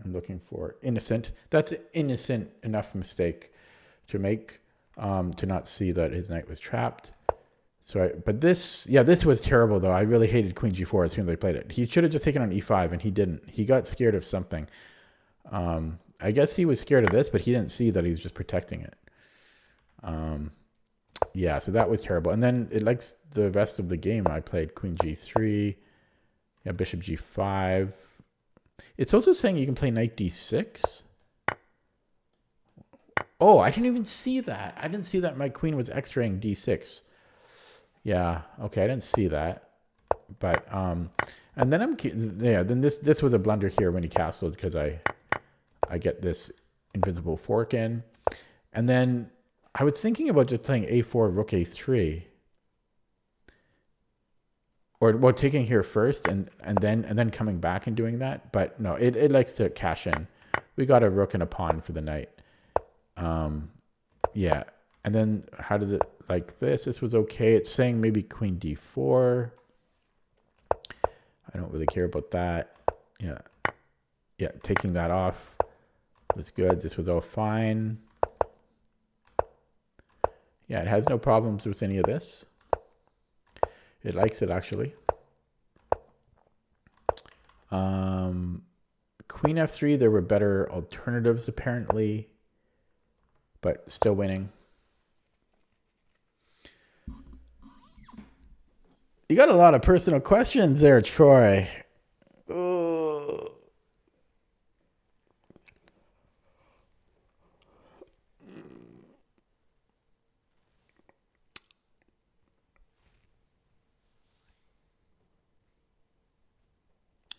I'm looking for? Innocent. That's innocent enough mistake to make to not see that his knight was trapped. So but this was terrible though. I really hated queen g4 as soon as I played it. He should have just taken on e5 and he didn't. He got scared of something. I guess he was scared of this, but he didn't see that he was just protecting it. Yeah, so that was terrible. And then it likes the rest of the game. I played queen g3, yeah, bishop g5. It's also saying you can play knight d6. Oh, I didn't even see that. I didn't see that my queen was x-raying d6. Yeah, okay, I didn't see that. But and then then this was a blunder here when he castled because I get this invisible fork in. And then I was thinking about just playing a4, rook a3. Or taking here first and then coming back and doing that. But no, it likes to cash in. We got a rook and a pawn for the knight. Yeah. And then how did it like this? This was okay. It's saying maybe queen d4. I don't really care about that. Yeah. Yeah, taking that off was good. This was all fine. Yeah, it has no problems with any of this. It likes it actually. Queen f3, there were better alternatives apparently, but still winning. You got a lot of personal questions there, Troy.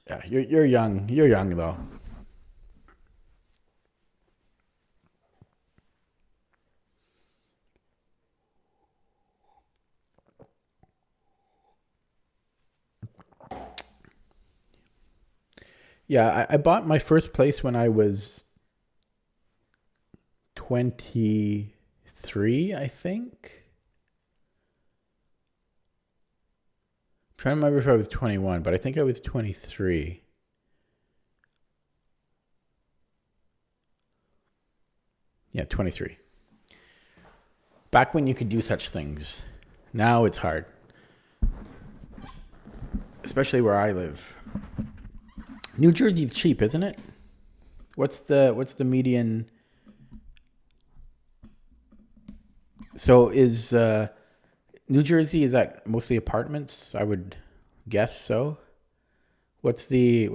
Yeah, you're young. You're young though. Yeah, I bought my first place when I was 23, I think. I'm trying to remember if I was 21, but I think I was 23. Yeah, 23. Back when you could do such things. Now it's hard, especially where I live. New Jersey's cheap, isn't it? What's the median? So is New Jersey, is that mostly apartments? I would guess so. What's the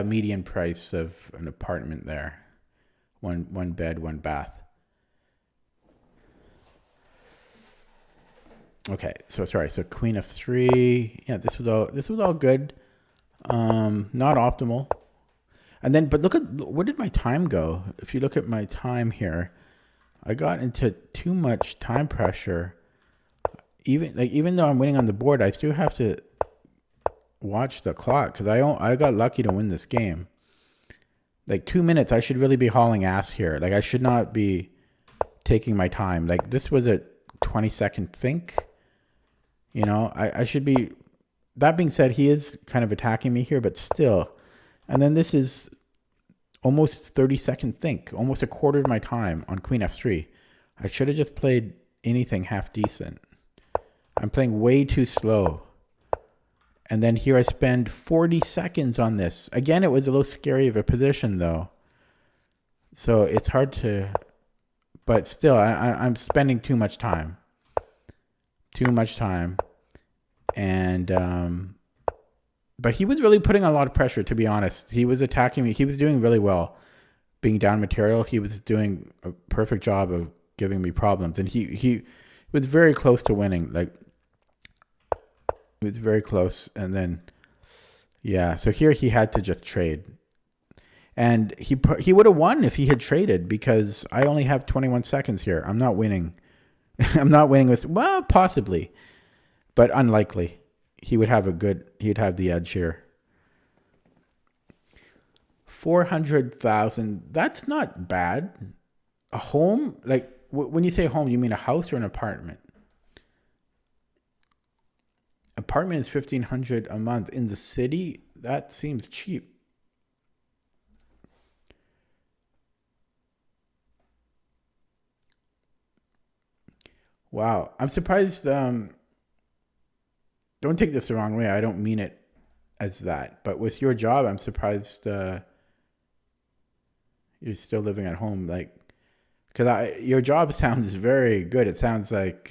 median price of an apartment there? One bed, one bath. Okay, so sorry. So Queen of Three. Yeah, this was all good. Not optimal. And then, but look at where did my time go? If you look at my time here, I got into too much time pressure. Even though I'm winning on the board, I still have to watch the clock because I got lucky to win this game. Like 2 minutes, I should really be hauling ass here. Like I should not be taking my time. Like this was a 20-second think. I should be. That being said, he is kind of attacking me here, but still. And then this is almost 30-second think, almost a quarter of my time on Queen F3. I should have just played anything half decent. I'm playing way too slow. And then here I spend 40 seconds on this. Again, it was a little scary of a position though. So it's hard to, but still, I'm spending too much time. Too much time. And, but he was really putting a lot of pressure, to be honest. He was attacking me. He was doing really well. Being down material, he was doing a perfect job of giving me problems. And he was very close to winning. Like, he was very close. And then, yeah. So here he had to just trade. And he would have won if he had traded because I only have 21 seconds here. I'm not winning. I'm not winning with, well, possibly, but unlikely. He'd have the edge here. 400,000. That's not bad. A home? Like when you say home, you mean a house or an apartment? Apartment is 1,500 a month in the city. That seems cheap. Wow, I'm surprised. Don't take this the wrong way. I don't mean it as that. But with your job, I'm surprised you're still living at home. Like, because your job sounds very good. It sounds like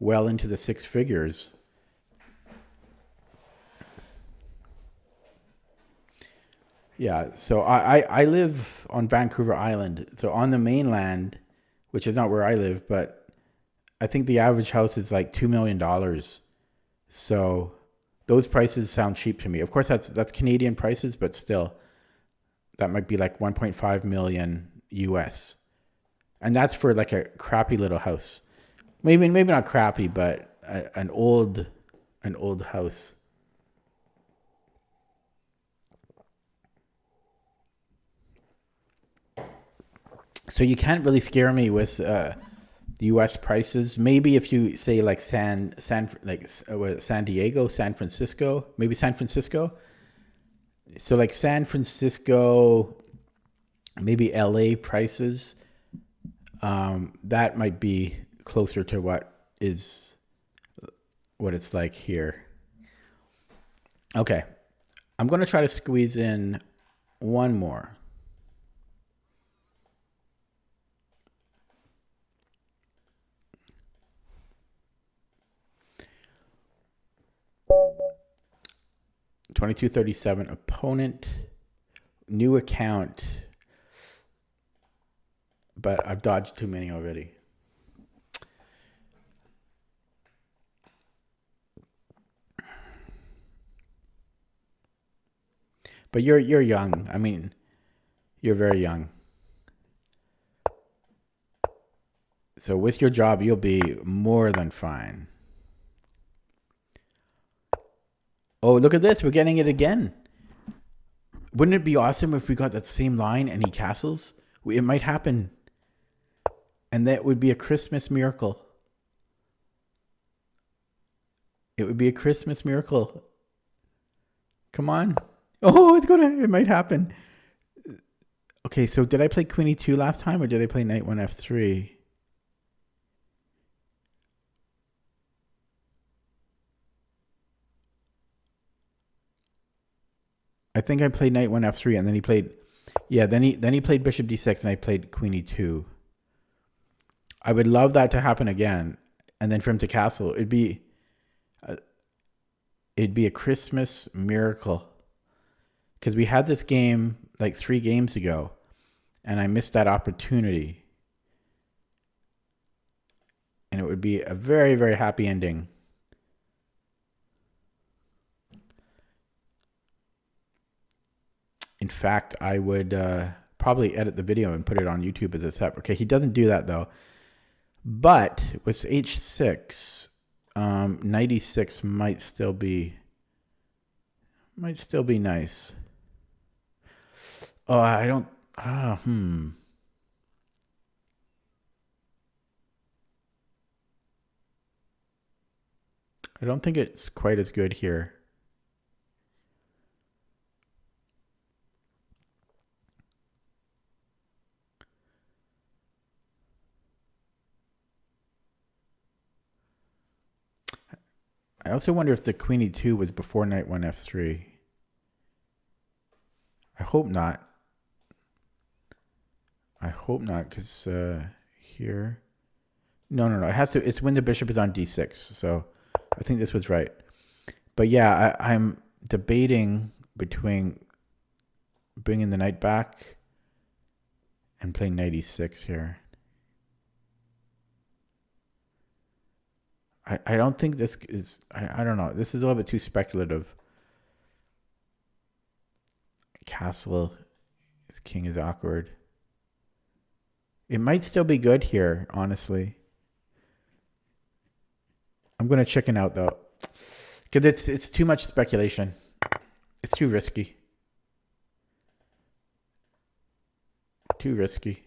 well into the six figures. Yeah. So I live on Vancouver Island. So on the mainland, which is not where I live, but I think the average house is like $2 million. So those prices sound cheap to me. Of course, that's Canadian prices, but still, that might be like 1.5 million US, and that's for like a crappy little house. Maybe not crappy, but an old house. So you can't really scare me with U.S. prices. Maybe if you say like San Diego, San Francisco, maybe San Francisco. So like San Francisco, maybe L.A. prices. That might be closer to what it's like here. Okay, I'm gonna try to squeeze in one more. 2237 opponent, new account, but I've dodged too many already. But you're young. I mean, you're very young. So with your job, you'll be more than fine. Oh, look at this. We're getting it again. Wouldn't it be awesome if we got that same line and he castles? It might happen. And that would be a Christmas miracle. It would be a Christmas miracle. Come on. Oh, it might happen. Okay, so did I play Queen E2 last time or did I play Knight 1 F3? I think I played Knight 1 F3 and then he played, yeah, then he played Bishop D6 and I played Queen E2. I would love that to happen again, and then for him to castle, it'd be a Christmas miracle. Because we had this game like 3 games ago, and I missed that opportunity, and it would be a very, very happy ending. In fact, I would probably edit the video and put it on YouTube as a separate. Okay, he doesn't do that though. But with H6, 96 might still be nice. Oh, I don't. I don't think it's quite as good here. I also wonder if the Queen E2 was before Knight 1 F3. I hope not. I hope not, because here... No. It has to... It's when the bishop is on D6, so I think this was right. But yeah, I'm debating between bringing the knight back and playing Knight E6 here. I don't think this is... I don't know. This is a little bit too speculative. Castle. His king is awkward. It might still be good here, honestly. I'm going to chicken out, though. Because it's too much speculation. It's too risky. Too risky.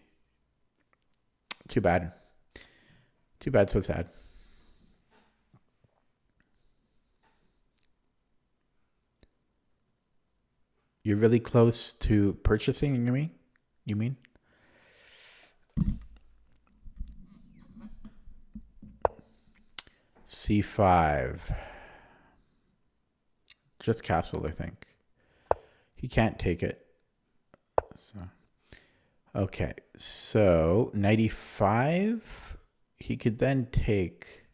Too bad. Too bad, so sad. You're really close to purchasing, you mean? C5. Just castle, I think. He can't take it. So, okay, so 95. He could then take...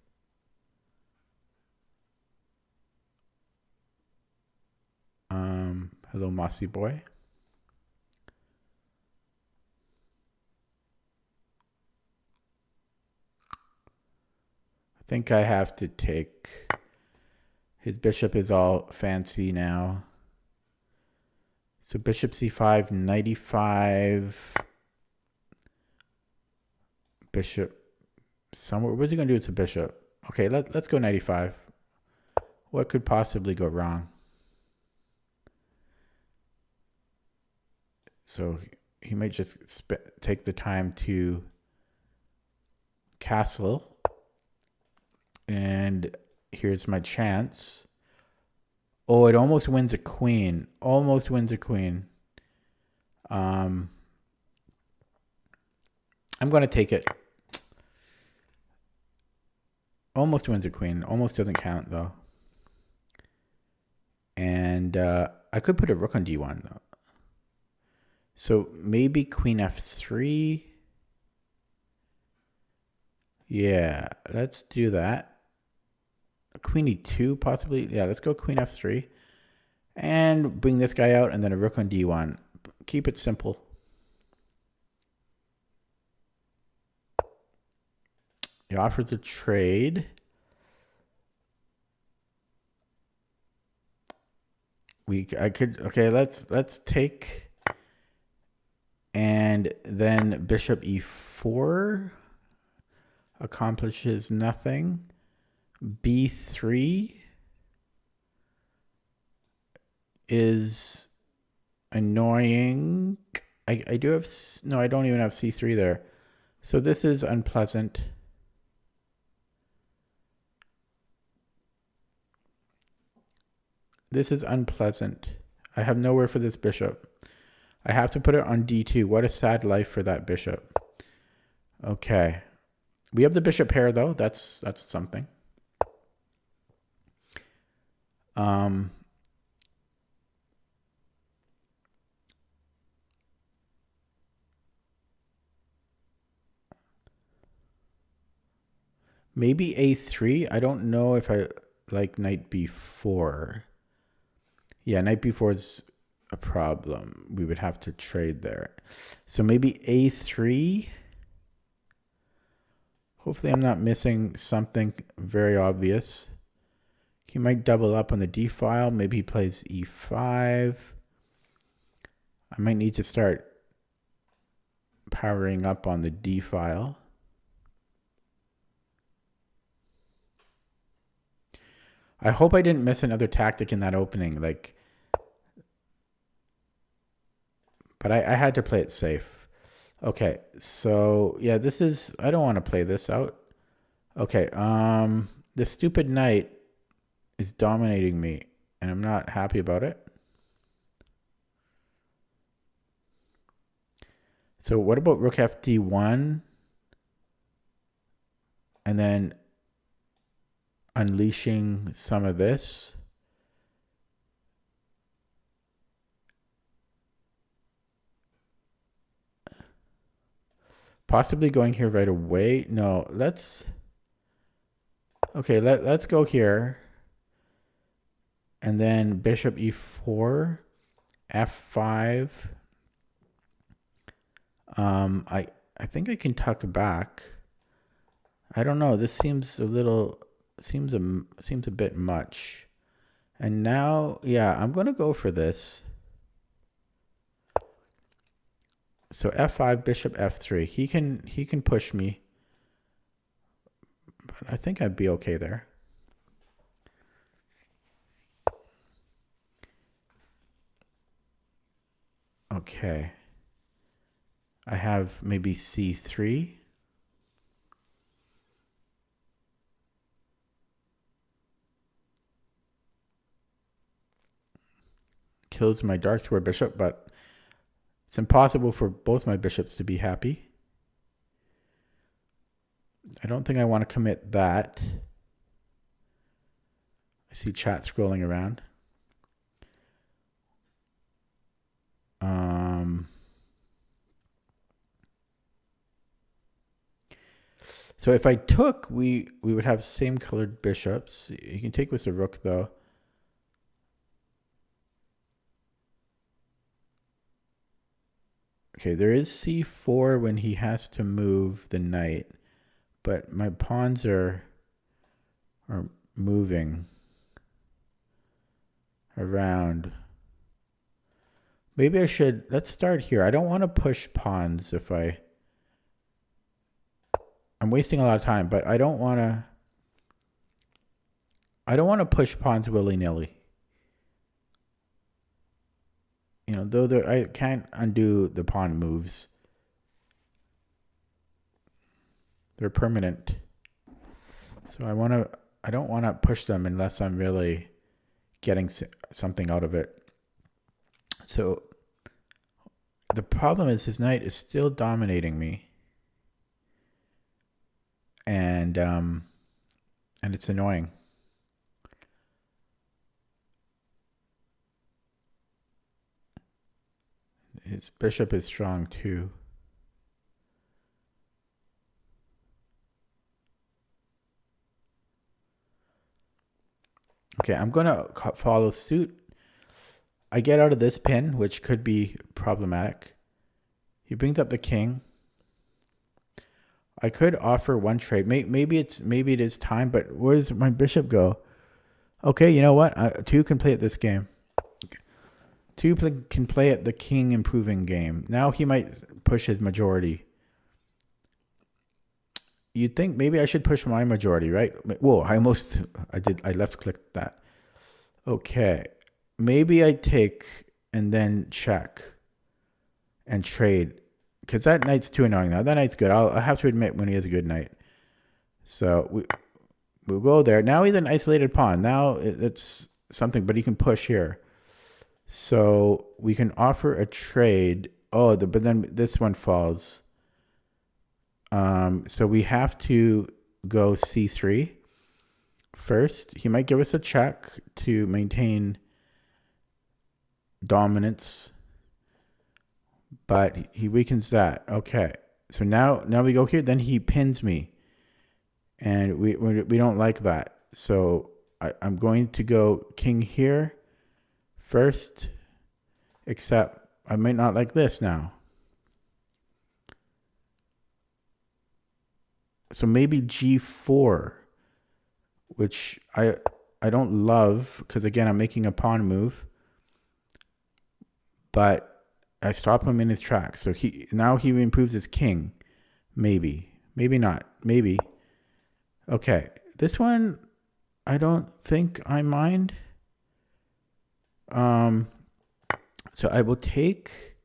hello, Mossy Boy. I think I have to take... His bishop is all fancy now. So bishop c5, 95. Bishop somewhere. What's he going to do with the bishop? Okay, let's go 95. What could possibly go wrong? So he might just take the time to castle. And here's my chance. Oh, it almost wins a queen. Almost wins a queen. I'm going to take it. Almost wins a queen. Almost doesn't count, though. And I could put a rook on d1, though. So maybe queen f3. Yeah, let's do that. Queen e2, possibly. Yeah, let's go queen f3. And bring this guy out, and then a rook on d1. Keep it simple. He offers a trade. Okay, let's take, and then bishop e4 accomplishes nothing. b3 is annoying. I do have, no, I don't even have c3 there. So this is unpleasant. This is unpleasant. I have nowhere for this bishop. I have to put it on d2. What a sad life for that bishop. Okay. We have the bishop pair though. That's something. Maybe a3. I don't know if I like knight b4. Yeah, knight b4 is a problem. We would have to trade there. So maybe a3. Hopefully I'm not missing something very obvious. He might double up on the d file. Maybe he plays e5. I might need to start powering up on the d file. I hope I didn't miss another tactic in that opening, but I had to play it safe. Okay, so yeah, this is, I don't want to play this out. Okay, this stupid knight is dominating me, and I'm not happy about it. So what about rook fd1? And then unleashing some of this. Possibly going here right away. No, let's go here. And then bishop e4, f5. I think I can tuck back. I don't know. This seems a little, seems a bit much. And now, yeah, I'm going to go for this. So f5, bishop f3. He can push me. But I think I'd be okay there. Okay. I have maybe c3. Kills my dark square bishop, but it's impossible for both my bishops to be happy. I don't think I want to commit that. I see chat scrolling around. So if I took, we would have same colored bishops. You can take with the rook though. Okay, there is c4 when he has to move the knight, but my pawns are moving around. Maybe I should, let's start here. I don't want to push pawns if I'm wasting a lot of time, but I don't want to push pawns willy-nilly. You know, though I can't undo the pawn moves. They're permanent. So I don't want to push them unless I'm really getting something out of it. So the problem is his knight is still dominating me. And it's annoying. His bishop is strong too. Okay, I'm going to follow suit. I get out of this pin, which could be problematic. He brings up the king. I could offer one trade. Maybe it is time, but where does my bishop go? Okay, you know what? Two can play at this game. can play at the king improving game. Now he might push his majority. You'd think maybe I should push my majority, right? Whoa, I left clicked that. Okay. Maybe I take and then check and trade. Because that knight's too annoying now. That knight's good. I'll have to admit when he has a good knight. So we'll go there. Now he's an isolated pawn. Now it's something, but he can push here. So we can offer a trade. Oh, but then this one falls. So we have to go c3 first. He might give us a check to maintain dominance, but he weakens that. Okay. So now we go here. Then he pins me, and we don't like that. So I'm going to go king here first, except I might not like this now. So maybe g4, which I don't love because, again, I'm making a pawn move. But I stop him in his tracks. So now he improves his king. Maybe. Maybe not. Maybe. Okay. This one, I don't think I mind. So I will take...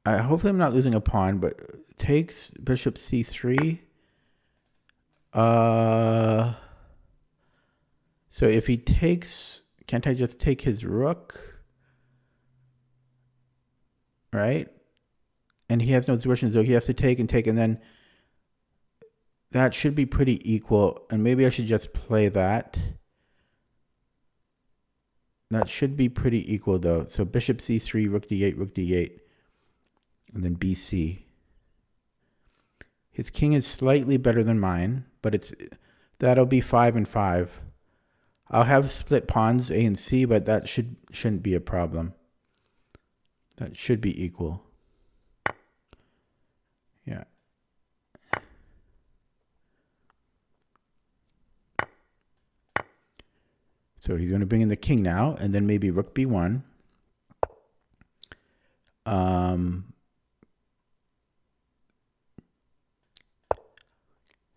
hopefully I'm not losing a pawn, but takes bishop c3. So if he takes... Can't I just take his rook? Right? And he has no solution, so he has to take, and then that should be pretty equal. And maybe I should just play that. That should be pretty equal, though. So bishop c3, rook d8, and then bc. His king is slightly better than mine, but that'll be 5 and 5. I'll have split pawns A and C, but that shouldn't be a problem. That should be equal. Yeah. So he's going to bring in the king now, and then maybe rook b1.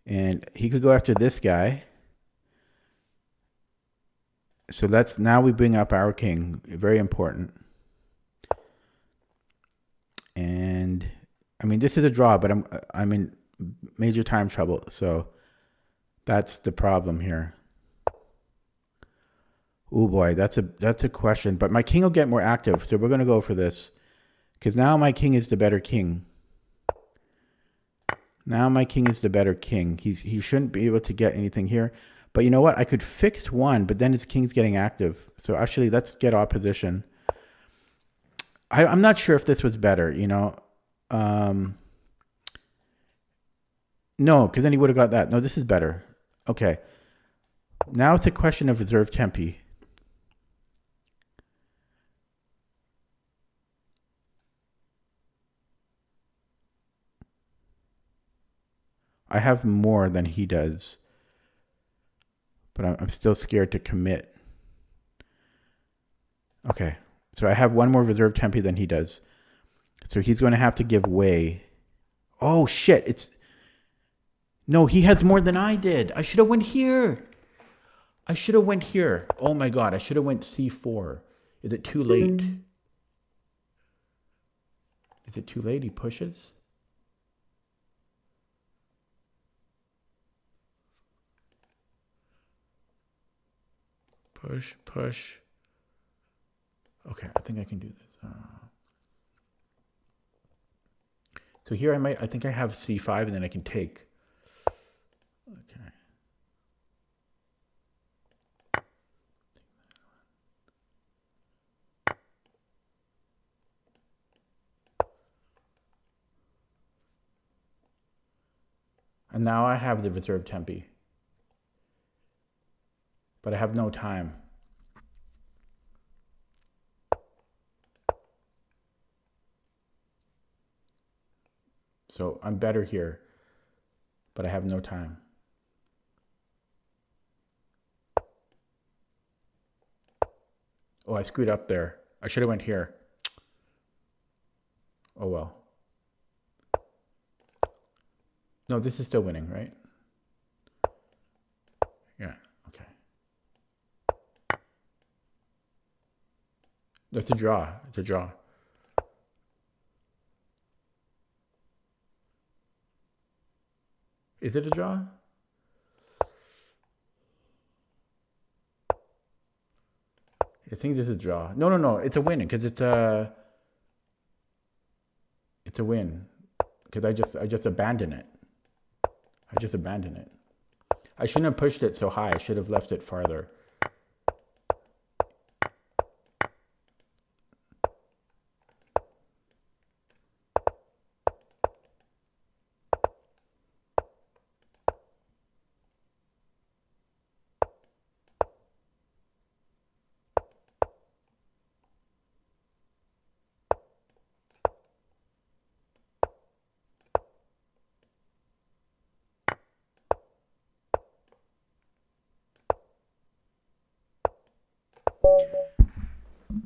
And he could go after this guy. So now we bring up our king. Very important. And I mean, this is a draw, but I'm in major time trouble. So that's the problem here. Oh boy, that's a question. But my king will get more active, so we're going to go for this. Because now my king is the better king. Now my king is the better king. He shouldn't be able to get anything here. But you know what? I could fix one, but then his king's getting active. So actually, let's get opposition. I'm not sure if this was better, you know. No, because then he would have got that. No, this is better. Okay. Now it's a question of reserve tempi. I have more than he does. But I'm still scared to commit. Okay. So I have one more reserve tempi than he does. So he's going to have to give way. Oh, shit. No, he has more than I did. I should have went here. Oh, my God. I should have went c4. Is it too late? Is it too late? He pushes? Push. Okay, I think I can do this. So here I think I have c5 and then I can take. Okay. And now I have the reserve tempi. But I have no time. So I'm better here, but I have no time. Oh, I screwed up there. I should have went here. Oh, well. No, this is still winning, right? Yeah, okay. That's a draw. It's a draw. Is it a draw? I think this is a draw. No. It's a win because it's a win because I just abandon it. I just abandon it. I shouldn't have pushed it so high. I should have left it farther.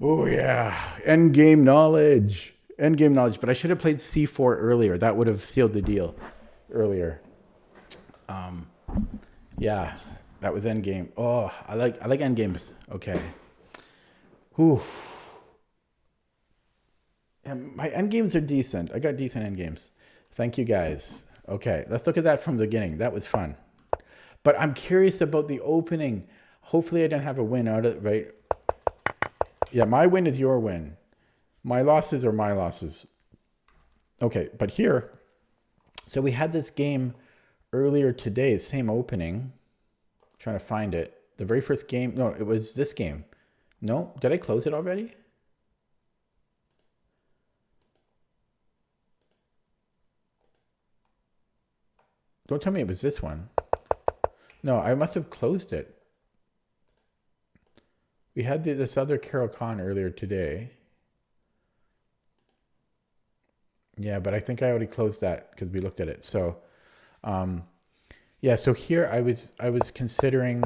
Oh yeah, end game knowledge. End game knowledge. But I should have played c4 earlier. That would have sealed the deal earlier. Yeah, that was end game. Oh, I like end games. Okay. Whew. Yeah, my end games are decent. I got decent end games. Thank you guys. Okay, let's look at that from the beginning. That was fun. But I'm curious about the opening. Hopefully I didn't have a win out of it, right? Yeah, my win is your win. My losses are my losses. Okay, but here, so we had this game earlier today, same opening. I'm trying to find it. The very first game, no, it was this game. No, did I close it already? Don't tell me it was this one. No, I must have closed it. We had this other Carol Khan earlier today. Yeah, but I think I already closed that because we looked at it. So, yeah. So here I was considering.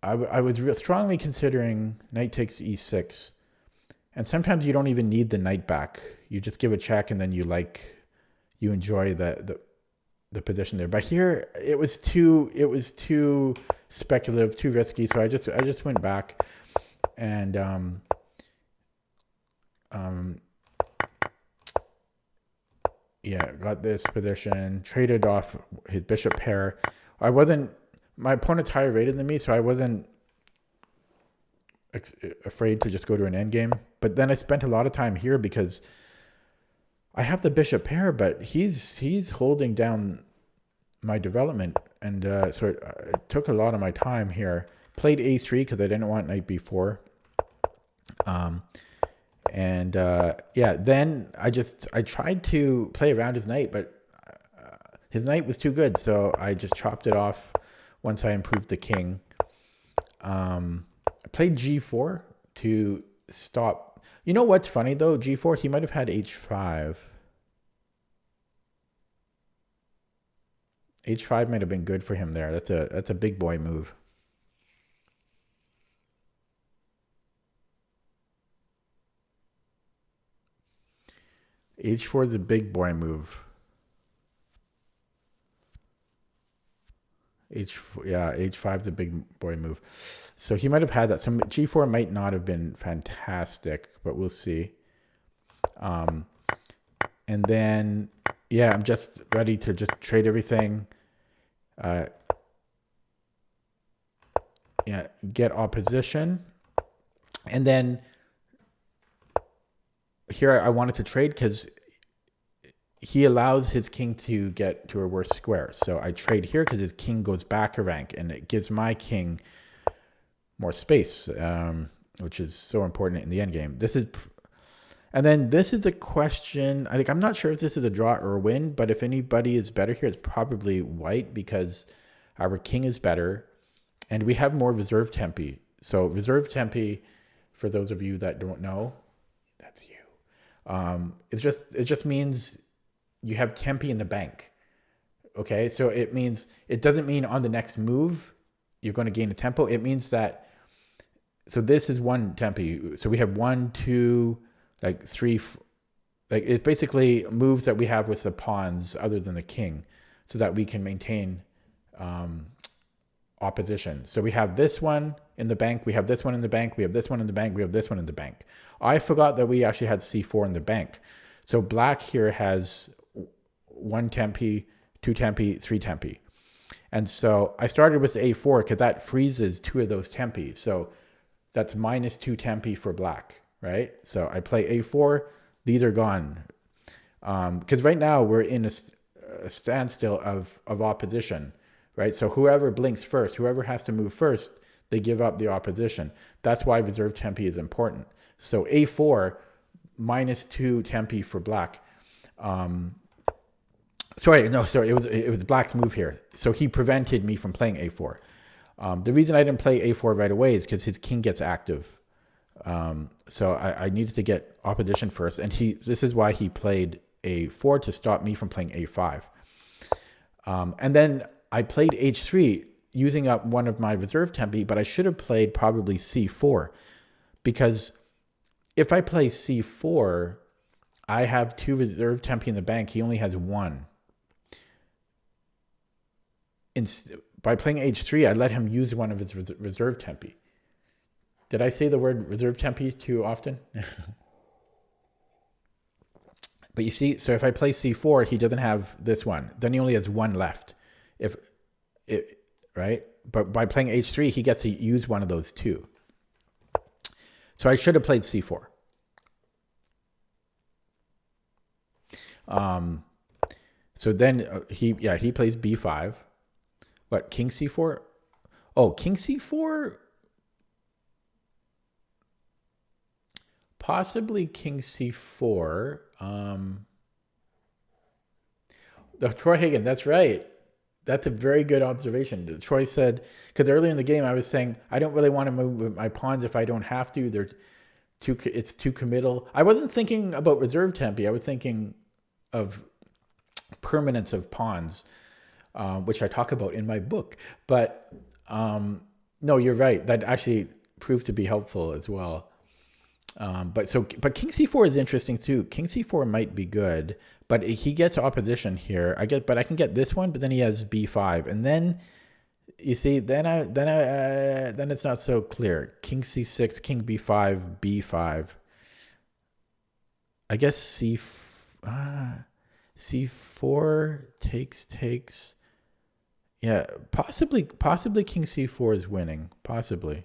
I was strongly considering knight takes e6, and sometimes you don't even need the knight back. You just give a check, and then you enjoy the position there. But here it was too speculative, too risky. So I just went back and yeah, got this position, traded off his bishop pair. My opponent's higher rated than me, so I wasn't afraid to just go to an endgame. But then I spent a lot of time here because I have the bishop pair, but he's holding down my development, and so it took a lot of my time here. Played a3 because I didn't want knight b4. Yeah, then I tried to play around his knight, but his knight was too good, so I just chopped it off once I improved the king. I played g4 to stop. You know what's funny though? G4, he might have had h5. H5 might have been good for him there. That's a big boy move. H4 is a big boy move. H5 is a big boy move. So he might have had that. So G4 might not have been fantastic, but we'll see. And then, yeah, I'm just ready to just trade everything. Yeah, get opposition. And then here I wanted to trade because he allows his king to get to a worse square. So I trade here because his king goes back a rank, and it gives my king more space, which is so important in the endgame. And then this is a question. I'm not sure if this is a draw or a win, but if anybody is better here, it's probably white because our king is better, and we have more reserve tempi. So reserve tempi, for those of you that don't know, that's you. It just means you have tempi in the bank. Okay, so it doesn't mean on the next move you're going to gain a tempo. It means that so this is one tempi. So we have 1, 2, like 3, like it's basically moves that we have with the pawns other than the king, so that we can maintain opposition. So we have this one in the bank, we have this one in the bank, we have this one in the bank, we have this one in the bank. I forgot that we actually had c4 in the bank. So black here has 1 tempi, 2 tempi, 3 tempi. And so I started with a4 because that freezes 2 of those tempi. So that's -2 tempi for black, right? So I play a4, these are gone. Because right now we're in a standstill of opposition, right? So whoever blinks first, whoever has to move first, they give up the opposition. That's why reserve tempi is important. So a4, -2 tempi for black. Sorry, it was black's move here. So he prevented me from playing a4. The reason I didn't play a4 right away is because his king gets active. So I needed to get opposition first, and this is why he played a4 to stop me from playing a5. And then I played h3 using up one of my reserve tempi, but I should have played probably c4, because if I play c4, I have 2 reserve tempi in the bank. He only has 1. By playing h3, I let him use one of his reserve tempi. Did I say the word reserve tempi too often? But you see, so if I play c4, he doesn't have this one. Then he only has 1 left. Right? But by playing h3, he gets to use one of those 2. So I should have played c4. So then he plays b5. What, king c4? Oh, king c4? Possibly king c4. Troy Hagan, that's right. That's a very good observation. Troy said, because earlier in the game I was saying, I don't really want to move my pawns if I don't have to. It's too committal. I wasn't thinking about reserve tempi. I was thinking of permanence of pawns, which I talk about in my book. But no, you're right. That actually proved to be helpful as well. But king c4 is interesting too. King c4 might be good, but he gets opposition here. But I can get this one, but then he has b5, and then you see, then it's not so clear. King c6, king b5, b5. I guess c4 takes. Yeah, possibly king c4 is winning, possibly.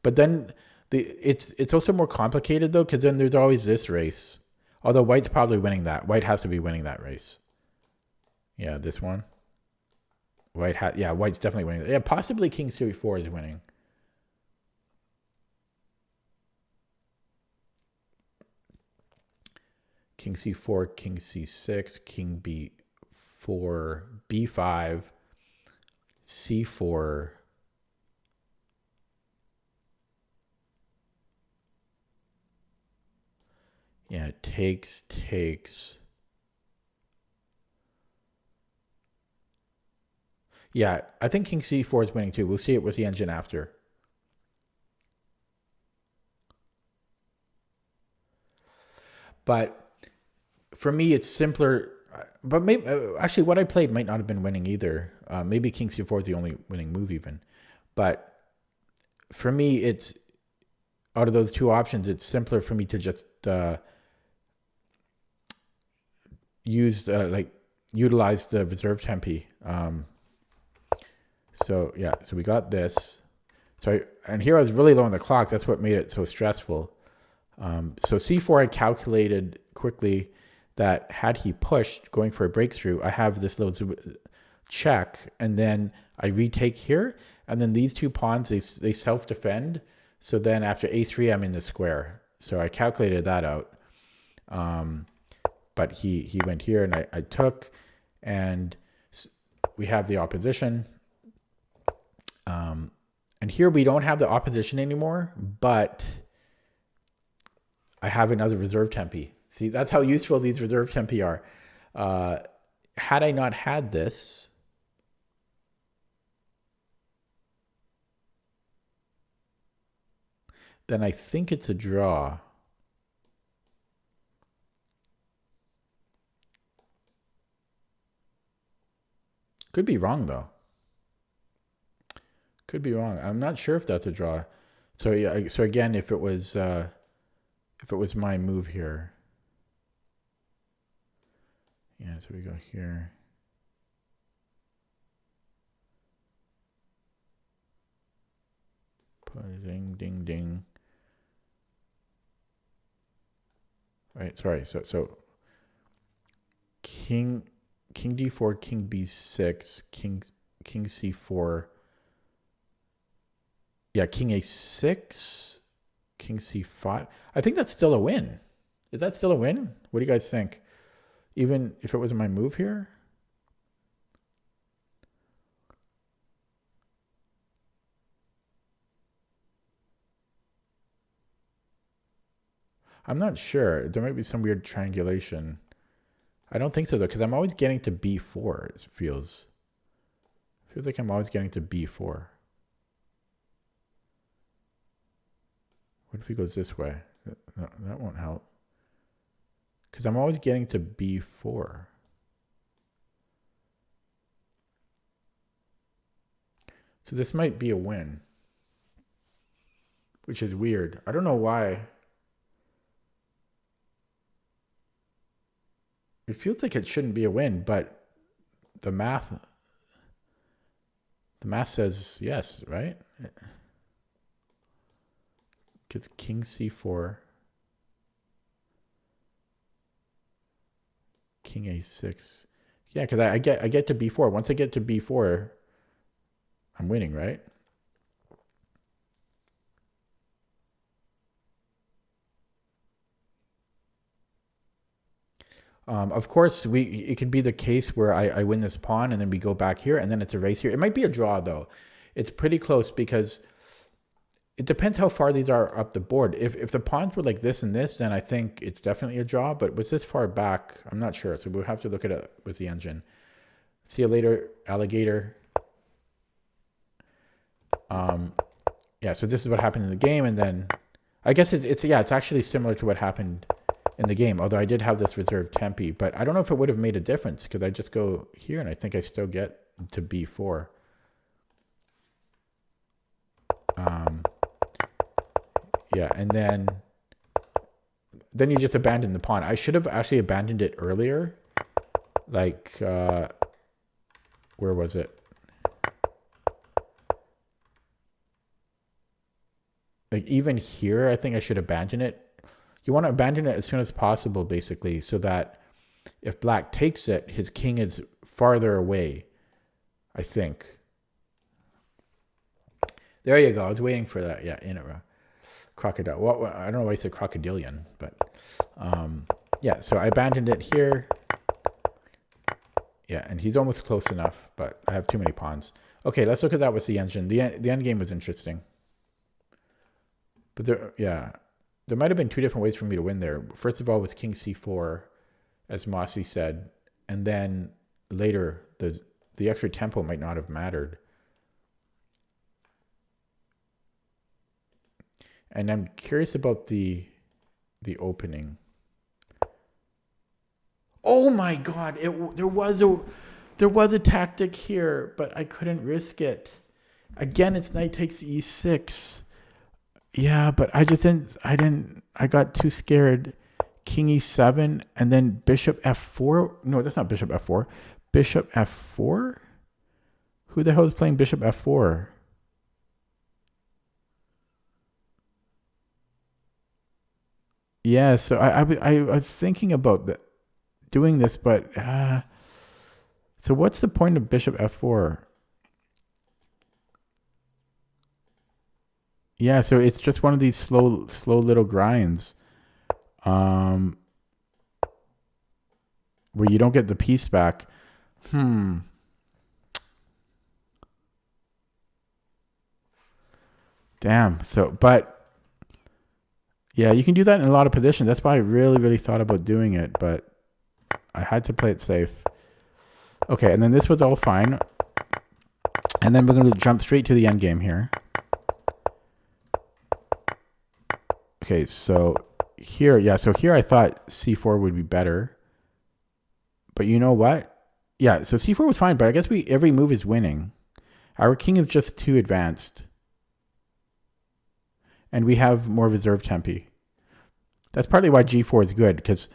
But then it's also more complicated though, because then there's always this race. Although white's probably winning that. White has to be winning that race. Yeah, this one. White's definitely winning. Yeah, possibly king c4 is winning. King c4, king c6, king b4, b5, c4. Yeah, takes. Yeah, I think king c4 is winning too. We'll see it with the engine after. But for me, it's simpler. But maybe actually, what I played might not have been winning either. Maybe king c4 is the only winning move even. But for me, it's out of those 2 options, it's simpler for me to just utilize the reserve tempi. So we got this. And here I was really low on the clock. That's what made it so stressful. So c4, I calculated quickly that had he pushed, going for a breakthrough, I have this little check, and then I retake here, and then these 2 pawns, they self-defend. So then after a3, I'm in the square. So I calculated that out. But he went here, and I took, and we have the opposition. And here we don't have the opposition anymore, but I have another reserve tempi. See, that's how useful these reserve tempi are. Had I not had this, then I think it's a draw. Could be wrong though. Could be wrong. I'm not sure if that's a draw. So yeah. So again, if it was my move here. Yeah. So we go here. Ding, ding, ding. All right. Sorry. So king d4, king b6, king c4. Yeah, king a6, king c5. I think that's still a win. Is that still a win? What do you guys think? Even if it was my move here? I'm not sure. There might be some weird triangulation. I don't think so though, because I'm always getting to b4. It feels like I'm always getting to b4. What if he goes this way? No, that won't help. Because I'm always getting to b4. So this might be a win, which is weird. I don't know why. It feels like it shouldn't be a win, but the math says yes, right? It's king c4, king a6. Yeah, because I get to b4. Once I get to b4, I'm winning, right? Of course, it could be the case where I win this pawn and then we go back here and then it's a race here. It might be a draw though. It's pretty close because it depends how far these are up the board. If the pawns were like this and this, then I think it's definitely a draw. But with this far back, I'm not sure. So we'll have to look at it with the engine. See you later, alligator. Yeah, so this is what happened in the game. And then I guess it's actually similar to what happened in the game, although I did have this reserved tempi, but I don't know if it would have made a difference because I just go here and I think I still get to b4. Yeah, and then you just abandon the pawn. I should have actually abandoned it earlier. Like, where was it? Like even here, I think I should abandon it. You want to abandon it as soon as possible, basically, so that if black takes it, his king is farther away, I think. There you go. I was waiting for that. Yeah, in a crocodile. Well, I don't know why I said crocodilian, but yeah, so I abandoned it here. Yeah, and he's almost close enough, but I have too many pawns. Okay, let's look at that with the engine. The end game was interesting. But there might have been two different ways for me to win there. First of all, was king c4, as Mossy said, and then later the extra tempo might not have mattered. And I'm curious about the opening. Oh my God! There was a tactic here, but I couldn't risk it. Again, it's knight takes e6. Yeah, but I got too scared. King e7 and then bishop f4. No, that's not bishop f4. Bishop f4? Who the hell is playing bishop f4? Yeah, so I was thinking about doing this, but so what's the point of bishop f4? Yeah, so it's just one of these slow little grinds, where you don't get the piece back. Damn. So, but yeah, you can do that in a lot of positions. That's why I really thought about doing it, but I had to play it safe. Okay, and then this was all fine. And then we're going to jump straight to the end game here. Okay, so here, so here I thought c4 would be better. But you know what? Yeah, so c4 was fine, but I guess every move is winning. Our king is just too advanced. And we have more reserve tempi. That's partly why g4 is good, because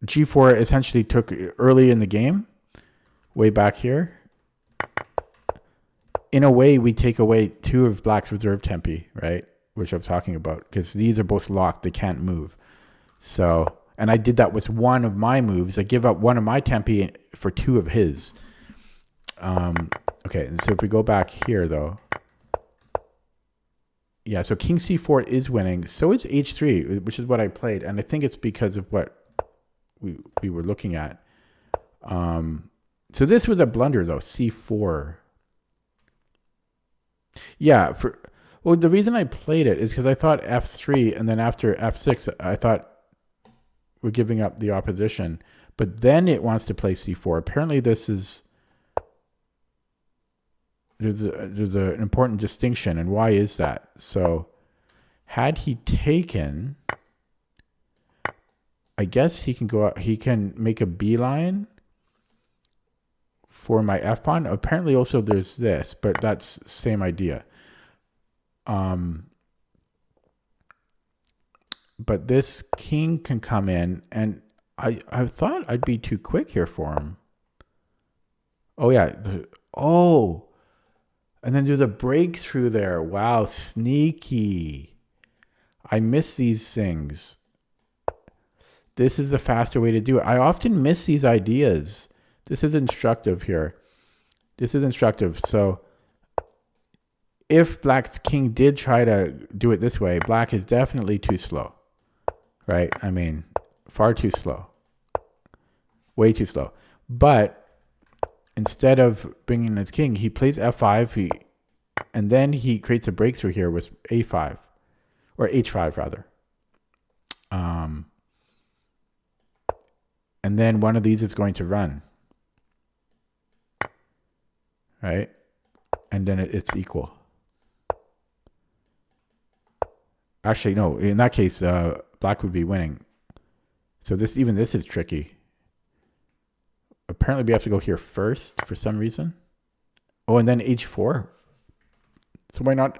g4 essentially took early in the game, way back here. In a way, we take away 2 of black's reserve tempi, right? Which I'm talking about, because these are both locked. They can't move. So, and I did that with one of my moves. I give up one of my tempi for 2 of his. Okay, and so if we go back here, though. Yeah, so king c4 is winning. So is h3, which is what I played. And I think it's because of what we were looking at. So this was a blunder, though, c4. Yeah, well, the reason I played it is because I thought f3, and then after f6, I thought we're giving up the opposition. But then it wants to play c4. Apparently, this is... There's an important distinction, and why is that? So, had he taken... I guess he can go out, he can make a beeline for my f-pawn. Apparently also there's this, but that's same idea. But this king can come in, and I thought I'd be too quick here for him. Oh yeah. And then there's a breakthrough there. Wow, sneaky. I miss these things. This is the faster way to do it. I often miss these ideas. This is instructive here. This is instructive. So if black's king did try to do it this way, black is definitely too slow. Right? I mean, far too slow. Way too slow. But instead of bringing his king, he plays f5, and then he creates a breakthrough here with a5, or h5 rather. And then one of these is going to run, right? And then it's equal. Actually, no, in that case, black would be winning. So this is tricky. Apparently we have to go here first for some reason. Oh, and then h4. So why not?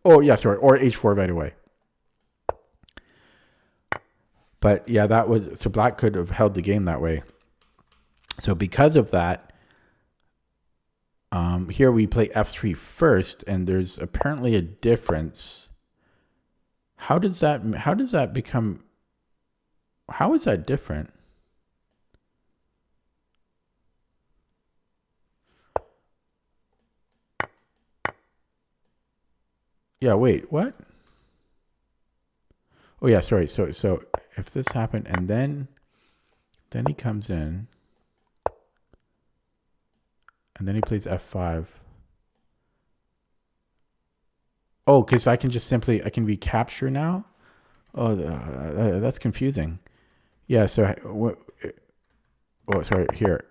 Oh, yeah, sorry. Or h4 right away. But yeah, that was... So black could have held the game that way. So because of that, here we play f3 first, and there's apparently a difference. How does that become... How is that different? Yeah, wait, what? Oh yeah, sorry. So if this happened, and then he comes in, and then he plays f5. Oh, because I can just simply, I can recapture now? Oh, that's confusing. Yeah, so, oh, sorry, here.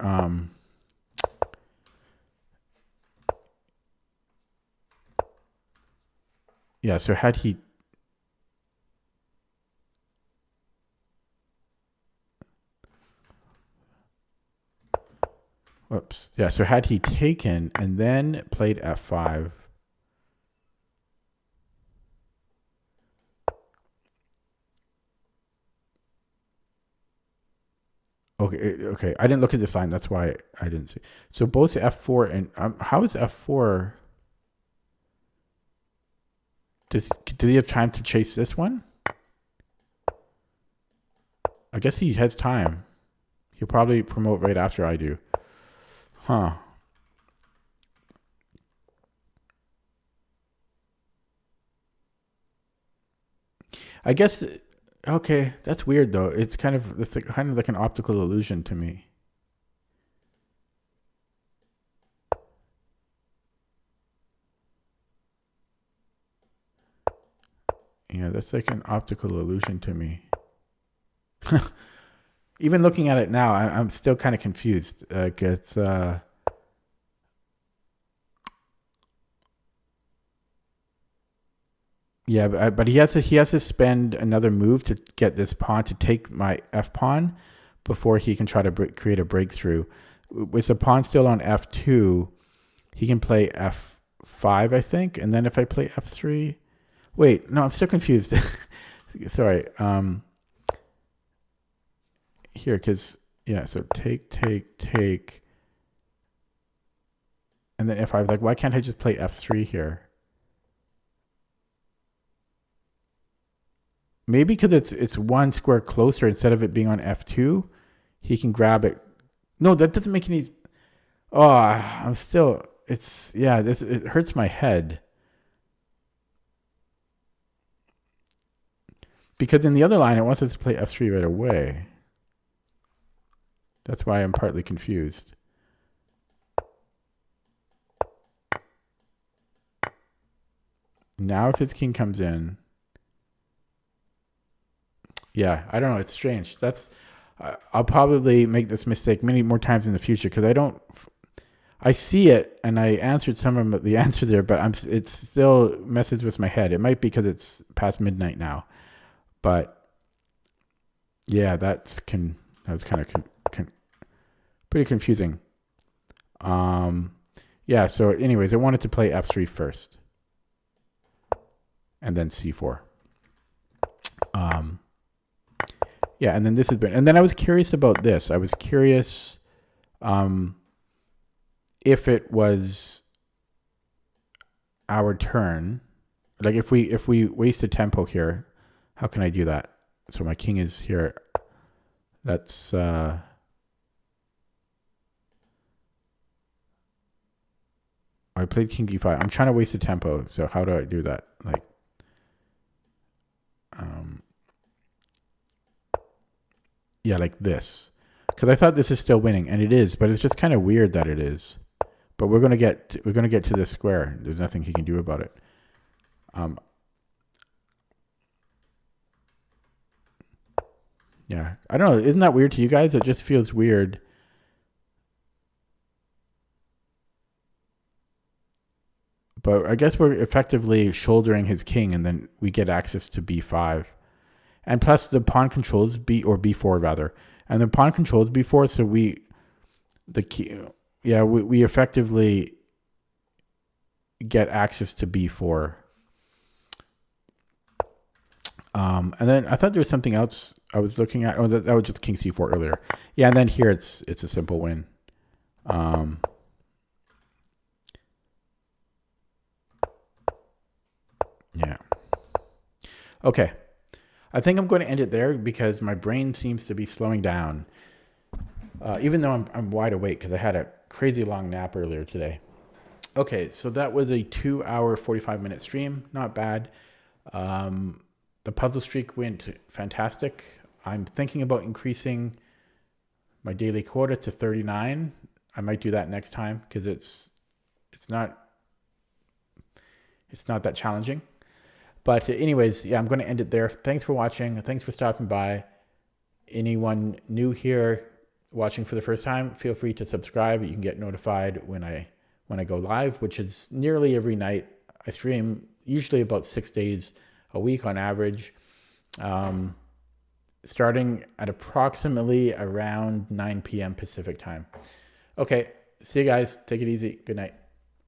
Yeah, so had he... Whoops. Yeah, so had he taken and then played f5... Okay. I didn't look at this line. That's why I didn't see. So both f4 and... how is f4... Does he have time to chase this one? I guess he has time. He'll probably promote right after I do. Huh. I guess... Okay, that's weird though. It's kind of like an optical illusion to me. Yeah, that's like an optical illusion to me. Even looking at it now, I'm still kind of confused. Like it's Yeah, but he has to spend another move to get this pawn to take my f pawn before he can try to create a breakthrough. With the pawn still on f2, he can play f5, I think, and then if I play f3, wait, no, I'm still confused. Sorry. Here, because yeah, so take, and then if I like, why can't I just play f3 here? Maybe because it's one square closer, instead of it being on f2, he can grab it. No, that doesn't make any. Oh, I'm still. It's it hurts my head. Because in the other line, it wants us to play f3 right away. That's why I'm partly confused. Now if his king comes in. Yeah, I don't know. It's strange. I'll probably make this mistake many more times in the future because I see it and I answered some of the answers there, but it still messes with my head. It might be because it's past midnight now, but yeah, that was kind of pretty confusing. Yeah. So, anyways, I wanted to play f3 first, and then c4. Yeah, and then this has been, and then I was curious about this. I was curious if it was our turn, like if we waste a tempo here, how can I do that? So my king is here. That's I played king d5. I'm trying to waste a tempo. So how do I do that? Like, yeah, like this. Because I thought this is still winning, and it is, but it's just kind of weird that it is. But we're gonna get to this square. There's nothing he can do about it. Yeah, I don't know. Isn't that weird to you guys? It just feels weird. But I guess we're effectively shouldering his king, and then we get access to b5. And plus the pawn controls b4 rather. And the pawn controls b4, so we effectively get access to b4. And then I thought there was something else I was looking at. Oh, that was just king c4 earlier. Yeah, and then here it's a simple win. Yeah. Okay. I think I'm going to end it there because my brain seems to be slowing down. Even though I'm wide awake because I had a crazy long nap earlier today. Okay, so that was a 2-hour, 45-minute stream. Not bad. The puzzle streak went fantastic. I'm thinking about increasing my daily quota to 39. I might do that next time because it's not that challenging. But anyways, yeah, I'm going to end it there. Thanks for watching. Thanks for stopping by. Anyone new here watching for the first time, feel free to subscribe. You can get notified when I go live, which is nearly every night. I stream usually about 6 days a week on average, starting at approximately around 9 p.m. Pacific time. Okay, see you guys. Take it easy. Good night.